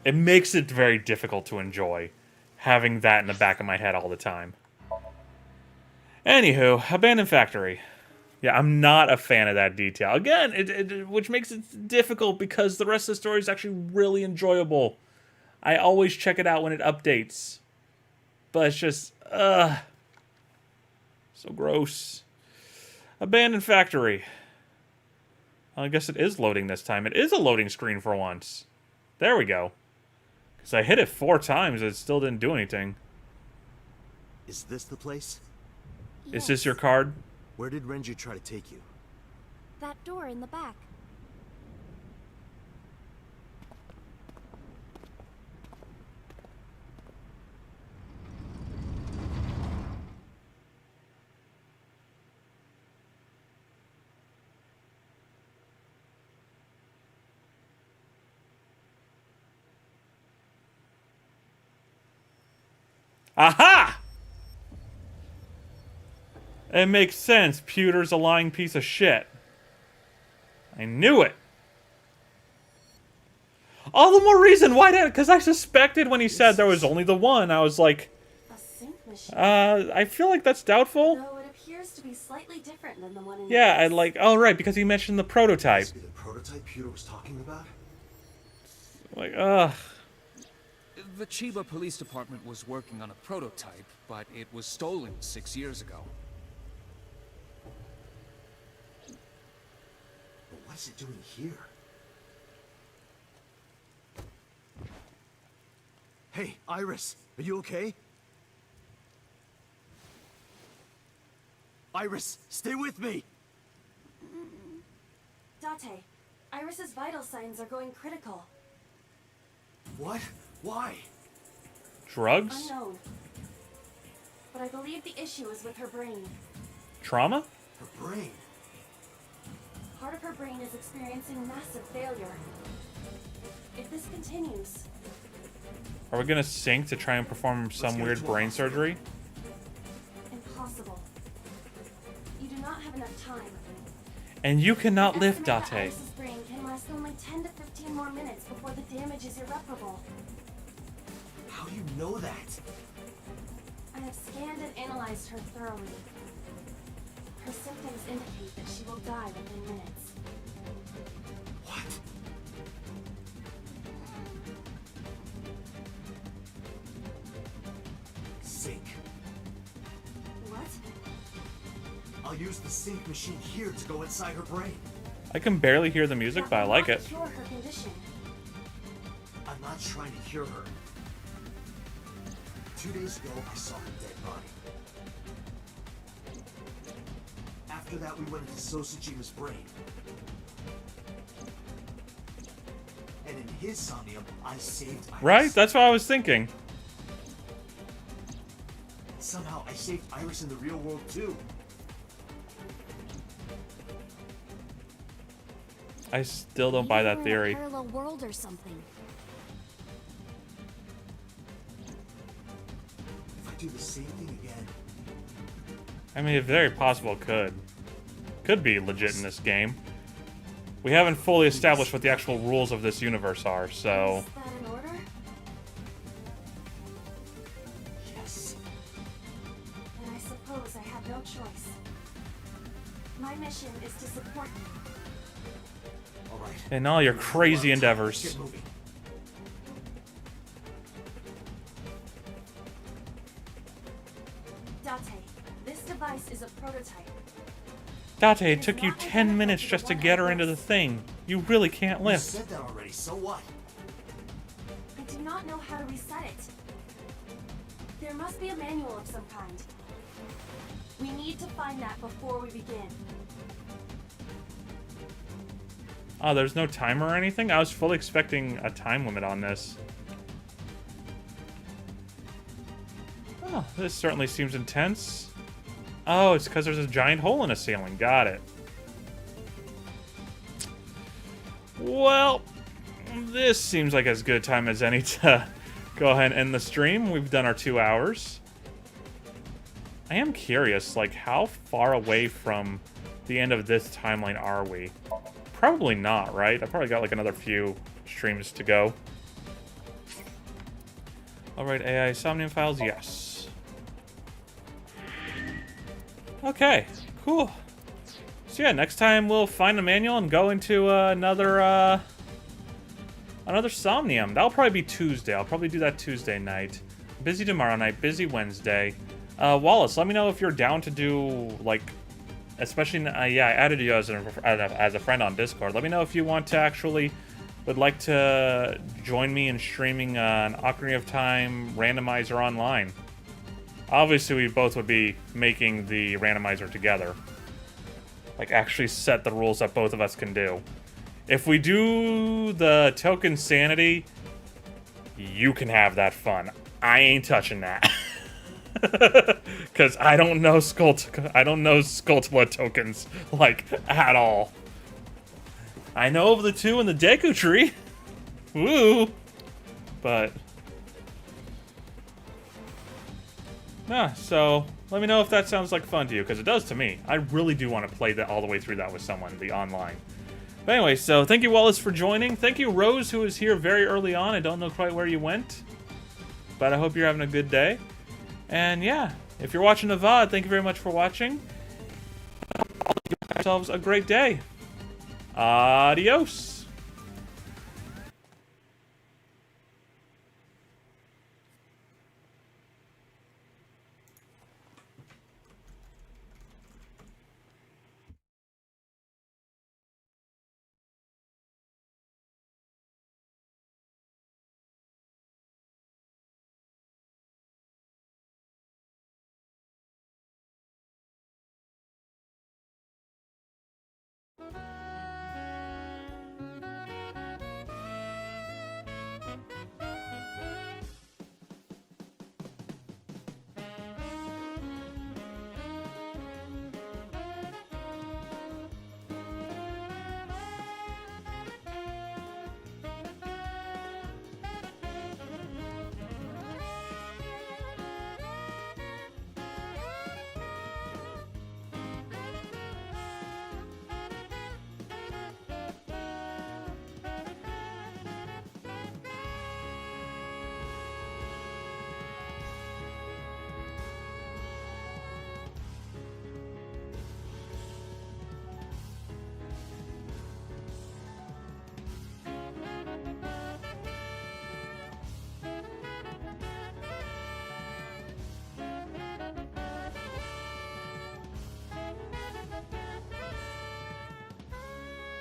it makes it very difficult to enjoy having that in the back of my head all the time. Anywho, Abandoned Factory. Yeah, I'm not a fan of that detail. Again, which makes it difficult because the rest of the story is actually really enjoyable. I always check it out when it updates. But it's just, so gross. Abandoned Factory. I guess it is loading this time. It is a loading screen for once. There we go. Because I hit it 4 times, it still didn't do anything. Is this the place? Is this your card? Where did Renju try to take you? That door in the back. Aha! It makes sense. Pewter's a lying piece of shit. I knew it. All the more reason why did, because I suspected when he said there was only the one. I was like, A sync machine. I feel like that's doubtful. Though it appears to be slightly different than the one in Yeah, the I like, oh right, because he mentioned the prototype. Must be the prototype Peter was talking about? Like, ugh. The Chiba Police Department was working on a prototype, but it was stolen 6 years ago. But what is it doing here? Hey, Iris, are you okay? Iris, stay with me! Date, Iris's vital signs are going critical. What? Why? Drugs? Unknown. But I believe the issue is with her brain. Trauma? Her brain. Part of her brain is experiencing massive failure. If this continues, Are we gonna sync to try and perform some get weird to a brain hospital. surgery? impossible. You do not have enough time. And you cannot live, Estimate that Date. Iris's brain can last only 10 to 15 more minutes before the damage is irreparable. How do you know that? I have scanned and analyzed her thoroughly. Her symptoms indicate that she will die within minutes. What? Sync. What? I'll use the sync machine here to go inside her brain. I can barely hear the music, That but I will like not it. cure her condition. I'm not trying to cure her. 2 days ago, I saw her dead body. After that, we went into Sosajima's brain. And in his somnium, I saved Iris. Right? That's what I was thinking. Somehow, I saved Iris in the real world, too. I still don't buy that Maybe we're in theory. a parallel world or something. If I do the same thing again, I mean, it very possible could. Could be legit in this game. We haven't fully established what the actual rules of this universe are, so... Is that in order? yes. Then I suppose I have no choice. My mission is to support you. All right. In all your crazy Let's endeavors. get moving. Date, this device is a prototype. Date, it took you 10 minutes just to get her into the thing. You really can't You lift. said that already, so what? I do not know how to reset it. There must be a manual of some kind. We need to find that before we begin. Oh, there's no timer or anything? I was fully expecting a time limit on this. Oh, this certainly seems intense. Oh, it's because there's a giant hole in the ceiling. Got it. Well, this seems like as good a time as any to go ahead and end the stream. We've done our 2 hours. I am curious, like, how far away from the end of this timeline are we? Probably not, right? I've probably got, like, another few streams to go. Alright, AI Somnium Files, yes. Okay, cool. So yeah, next time we'll find a manual and go into another Somnium. That'll probably be Tuesday. I'll probably do that Tuesday night. Busy tomorrow night, busy Wednesday. Wallace, let me know if you're down to do, like, especially, yeah, I added you as a friend on Discord. Let me know if you want to actually, would like to join me in streaming an Ocarina of Time randomizer online. Obviously, we both would be making the randomizer together. Like, actually set the rules that both of us can do. If we do the token sanity, you can have that fun. I ain't touching that. Because I don't know Skulltula tokens, like, at all. I know of the 2 in the Deku Tree. Woo! But... Yeah, so let me know if that sounds like fun to you, because it does to me. I really do want to play that all the way through that with someone, the online. But anyway, so thank you, Wallace, for joining. Thank you, Rose, who was here very early on. I don't know quite where you went, but I hope you're having a good day. And yeah, if you're watching the VOD, thank you very much for watching. Give yourselves a great day. Adios.